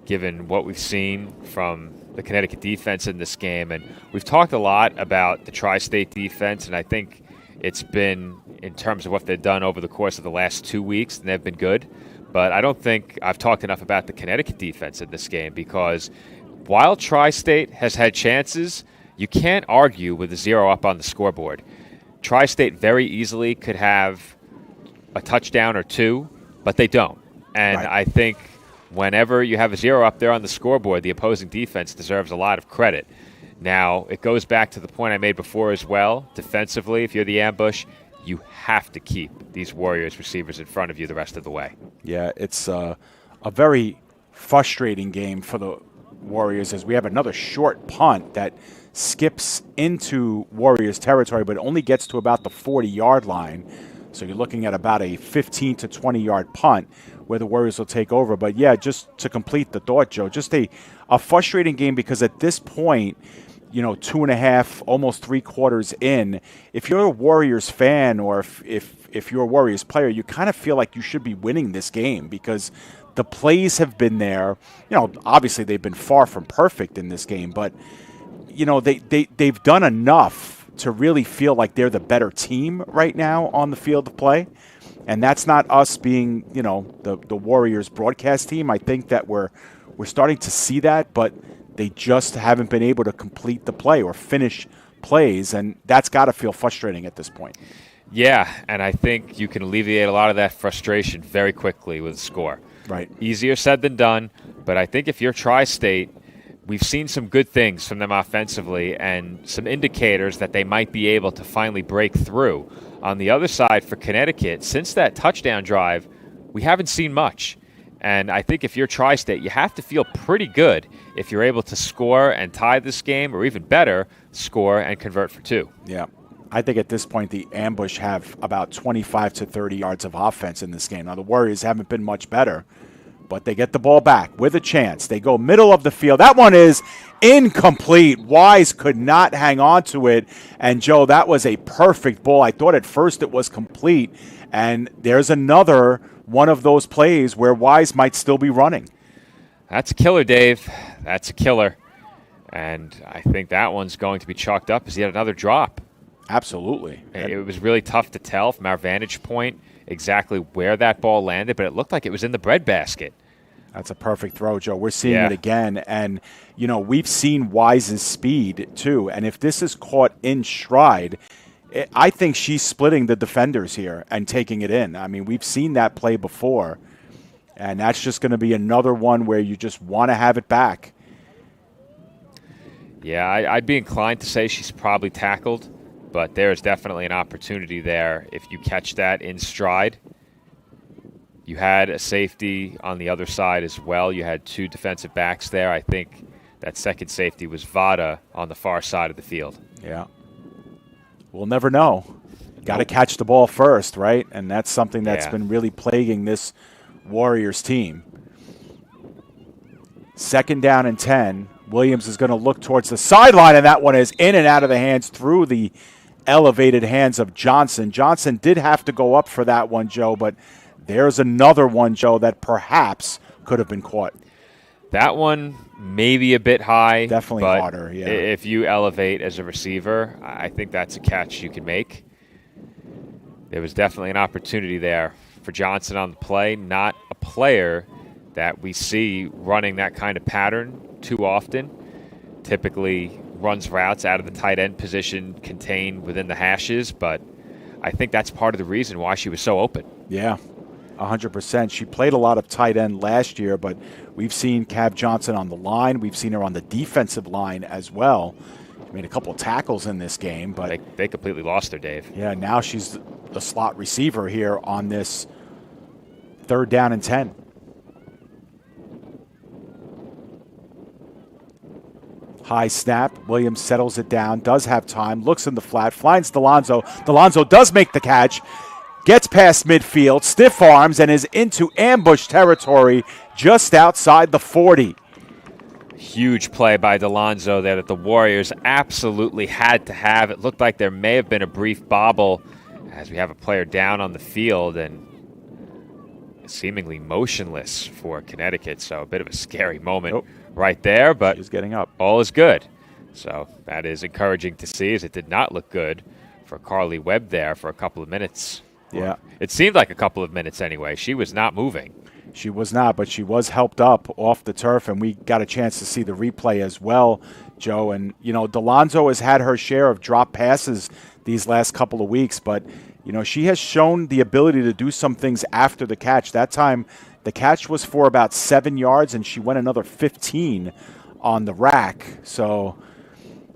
given what we've seen from the Connecticut defense in this game. And we've talked a lot about the Tri-State defense, and I think it's been, in terms of what they've done over the course of the last 2 weeks, and they've been good. But I don't think I've talked enough about the Connecticut defense in this game, because while Tri-State has had chances, you can't argue with a 0 up on the scoreboard. Tri-State very easily could have a touchdown or 2, but they don't. And I think whenever you have a 0 up there on the scoreboard, the opposing defense deserves a lot of credit. Now, it goes back to the point I made before as well. Defensively, if you're the ambush, you have to keep these Warriors receivers in front of you the rest of the way. Yeah, it's a very frustrating game for the Warriors as we have another short punt that skips into Warriors territory but only gets to about the 40-yard line. So you're looking at about a 15 to 20-yard punt where the Warriors will take over. But, yeah, just to complete the thought, Joe, just a frustrating game because at this point, 2.5, almost 3 quarters in, if you're a Warriors fan or if you're a Warriors player, you kind of feel like you should be winning this game because the plays have been there. Obviously they've been far from perfect in this game, but, they've done enough to really feel like they're the better team right now on the field of play. And that's not us being, the Warriors broadcast team. I think that we're starting to see that, but they just haven't been able to complete the play or finish plays, and that's got to feel frustrating at this point. Yeah, and I think you can alleviate a lot of that frustration very quickly with a score. Right. Easier said than done, but I think if you're Tri-State, we've seen some good things from them offensively and some indicators that they might be able to finally break through. On the other side for Connecticut, since that touchdown drive, we haven't seen much. And I think if you're Tri-State, you have to feel pretty good if you're able to score and tie this game, or even better, score and convert for 2. Yeah. I think at this point the ambush have about 25 to 30 yards of offense in this game. Now, the Warriors haven't been much better, but they get the ball back with a chance. They go middle of the field. That one is incomplete. Wise could not hang on to it. And, Joe, that was a perfect ball. I thought at first it was complete. And there's another one of those plays where Wise might still be running. That's a killer, Dave. That's a killer. And I think that one's going to be chalked up as yet another drop. Absolutely. It was really tough to tell from our vantage point exactly where that ball landed, but it looked like it was in the breadbasket. That's a perfect throw, Joe. We're seeing Yeah. it again. And, we've seen Wise's speed, too. And if this is caught in stride, I think she's splitting the defenders here and taking it in. I mean, we've seen that play before. And that's just going to be another one where you just want to have it back. Yeah, I'd be inclined to say she's probably tackled, but there's definitely an opportunity there if you catch that in stride. You had a safety on the other side as well. You had 2 defensive backs there. I think that second safety was Vada on the far side of the field. Yeah. We'll never know. Got to catch the ball first, right? And that's something that's been really plaguing this Warriors team. 2nd down and 10. Williams is going to look towards the sideline, and that one is in and out of the hands through the elevated hands of Johnson. Johnson did have to go up for that one, Joe, but there's another one, Joe, that perhaps could have been caught. That one maybe a bit high. Definitely but harder, yeah. If you elevate as a receiver, I think that's a catch you can make. There was definitely an opportunity there for Johnson on the play. Not a player that we see running that kind of pattern too often. Typically runs routes out of the tight end position contained within the hashes, but I think that's part of the reason why she was so open. Yeah, 100%. She played a lot of tight end last year, but we've seen Cav Johnson on the line. We've seen her on the defensive line as well. She made a couple of tackles in this game, but They completely lost her, Dave. yeah, now she's the slot receiver here on this 3rd down and 10. High snap. Williams settles it down, does have time, looks in the flat, finds Delonzo. Delonzo does make the catch, gets past midfield, stiff arms, and is into ambush territory just outside the 40. Huge play by Delonzo there that the Warriors absolutely had to have. It looked like there may have been a brief bobble as we have a player down on the field and seemingly motionless for Connecticut. So a bit of a scary moment right there, but She's getting up. all is good. So that is encouraging to see, as it did not look good for Carly Webb there for a couple of minutes. Yeah. It seemed like a couple of minutes anyway. She was not moving. She was not, but she was helped up off the turf, and we got a chance to see the replay as well, Joe. And, Delonzo has had her share of drop passes these last couple of weeks, but, she has shown the ability to do some things after the catch. That time, the catch was for about 7 yards, and she went another 15 on the rack. So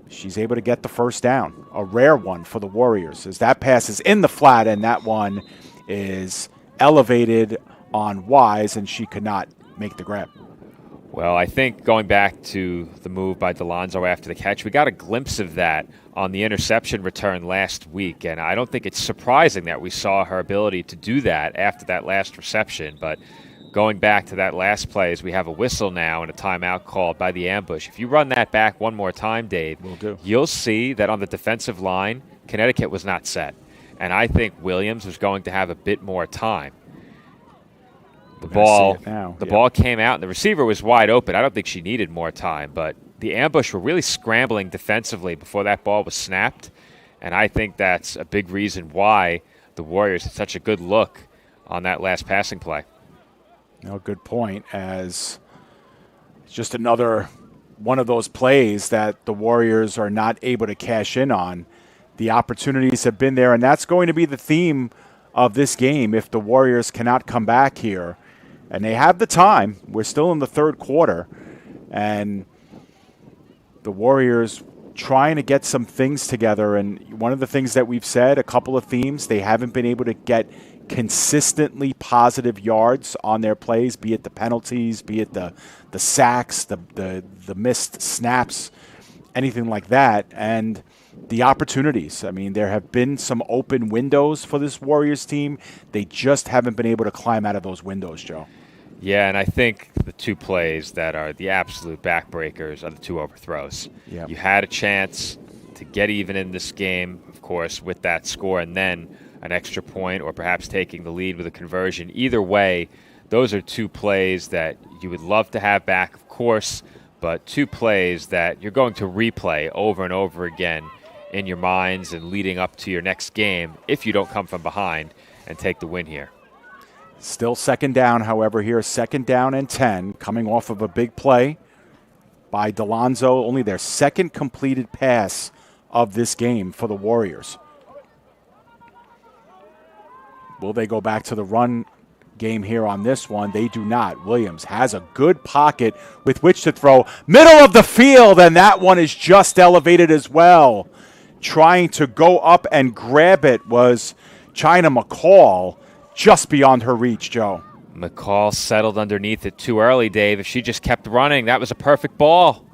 she's able to get the first down, a rare one for the Warriors, as that pass is in the flat, and that one is elevated on Wise, and she could not make the grab. Well, I think going back to the move by Delonzo after the catch, we got a glimpse of that on the interception return last week, and I don't think it's surprising that we saw her ability to do that after that last reception. But going back to that last play, as we have a whistle now and a timeout called by the ambush, if you run that back one more time, Dave, you'll see that on the defensive line, Connecticut was not set. And I think Williams was going to have a bit more time. The ball came out, and the receiver was wide open. I don't think she needed more time, but the ambush were really scrambling defensively before that ball was snapped, and I think that's a big reason why the Warriors had such a good look on that last passing play. Good point, as it's just another one of those plays that the Warriors are not able to cash in on. The opportunities have been there, and that's going to be the theme of this game if the Warriors cannot come back here. And they have the time. We're still in the 3rd quarter. And the Warriors trying to get some things together. And one of the things that we've said, a couple of themes, they haven't been able to get consistently positive yards on their plays, be it the penalties, be it the sacks, the missed snaps, anything like that. And the opportunities. I mean, there have been some open windows for this Warriors team. They just haven't been able to climb out of those windows, Joe. Yeah, and I think the 2 plays that are the absolute backbreakers are the 2 overthrows. Yep. You had a chance to get even in this game, of course, with that score, and then an extra point or perhaps taking the lead with a conversion. Either way, those are 2 plays that you would love to have back, of course, but 2 plays that you're going to replay over and over again in your minds and leading up to your next game if you don't come from behind and take the win here. Still second down, however, here, 2nd down and 10, coming off of a big play by Delonzo, only their second completed pass of this game for the Warriors. Will they go back to the run game here on this one? They do not. Williams has a good pocket with which to throw. Middle of the field, and that one is just elevated as well. Trying to go up and grab it was China McCall, just beyond her reach, Joe. McCall settled underneath it too early, Dave. If she just kept running, that was a perfect ball.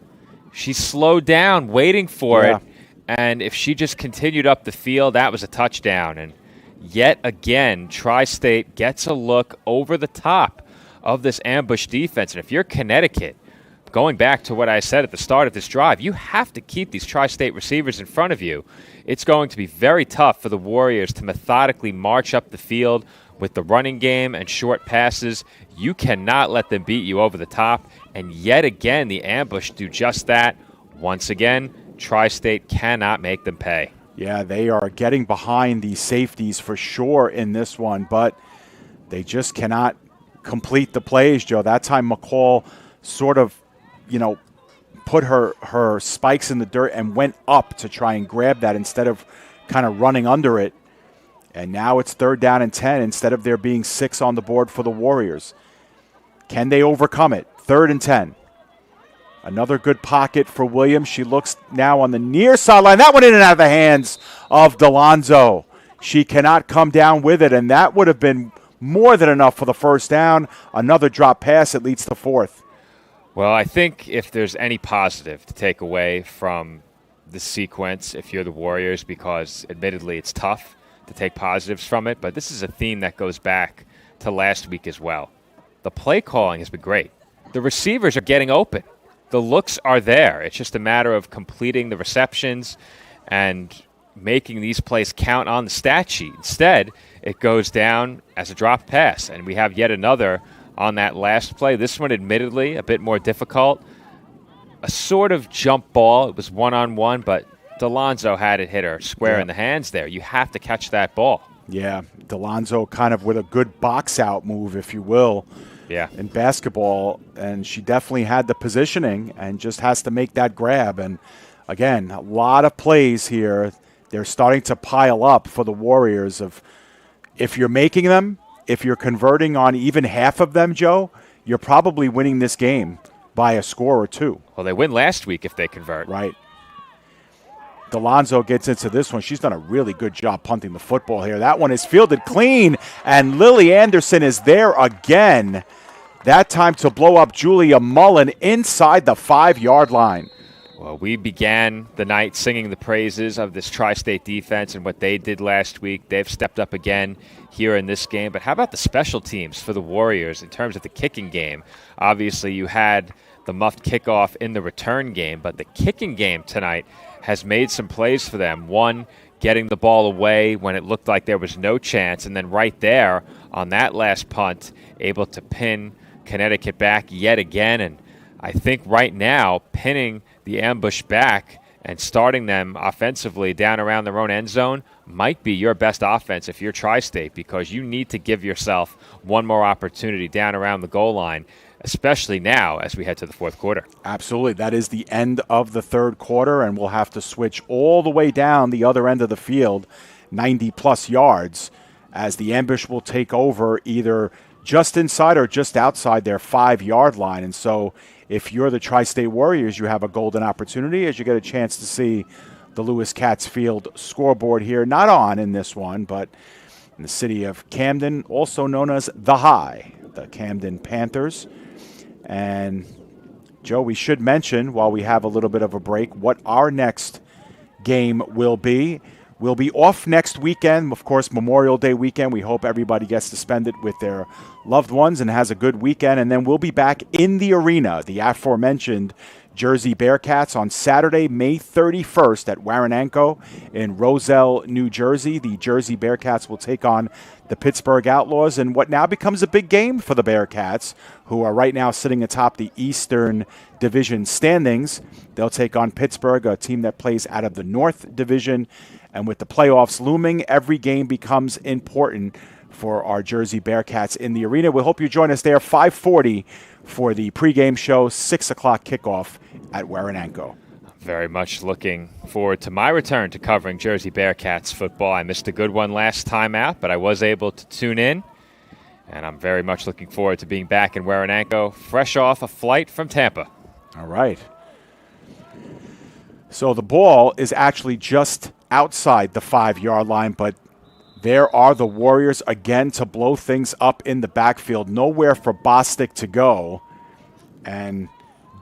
She slowed down, waiting for it. And if she just continued up the field, that was a touchdown. And yet again, Tri-State gets a look over the top of this ambush defense. And if you're Connecticut, going back to what I said at the start of this drive, you have to keep these Tri-State receivers in front of you. It's going to be very tough for the Warriors to methodically march up the field with the running game and short passes. You cannot let them beat you over the top. And yet again, the ambush do just that. Once again, Tri-State cannot make them pay. Yeah, they are getting behind the safeties for sure in this one, but they just cannot complete the plays, Joe. That time McCall sort of, put her spikes in the dirt and went up to try and grab that instead of kind of running under it. And now it's 3rd down and 10 instead of there being 6 on the board for the Warriors. Can they overcome it? 3rd and 10. Another good pocket for Williams. She looks now on the near sideline. That one in and out of the hands of Delonzo. She cannot come down with it, and that would have been more than enough for the 1st down. Another drop pass. It leads to 4th. Well, I think if there's any positive to take away from this sequence, if you're the Warriors, because admittedly it's tough to take positives from it, but this is a theme that goes back to last week as well. The play calling has been great. The receivers are getting open. The looks are there. It's just a matter of completing the receptions and making these plays count on the stat sheet. Instead, it goes down as a drop pass, and we have yet another on that last play. This one, admittedly, a bit more difficult. A sort of jump ball. It was one-on-one, but Delonzo had it hit her square in the hands there. You have to catch that ball. Yeah, Delonzo kind of with a good box-out move, if you will, in basketball. And she definitely had the positioning and just has to make that grab. And, again, a lot of plays here. They're starting to pile up for the Warriors of if you're making them, if you're converting on even half of them, Joe, you're probably winning this game by a score or 2. Well, they win last week if they convert. Right. Delonzo gets into this one. She's done a really good job punting the football here. That one is fielded clean, and Lily Anderson is there again. That time to blow up Julia Mullen inside the 5-yard line. Well, we began the night singing the praises of this Tri-State defense and what they did last week. They've stepped up again here in this game. But how about the special teams for the Warriors in terms of the kicking game? Obviously, you had the muffed kickoff in the return game, but the kicking game tonight has made some plays for them. One, getting the ball away when it looked like there was no chance, and then right there on that last punt, able to pin Connecticut back yet again. And I think right now, pinning the ambush back and starting them offensively down around their own end zone might be your best offense if you're Tri-State, because you need to give yourself one more opportunity down around the goal line, especially now as we head to the 4th quarter. Absolutely. That is the end of the 3rd quarter, and we'll have to switch all the way down the other end of the field, 90-plus yards, as the ambush will take over either just inside or just outside their 5-yard line. And so if you're the Tri-State Warriors, you have a golden opportunity as you get a chance to see the Lewis Katz Field scoreboard here, not on in this one, but in the city of Camden, also known as The High, the Camden Panthers. And, Joe, we should mention, while we have a little bit of a break, what our next game will be. We'll be off next weekend, of course, Memorial Day weekend. We hope everybody gets to spend it with their loved ones and has a good weekend. And then we'll be back in the arena, the aforementioned Jersey Bearcats on Saturday, May 31st at Waranenko in Roselle, New Jersey. The Jersey Bearcats will take on the Pittsburgh Outlaws in what now becomes a big game for the Bearcats, who are right now sitting atop the Eastern Division standings. They'll take on Pittsburgh, a team that plays out of the North Division. And with the playoffs looming, every game becomes important for our Jersey Bearcats in the arena. We hope you join us there, 5:40 for the pregame show, 6 o'clock kickoff at Waranenko. Very much looking forward to my return to covering Jersey Bearcats football. I missed a good one last time out, but I was able to tune in, and I'm very much looking forward to being back in Waranenko, fresh off a flight from Tampa. All right. So the ball is actually just outside the 5-yard line, but there are the Warriors again to blow things up in the backfield. Nowhere for Bostic to go. And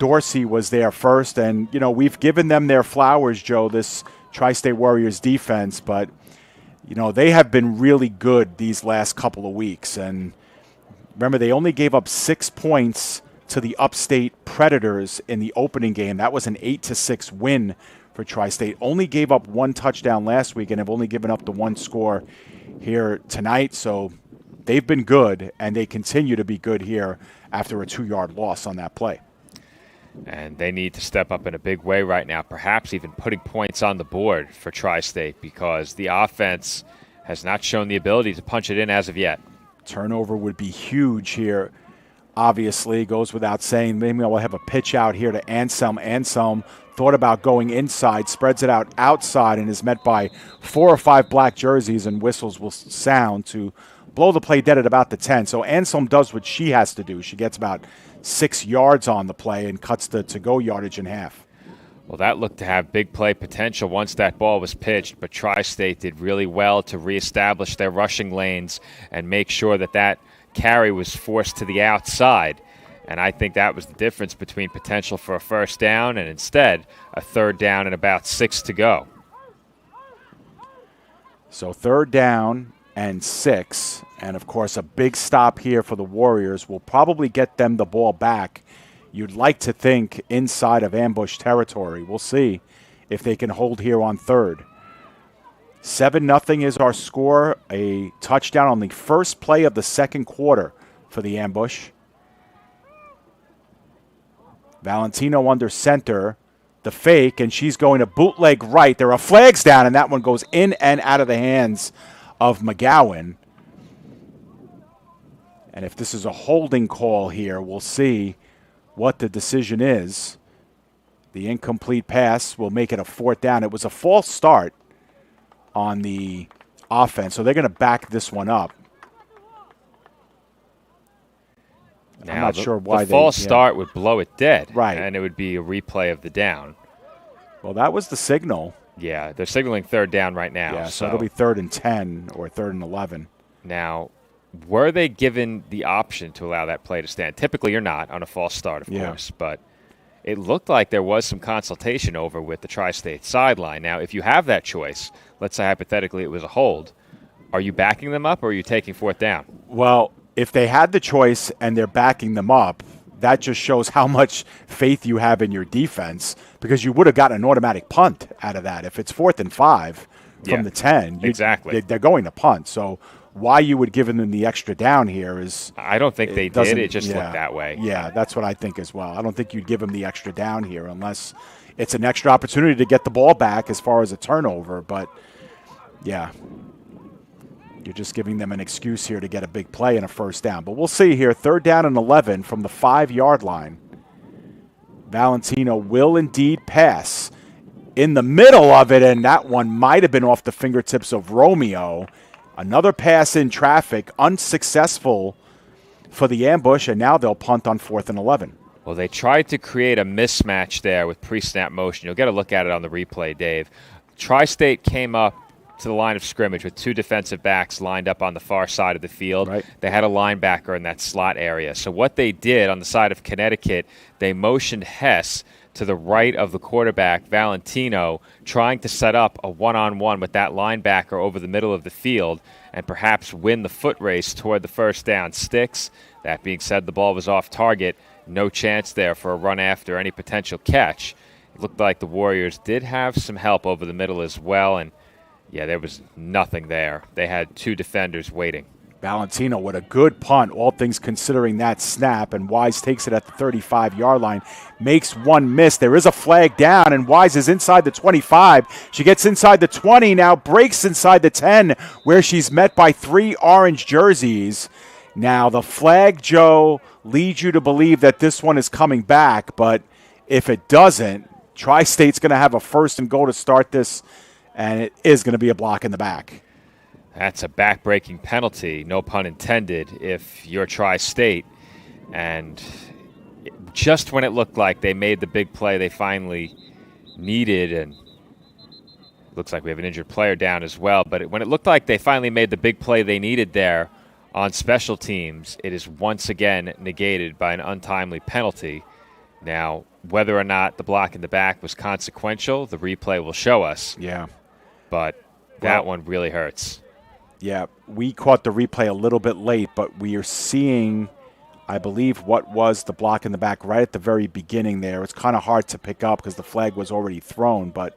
Dorsey was there first. And, you know, we've given them their flowers, Joe, this Tri-State Warriors defense. But, you know, they have been really good these last couple of weeks. And remember, they only gave up 6 points to the Upstate Predators in the opening game. That was an 8-6 win for Tri-State. Only gave up 1 touchdown last week and have only given up the 1 score here tonight. So they've been good, and they continue to be good here after a 2-yard loss on that play. And they need to step up in a big way right now, perhaps even putting points on the board for Tri-State, because the offense has not shown the ability to punch it in as of yet. Turnover would be huge here. Obviously, goes without saying. Maybe I'll have a pitch out here to Anselm. Anselm thought about going inside, spreads it out outside, and is met by 4 or 5 black jerseys, and whistles will sound to blow the play dead at about the 10. So Anselm does what she has to do. She gets about 6 yards on the play and cuts the to-go yardage in half. Well, that looked to have big play potential once that ball was pitched, but Tri-State did really well to reestablish their rushing lanes and make sure that that carry was forced to the outside. And I think that was the difference between potential for a first down and instead a 3rd down and about 6 to go. So 3rd down and 6. And, of course, a big stop here for the Warriors will probably get them the ball back. You'd like to think inside of ambush territory. We'll see if they can hold here on 3rd. 7-0 is our score. A touchdown on the first play of the second quarter for the ambush. Valentino under center. The fake, and she's going to bootleg right. There are flags down, and that one goes in and out of the hands of McGowan. And if this is a holding call here, we'll see what the decision is. The incomplete pass will make it a 4th down. It was a false start on the offense, so they're going to back this one up. Now, I'm not sure why the false start would blow it dead, right? And it would be a replay of the down. Well, that was the signal. Yeah, they're signaling 3rd down right now. Yeah, so it'll be 3rd and 10 or 3rd and 11. Now, were they given the option to allow that play to stand? Typically, you're not on a false start, of course, but it looked like there was some consultation over with the Tri-State sideline. Now, if you have that choice, let's say hypothetically it was a hold, are you backing them up or are you taking 4th down? Well, if they had the choice and they're backing them up, that just shows how much faith you have in your defense, because you would have gotten an automatic punt out of that. If it's 4th and 5 from the 10, exactly, they're going to punt. So why you would give them the extra down here is... I don't think they did. It just looked that way. Yeah, that's what I think as well. I don't think you'd give them the extra down here unless it's an extra opportunity to get the ball back as far as a turnover. But, yeah, you're just giving them an excuse here to get a big play and a 1st down. But we'll see here, 3rd down and 11 from the 5-yard line. Valentino will indeed pass in the middle of it, and that one might have been off the fingertips of Romeo. Another pass in traffic, unsuccessful for the ambush, and now they'll punt on 4th and 11. Well, they tried to create a mismatch there with pre-snap motion. You'll get a look at it on the replay, Dave. Tri-State came up to the line of scrimmage with 2 defensive backs lined up on the far side of the field. Right. They had a linebacker in that slot area. So what they did on the side of Connecticut, they motioned Hess to the right of the quarterback, Valentino, trying to set up a one-on-one with that linebacker over the middle of the field and perhaps win the foot race toward the 1st down. Sticks. That being said, the ball was off target. no chance there for a run after any potential catch. It looked like the Warriors did have some help over the middle as well, and yeah, there was nothing there. They had 2 defenders waiting. Valentino with a good punt, all things considering that snap, and Wise takes it at the 35-yard line, makes one miss. There is a flag down, and Wise is inside the 25. She gets inside the 20, now breaks inside the 10, where she's met by 3 orange jerseys. Now, the flag, Joe, leads you to believe that this one is coming back, but if it doesn't, Tri-State's going to have a 1st and goal to start this, and it is going to be a block in the back. That's a back-breaking penalty, no pun intended, if you're Tri-State. And just when it looked like they made the big play they finally needed, and looks like we have an injured player down as well, but when it looked like they finally made the big play they needed there on special teams, it is once again negated by an untimely penalty. Now, whether or not the block in the back was consequential, the replay will show us. Yeah. But that one really hurts. Yeah, we caught the replay a little bit late, but we are seeing, I believe, what was the block in the back right at the very beginning there. It's kind of hard to pick up because the flag was already thrown. But,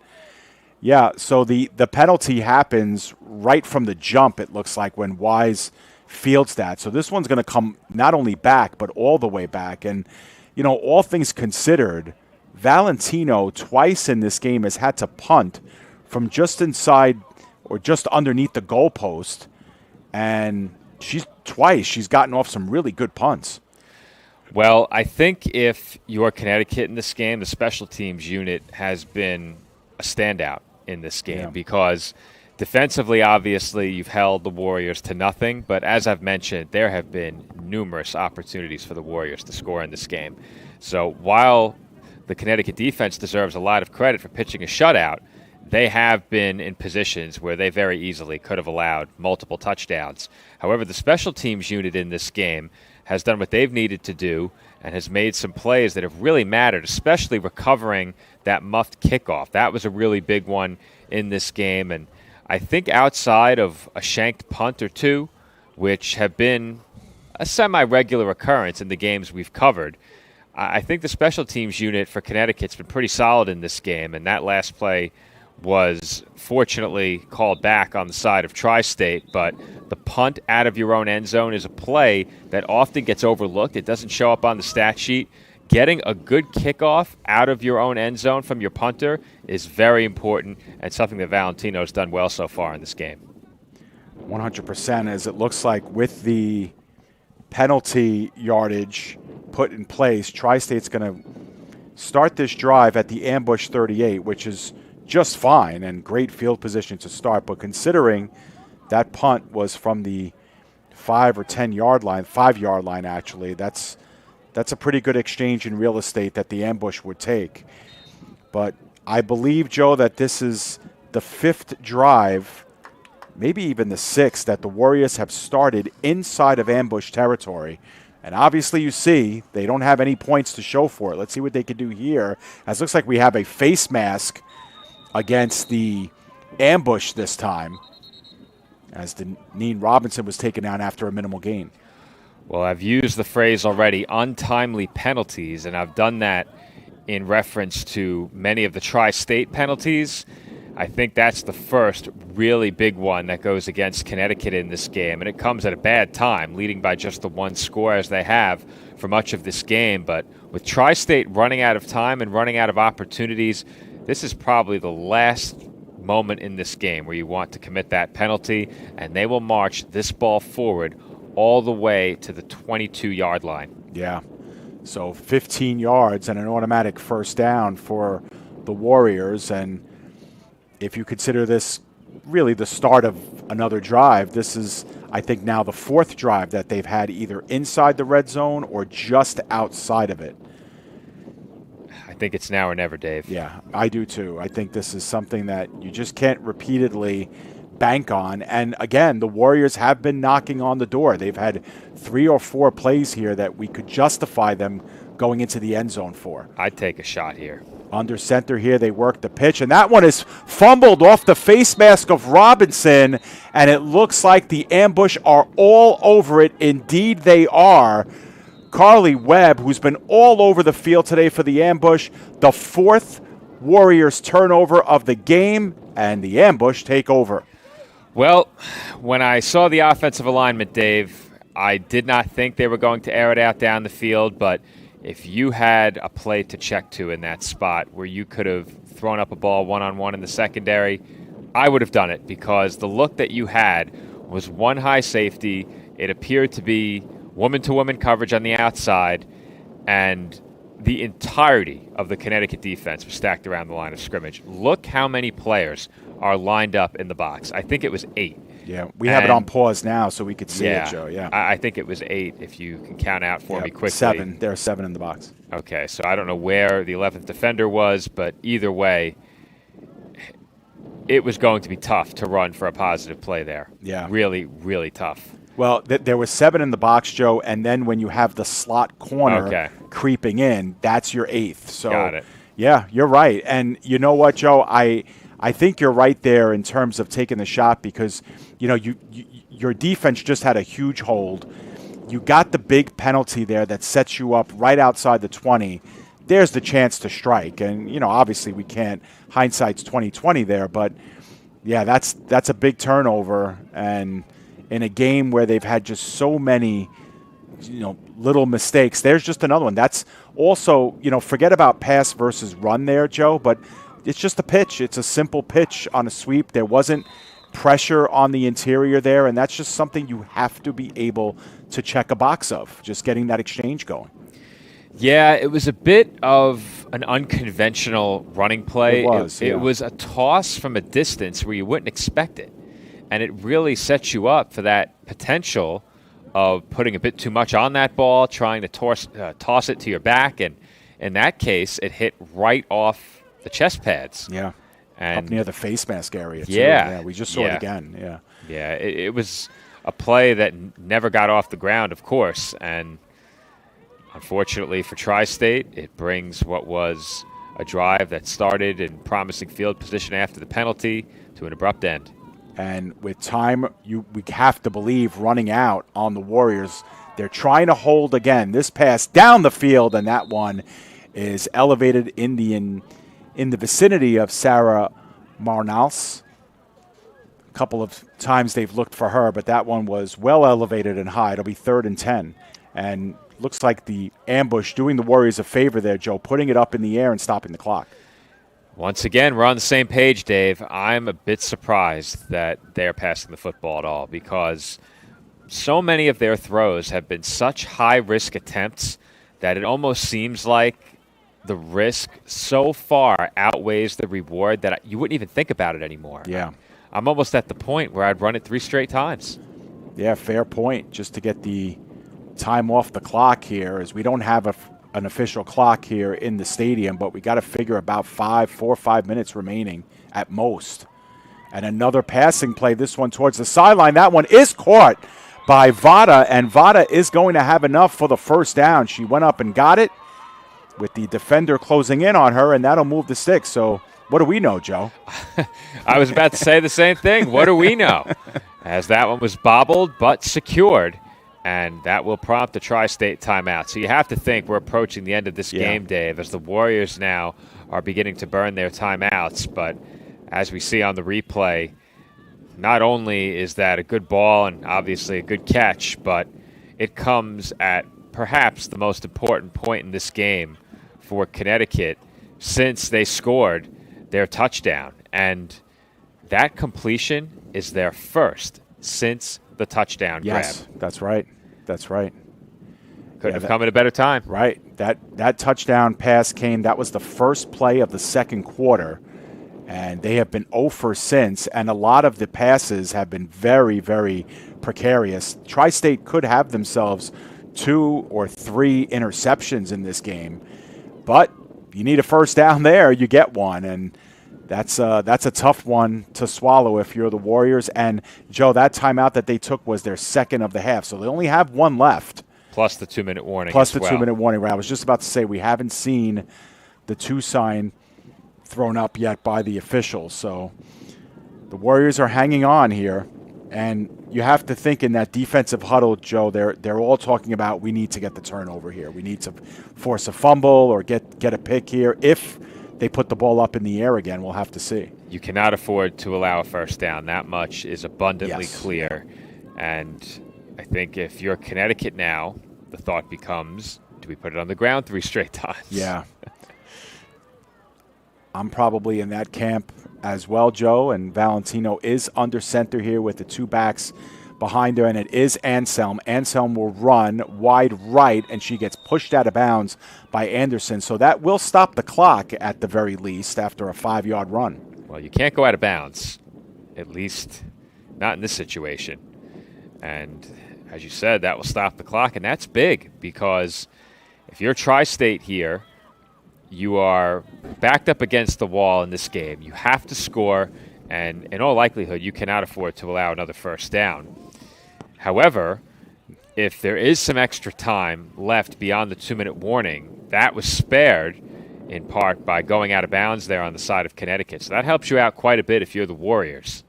yeah, so the penalty happens right from the jump, it looks like, when Wise fields that. So this one's going to come not only back, but all the way back. And, you know, all things considered, Valentino twice in this game has had to punt from just inside or just underneath the goalpost, and she's gotten off some really good punts. Well, I think if you're Connecticut in this game, the special teams unit has been a standout in this game because defensively, obviously, you've held the Warriors to nothing, but as I've mentioned, there have been numerous opportunities for the Warriors to score in this game. So while the Connecticut defense deserves a lot of credit for pitching a shutout, they have been in positions where they very easily could have allowed multiple touchdowns. However, the special teams unit in this game has done what they've needed to do and has made some plays that have really mattered, especially recovering that muffed kickoff. That was a really big one in this game. And I think outside of a shanked punt or two, which have been a semi-regular occurrence in the games we've covered, I think the special teams unit for Connecticut's been pretty solid in this game, and that last play was fortunately called back on the side of Tri-State, but the punt out of your own end zone is a play that often gets overlooked. It doesn't show up on the stat sheet. Getting a good kickoff out of your own end zone from your punter is very important and something that Valentino's done well so far in this game. 100%, as it looks like with the penalty yardage put in place, Tri-State's going to start this drive at the ambush 38, which is just fine and great field position to start. But considering that punt was from the 5 or 10 yard line, 5 yard line actually, that's a pretty good exchange in real estate that the ambush would take. But I believe, Joe, that this is the 5th drive, maybe even the 6th, that the Warriors have started inside of ambush territory. And obviously you see they don't have any points to show for it. Let's see what they can do here. As it looks like we have a face mask against the ambush this time, as Deneen Robinson was taken down after a minimal gain. Well, I've used the phrase already, untimely penalties, and I've done that in reference to many of the Tri-State penalties. I think that's the first really big one that goes against Connecticut in this game, and it comes at a bad time, leading by just the 1 score as they have for much of this game. But with Tri-State running out of time and running out of opportunities, this is probably the last moment in this game where you want to commit that penalty, and they will march this ball forward all the way to the 22-yard line. Yeah, so 15 yards and an automatic first down for the Warriors. And if you consider this really the start of another drive, this is, I think, now the 4th drive that they've had either inside the red zone or just outside of it. I think it's now or never, Dave. Yeah, I do too. I think this is something that you just can't repeatedly bank on. And again, the Warriors have been knocking on the door. They've had 3 or 4 plays here that we could justify them going into the end zone for. I'd take a shot here. Under center here, they work the pitch, and that one is fumbled off the face mask of Robinson, and it looks like the ambush are all over it. Indeed, they are. Carly Webb, who's been all over the field today for the ambush, the fourth Warriors turnover of the game, and the ambush take over. Well, when I saw the offensive alignment, Dave, I did not think they were going to air it out down the field, but if you had a play to check to in that spot where you could have thrown up a ball one-on-one in the secondary, I would have done it, because the look that you had was one high safety. It appeared to be woman-to-woman coverage on the outside, and the entirety of the Connecticut defense was stacked around the line of scrimmage. Look how many players are lined up in the box. I think it was 8. Yeah, we have it on pause now so we could see it, Joe. Yeah, I think it was 8 if you can count out for me quickly. 7. There are 7 in the box. Okay, so I don't know where the 11th defender was, but either way, it was going to be tough to run for a positive play there. Yeah. Really, really tough. Well, there was 7 in the box, Joe, and then when you have the slot corner creeping in, that's your 8th. So, got it. Yeah, you're right. And you know what, Joe? I think you're right there in terms of taking the shot, because, you know, your defense just had a huge hold. You got the big penalty there that sets you up right outside the 20. There's the chance to strike. And, you know, obviously we can't, hindsight's 20/20 there, but yeah, that's a big turnover. And in a game where they've had just so many, you know, little mistakes, there's just another one. That's also, you know, forget about pass versus run there, Joe, but it's just a pitch. It's a simple pitch on a sweep. There wasn't pressure on the interior there, and that's just something you have to be able to check a box of, just getting that exchange going. Yeah, it was a bit of an unconventional running play. It was a toss from a distance where you wouldn't expect it, and it really sets you up for that potential of putting a bit too much on that ball, trying to toss it to your back, and in that case, it hit right off the chest pads. Yeah. And up near the face mask area, too. Yeah. We just saw it again. Yeah. Yeah, it was a play that never got off the ground, of course. And unfortunately for Tri-State, it brings what was a drive that started in promising field position after the penalty to an abrupt end. And with time, we have to believe running out on the Warriors, they're trying to hold again. This pass down the field, and that one is elevated in the vicinity of Sarah Marnals. A couple of times they've looked for her, but that one was well elevated and high. It'll be 3rd and 10. And looks like the ambush doing the Warriors a favor there, Joe, putting it up in the air and stopping the clock. Once again, we're on the same page, Dave. I'm a bit surprised that they're passing the football at all, because so many of their throws have been such high-risk attempts that it almost seems like the risk so far outweighs the reward that you wouldn't even think about it anymore. Yeah. I'm almost at the point where I'd run it 3 straight times. Yeah, fair point. Just to get the time off the clock here, as we don't have an official clock here in the stadium, but we got to figure about 4 or 5 minutes remaining at most. And another passing play, this one towards the sideline. That one is caught by Vada, and Vada is going to have enough for the first down. She went up and got it, with the defender closing in on her, and that'll move the sticks. So what do we know, Joe? I was about to say the same thing. What do we know? As that one was bobbled but secured, and that will prompt a Tri-State timeout. So you have to think we're approaching the end of this game, Dave, as the Warriors now are beginning to burn their timeouts. But as we see on the replay, not only is that a good ball and obviously a good catch, but it comes at perhaps the most important point in this game for Connecticut since they scored their touchdown. And that completion is their first since the touchdown grab. Yes, that's right. That's right. Couldn't have come at a better time. Right. That touchdown pass came, that was the first play of the second quarter, and they have been 0 for since, and a lot of the passes have been very, very precarious. Tri-State could have themselves 2 or 3 interceptions in this game, but you need a first down there, you get one, and that's a tough one to swallow if you're the Warriors. And, Joe, that timeout that they took was their second of the half, so they only have one left. Plus the 2-minute warning. Plus the 2-minute warning. I was just about to say we haven't seen the 2 sign thrown up yet by the officials, so the Warriors are hanging on here. And you have to think in that defensive huddle, Joe, they're all talking about we need to get the turnover here. We need to force a fumble or get a pick here. If they put the ball up in the air again, we'll have to see. You cannot afford to allow a first down. That much is abundantly clear. And I think if you're Connecticut now, the thought becomes, do we put it on the ground 3 straight times? Yeah. I'm probably in that camp as well, Joe, and Valentino is under center here with the 2 backs behind her, and it is Anselm. Anselm will run wide right, and she gets pushed out of bounds by Anderson. So that will stop the clock at the very least after a 5-yard run. Well, you can't go out of bounds, at least not in this situation. And as you said, that will stop the clock, and that's big because if you're Tri-State here, you are backed up against the wall in this game. You have to score, and in all likelihood, you cannot afford to allow another first down. However, if there is some extra time left beyond the 2-minute warning, that was spared in part by going out of bounds there on the side of Connecticut. So that helps you out quite a bit if you're the Warriors.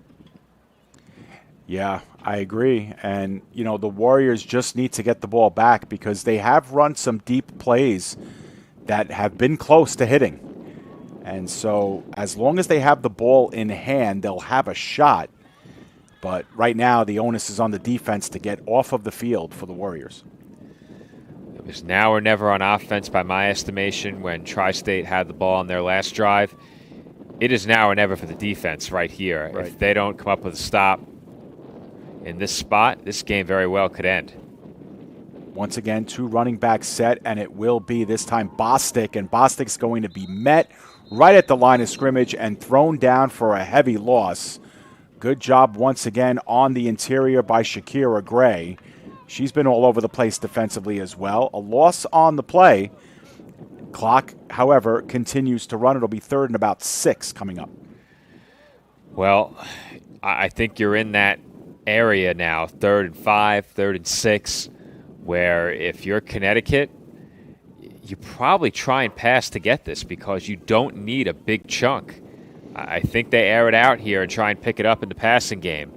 Yeah, I agree. And, the Warriors just need to get the ball back because they have run some deep plays that have been close to hitting. And so as long as they have the ball in hand, they'll have a shot. But right now, the onus is on the defense to get off of the field for the Warriors. It was now or never on offense by my estimation when Tri-State had the ball on their last drive. It is now or never for the defense right here. Right. If they don't come up with a stop in this spot, this game very well could end. Once again, 2 running backs set, and it will be this time Bostic, and Bostic's going to be met right at the line of scrimmage and thrown down for a heavy loss. Good job once again on the interior by Shakira Gray. She's been all over the place defensively as well. A loss on the play. Clock, however, continues to run. It'll be 3rd and about 6 coming up. Well, I think you're in that area now, 3rd and 5, 3rd and 6, where if you're Connecticut, you probably try and pass to get this because you don't need a big chunk. I think they air it out here and try and pick it up in the passing game.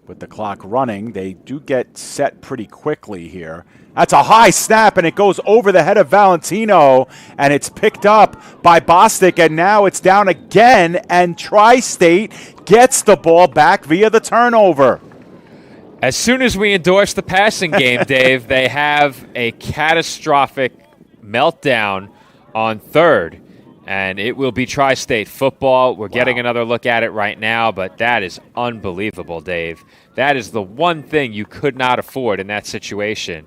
With the clock running, they do get set pretty quickly here. That's a high snap, and it goes over the head of Valentino, and it's picked up by Bostic, and now it's down again, and Tri-State gets the ball back via the turnover. As soon as we endorse the passing game, Dave, they have a catastrophic meltdown on 3rd, and it will be Tri-State football. We're getting another look at it right now, but that is unbelievable, Dave. That is the one thing you could not afford in that situation.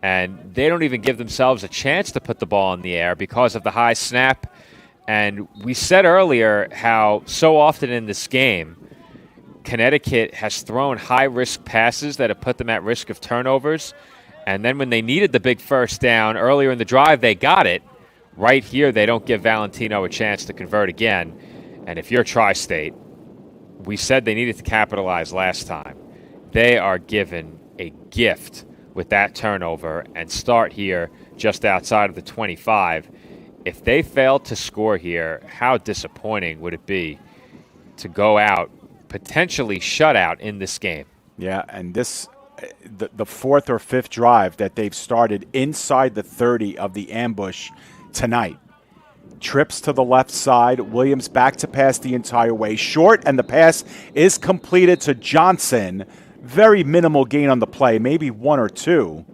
And they don't even give themselves a chance to put the ball in the air because of the high snap. And we said earlier how so often in this game, Connecticut has thrown high-risk passes that have put them at risk of turnovers. And then when they needed the big first down earlier in the drive, they got it. Right here, they don't give Valentino a chance to convert again. And if you're Tri-State, we said they needed to capitalize last time. They are given a gift with that turnover and start here just outside of the 25. If they fail to score here, how disappointing would it be to go out potentially shutout in this game? Yeah, and this the 4th or 5th drive that they've started inside the 30 of the ambush tonight. Trips to the left side. Williams back to pass the entire way. Short, and the pass is completed to Johnson. Very minimal gain on the play, maybe 1 or 2.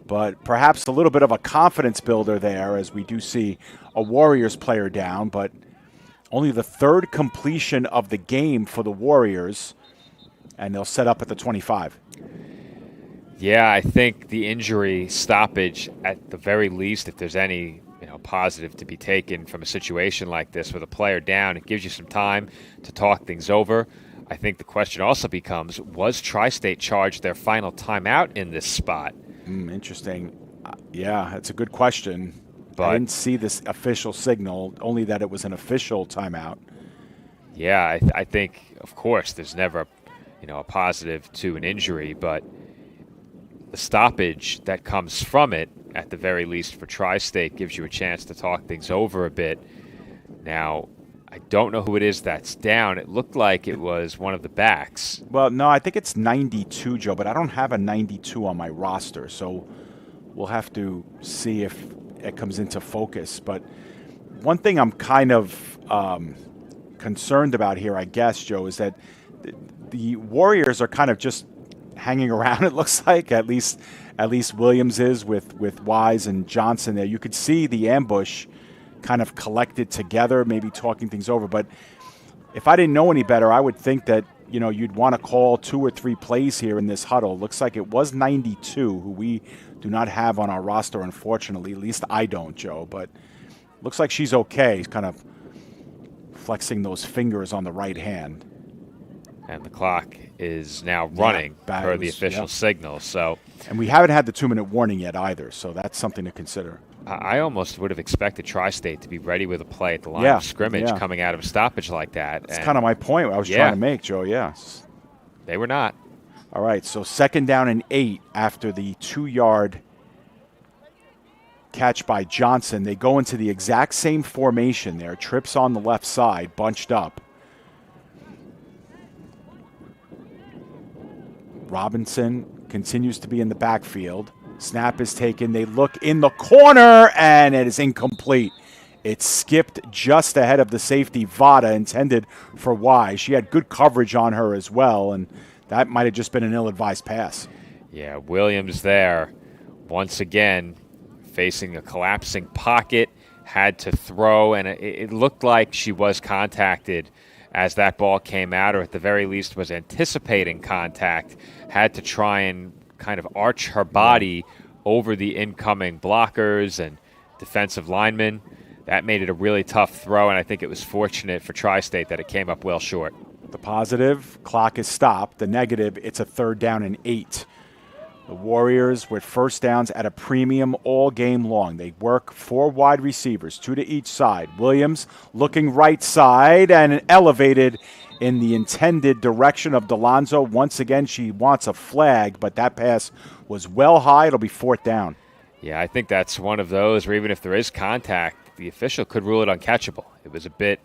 But perhaps a little bit of a confidence builder there as we do see a Warriors player down. But only the 3rd completion of the game for the Warriors. And they'll set up at the 25. Yeah, I think the injury stoppage, at the very least, if there's any positive to be taken from a situation like this with a player down, it gives you some time to talk things over. I think the question also becomes, was Tri-State charged their final timeout in this spot? Interesting. Yeah, that's a good question. But I didn't see this official signal, only that it was an official timeout. Yeah, I think, of course, there's never a positive to an injury, but the stoppage that comes from it, at the very least for Tri-State, gives you a chance to talk things over a bit. Now, I don't know who it is that's down. It looked like it was one of the backs. Well, no, I think it's 92, Joe, but I don't have a 92 on my roster, so we'll have to see if it comes into focus. But one thing I'm kind of concerned about here, I guess, Joe, is that the Warriors are kind of just hanging around, it looks like. At least Williams is with Wise and Johnson there. You could see the ambush kind of collected together, maybe talking things over. But if I didn't know any better, I would think that, you'd want to call 2 or 3 plays here in this huddle. Looks like it was 92, who we do not have on our roster, unfortunately. At least I don't, Joe. But looks like she's okay. He's kind of flexing those fingers on the right hand. And the clock is now running per the official signal. And we haven't had the 2-minute warning yet either, so that's something to consider. I almost would have expected Tri-State to be ready with a play at the line of scrimmage coming out of a stoppage like that. That's kind of my point I was trying to make, Joe, They were not. All right, so 2nd down and 8 after the 2-yard catch by Johnson. They go into the exact same formation there. Trips on the left side, bunched up. Robinson continues to be in the backfield. Snap is taken. They look in the corner, and it is incomplete. It skipped just ahead of the safety, Vada, intended for Wise. She had good coverage on her as well, and that might have just been an ill-advised pass. Yeah, Williams there, once again, facing a collapsing pocket, had to throw, and it looked like she was contacted as that ball came out, or at the very least was anticipating contact, had to try and kind of arch her body over the incoming blockers and defensive linemen. That made it a really tough throw, and I think it was fortunate for Tri-State that it came up well short. The positive, clock is stopped. The negative, it's a 3rd down and 8. The Warriors with first downs at a premium all game long. They work 4 wide receivers, 2 to each side. Williams looking right side and elevated in the intended direction of Delonzo. Once again, she wants a flag, but that pass was well high. It'll be 4th down. Yeah, I think that's one of those where even if there is contact, the official could rule it uncatchable. It was a bit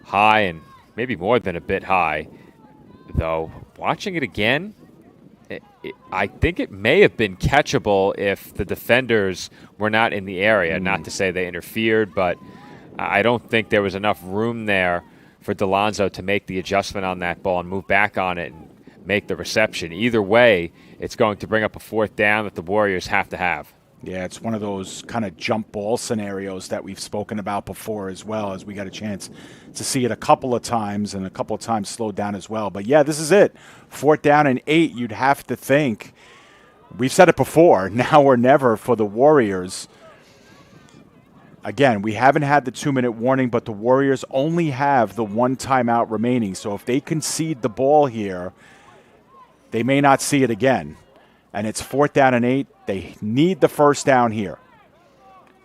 high and maybe more than a bit high, though. Watching it again, I think it may have been catchable if the defenders were not in the area. Not to say they interfered, but I don't think there was enough room there for Delonzo to make the adjustment on that ball and move back on it and make the reception. Either way, it's going to bring up a 4th down that the Warriors have to have. Yeah, it's one of those kind of jump ball scenarios that we've spoken about before as well, as we got a chance to see it a couple of times and a couple of times slowed down as well. But, yeah, this is it. 4th down and 8, you'd have to think. We've said it before, now or never for the Warriors. Again, we haven't had the 2-minute warning, but the Warriors only have the 1 timeout remaining. So if they concede the ball here, they may not see it again. And it's 4th down and 8. They need the first down here.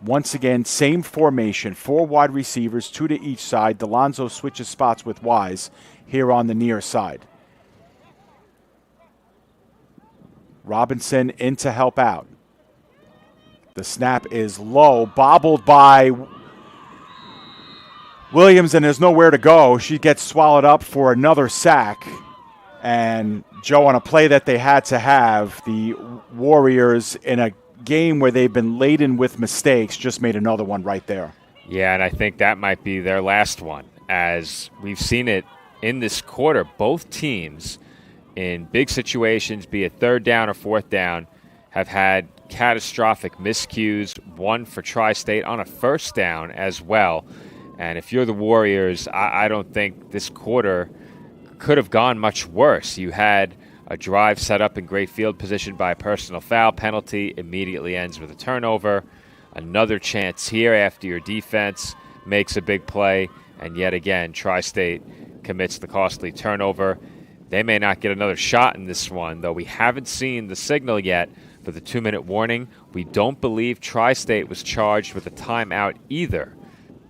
Once again, same formation, 4 wide receivers, 2 to each side. Delonzo switches spots with Wise here on the near side. Robinson in to help out. The snap is low, bobbled by Williams, and there's nowhere to go. She gets swallowed up for another sack. And, Joe, on a play that they had to have, the Warriors, in a game where they've been laden with mistakes, just made another one right there. Yeah, and I think that might be their last one. As we've seen it in this quarter, both teams in big situations, be it 3rd down or 4th down, have had catastrophic miscues, one for Tri-State on a 1st down as well. And if you're the Warriors, I don't think this quarter could have gone much worse. You had a drive set up in great field position by a personal foul penalty, immediately ends with a turnover. Another chance here after your defense makes a big play, and yet again, Tri-State commits the costly turnover. They may not get another shot in this one, though we haven't seen the signal yet for the 2-minute warning. We don't believe Tri-State was charged with a timeout either.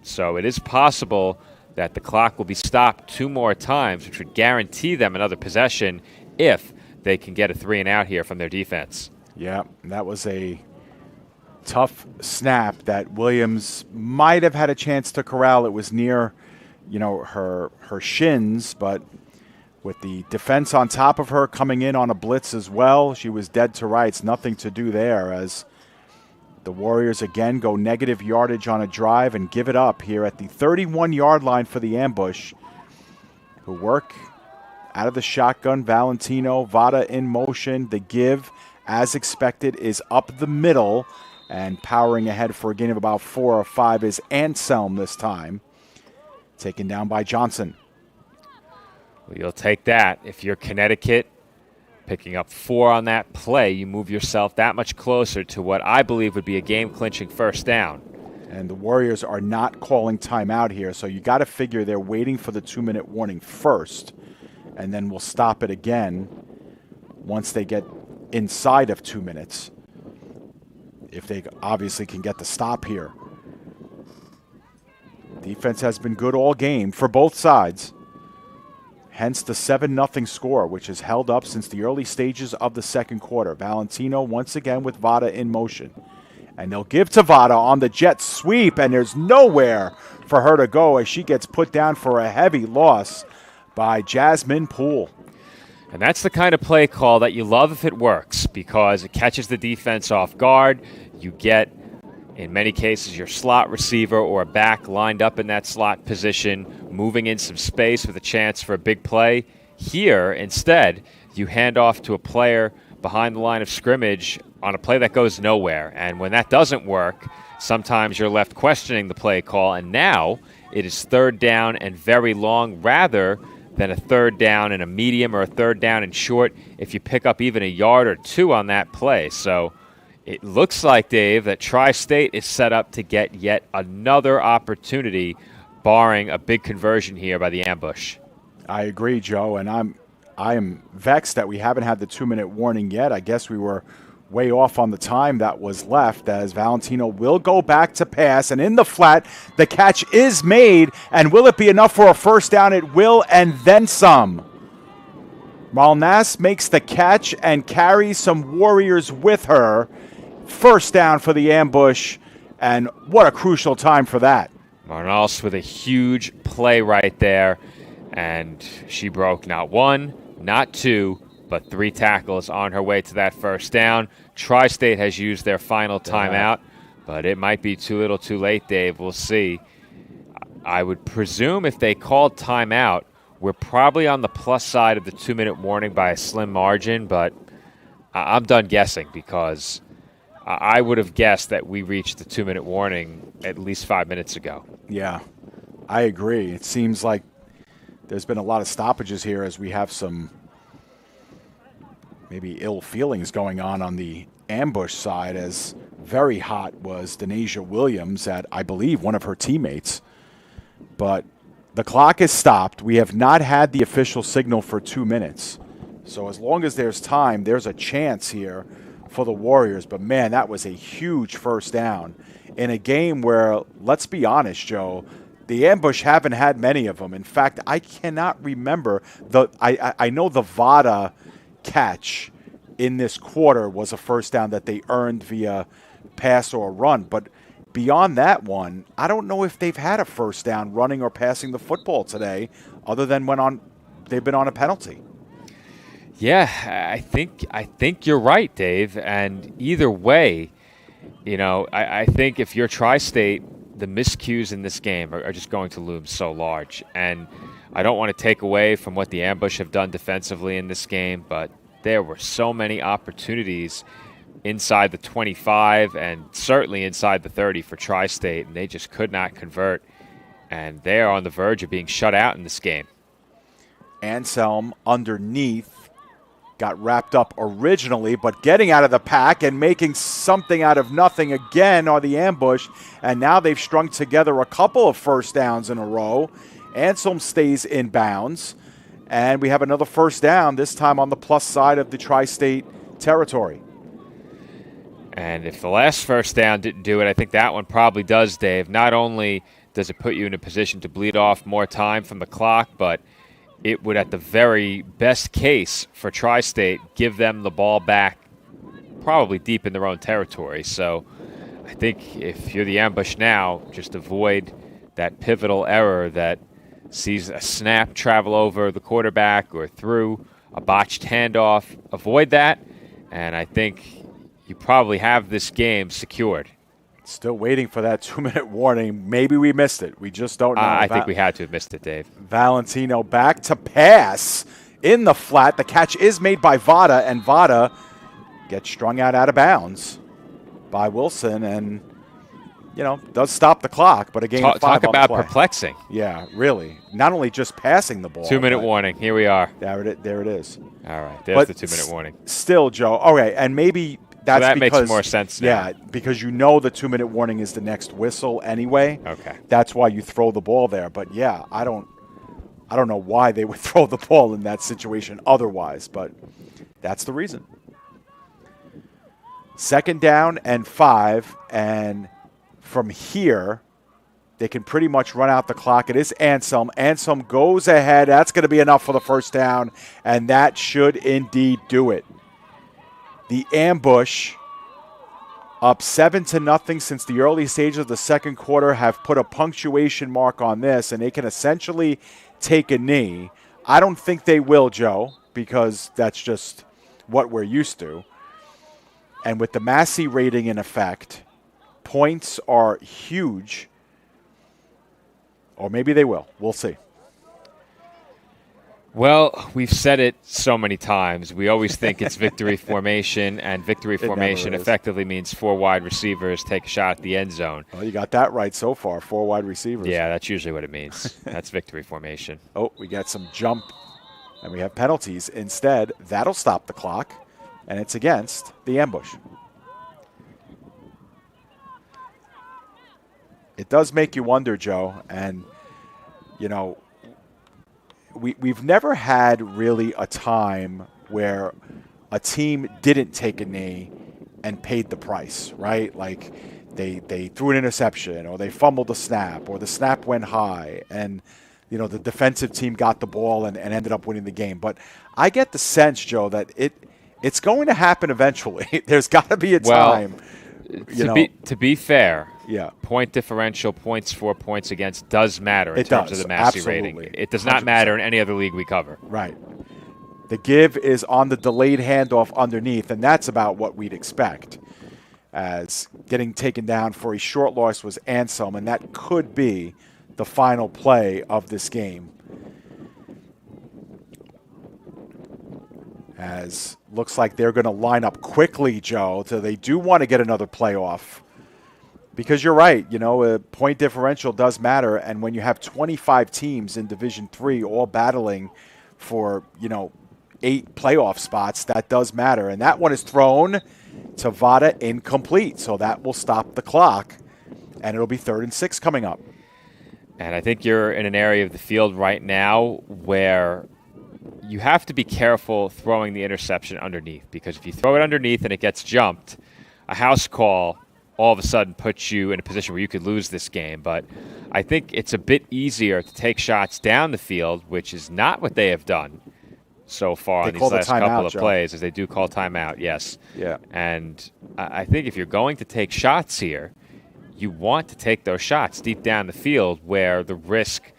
So it is possible that the clock will be stopped 2 more times, which would guarantee them another possession if they can get a 3-and-out here from their defense. Yeah, that was a tough snap that Williams might have had a chance to corral. It was near her shins, but with the defense on top of her coming in on a blitz as well, she was dead to rights. Nothing to do there as the Warriors again go negative yardage on a drive and give it up here at the 31-yard line for the ambush, who work out of the shotgun. Valentino, Vada in motion. The give, as expected, is up the middle, and powering ahead for a gain of about 4 or 5 is Anselm this time, taken down by Johnson. Well, you'll take that. If you're Connecticut, picking up 4 on that play, you move yourself that much closer to what I believe would be a game-clinching first down. And the Warriors are not calling timeout here, so you got to figure they're waiting for the 2-minute warning first, and then we'll stop it again once they get inside of 2 minutes, if they obviously can get the stop here. Defense has been good all game for both sides. Hence the 7-0 score, which has held up since the early stages of the second quarter. Valentino once again with Vada in motion. And they'll give to Vada on the jet sweep, and there's nowhere for her to go as she gets put down for a heavy loss by Jasmine Poole. And that's the kind of play call that you love if it works, because it catches the defense off guard. You get, in many cases, your slot receiver or a back lined up in that slot position, moving in some space with a chance for a big play. Here, instead, you hand off to a player behind the line of scrimmage on a play that goes nowhere. And when that doesn't work, sometimes you're left questioning the play call. And now it is 3rd down and very long rather than a 3rd down and a medium or a 3rd down and short if you pick up even a yard or 2 on that play. So it looks like, Dave, that Tri-State is set up to get yet another opportunity, barring a big conversion here by the ambush. I agree, Joe, and I am vexed that we haven't had the 2-minute warning yet. I guess we were way off on the time that was left, as Valentino will go back to pass, and in the flat, the catch is made, and will it be enough for a first down? It will, and then some. Malnas makes the catch and carries some Warriors with her. First down for the ambush, and what a crucial time for that. Marnals with a huge play right there, and she broke not 1, not 2, but 3 tackles on her way to that first down. Tri-State has used their final timeout, but it might be too little too late, Dave. We'll see. I would presume if they called timeout, we're probably on the plus side of the 2-minute warning by a slim margin, but I'm done guessing, because I would have guessed that we reached the 2-minute warning at least 5 minutes ago. Yeah, I agree. It seems like there's been a lot of stoppages here as we have some maybe ill feelings going on the ambush side, as very hot was Denasia Williams at, I believe, one of her teammates. But the clock is stopped. We have not had the official signal for 2 minutes. So as long as there's time, there's a chance here for the Warriors. But, man, that was a huge first down in a game where, let's be honest, Joe, the ambush haven't had many of them. In fact, I cannot remember. I know the Vada catch in this quarter was a first down that they earned via pass or run. But beyond that one, I don't know if they've had a first down running or passing the football today, other than when they've been on a penalty. Yeah, I think you're right, Dave. And either way, I think if you're Tri-State, the miscues in this game are just going to loom so large. And I don't want to take away from what the ambush have done defensively in this game, but there were so many opportunities inside the 25 and certainly inside the 30 for Tri-State, and they just could not convert. And they are on the verge of being shut out in this game. Anselm underneath got wrapped up originally, but getting out of the pack and making something out of nothing again are the ambush. And now they've strung together a couple of first downs in a row. Anselm stays in bounds. And we have another first down, this time on the plus side of the Tri-State territory. And if the last first down didn't do it, I think that one probably does, Dave. Not only does it put you in a position to bleed off more time from the clock, but it would, at the very best case for Tri-State, give them the ball back probably deep in their own territory. So I think if you're the ambush now, just avoid that pivotal error that sees a snap travel over the quarterback or through a botched handoff. Avoid that, and I think you probably have this game secured. Still waiting for that 2-minute warning. Maybe we missed it. We just don't know. I think we had to have missed it, Dave. Valentino back to pass in the flat. The catch is made by Vada, and Vada gets strung out of bounds by Wilson, and does stop the clock. But a game of 5 talk on about the play. Perplexing. Yeah, really. Not only just passing the ball. 2-minute warning. Here we are. There it is. All right, there's the 2-minute warning. Still, Joe. Okay, and maybe. That's so that because, makes more sense now. Yeah, because the 2-minute warning is the next whistle anyway. Okay. That's why you throw the ball there. But yeah, I don't know why they would throw the ball in that situation otherwise, but that's the reason. 2nd down and 5, and from here they can pretty much run out the clock. It is Anselm. Anselm goes ahead. That's going to be enough for the first down, and that should indeed do it. The ambush, up 7-0 since the early stages of the second quarter, have put a punctuation mark on this, and they can essentially take a knee. I don't think they will, Joe, because that's just what we're used to. And with the Massey rating in effect, points are huge. Or maybe they will. We'll see. Well, we've said it so many times. We always think it's victory formation, and victory formation effectively means 4 wide receivers take a shot at the end zone. Well, you got that right so far, 4 wide receivers. Yeah, that's usually what it means. That's victory formation. Oh, we got some jump, and we have penalties. Instead, that'll stop the clock, and it's against the ambush. It does make you wonder, Joe, and, We've never had really a time where a team didn't take a knee and paid the price, right? Like they threw an interception, or they fumbled a snap, or the snap went high, and the defensive team got the ball and ended up winning the game. But I get the sense, Joe, that it's going to happen eventually. There's got to be a time. To be fair, yeah, point differential, points for, points against does matter in terms of the Massey rating. It does not 100%. Matter in any other league we cover. Right. The give is on the delayed handoff underneath, and that's about what we'd expect. As getting taken down for a short loss was Anselm, and that could be the final play of this game. As looks like they're going to line up quickly, Joe, so they do want to get another playoff. Because you're right, a point differential does matter, and when you have 25 teams in Division III all battling for, 8 playoff spots, that does matter. And that one is thrown to Vada incomplete, so that will stop the clock, and it'll be 3rd and 6 coming up. And I think you're in an area of the field right now where you have to be careful throwing the interception underneath, because if you throw it underneath and it gets jumped, a house call all of a sudden puts you in a position where you could lose this game. But I think it's a bit easier to take shots down the field, which is not what they have done so far on these last couple of plays, as they do call timeout, yes. Yeah. And I think if you're going to take shots here, you want to take those shots deep down the field where the risk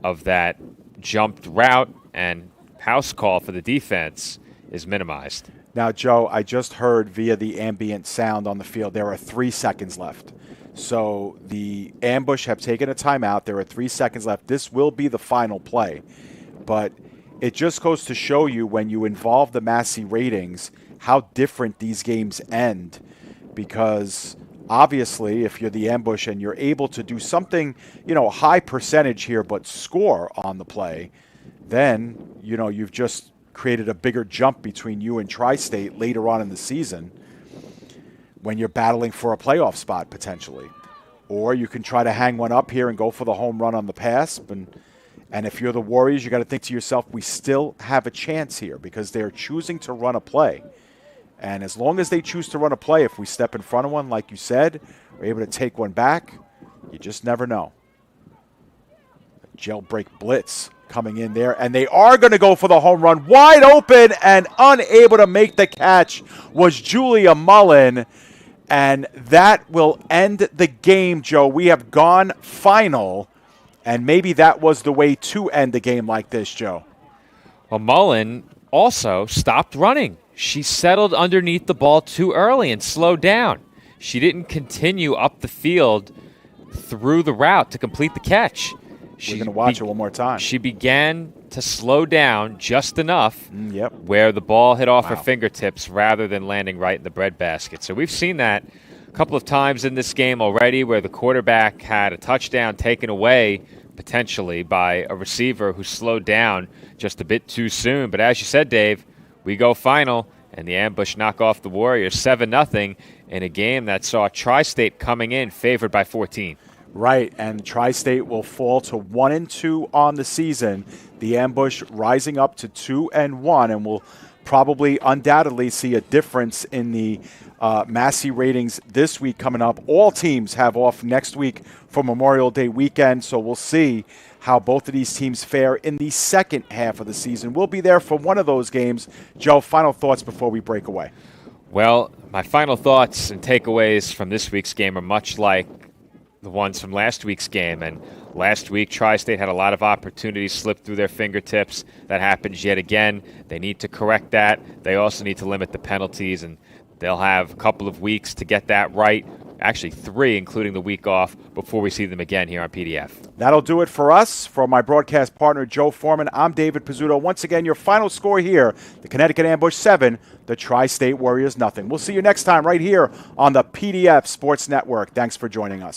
of that jumped route and house call for the defense is minimized. Now, Joe, I just heard via the ambient sound on the field there are 3 seconds left. So the ambush have taken a timeout. There are 3 seconds left. This will be the final play. But it just goes to show you, when you involve the Massey ratings, how different these games end. Because obviously, if you're the ambush and you're able to do something, high percentage here, but score on the play, then, you've just created a bigger jump between you and Tri-State later on in the season when you're battling for a playoff spot potentially. Or you can try to hang one up here and go for the home run on the pass. And if you're the Warriors, you got to think to yourself, we still have a chance here, because they're choosing to run a play. And as long as they choose to run a play, if we step in front of one, like you said, we're able to take one back, you just never know. Jailbreak blitz coming in there, and they are going to go for the home run. Wide open and unable to make the catch was Julia Mullen, and that will end the game, Joe. We have gone final And maybe that was the way to end a game like this, Joe. Well, Mullen also stopped running. She settled underneath the ball too early and slowed down. She didn't continue up the field through the route to complete the catch. We're going to watch it one more time. She began to slow down just enough Yep. where the ball hit off her fingertips rather than landing right in the breadbasket. So we've seen that a couple of times in this game already where the quarterback had a touchdown taken away potentially by a receiver who slowed down just a bit too soon. But as you said, Dave, we go final, and the ambush knock off the Warriors 7-0 in a game that saw Tri-State coming in favored by 14. Right, and Tri-State will fall to 1-2 on the season. The ambush rising up to 2-1, and we'll probably undoubtedly see a difference in the Massey ratings this week coming up. All teams have off next week for Memorial Day weekend, so we'll see how both of these teams fare in the second half of the season. We'll be there for one of those games. Joe, final thoughts before we break away. Well, my final thoughts and takeaways from this week's game are much like the ones from last week's game. And last week, Tri-State had a lot of opportunities slip through their fingertips. That happens yet again. They need to correct that. They also need to limit the penalties, and they'll have a couple of weeks to get that right. Actually 3, including the week off, before we see them again here on PDF. That'll do it for us. For my broadcast partner, Joe Foreman, I'm David Pizzuto. Once again, your final score here, the Connecticut Ambush 7, the Tri-State Warriors nothing. We'll see you next time right here on the PDF Sports Network. Thanks for joining us.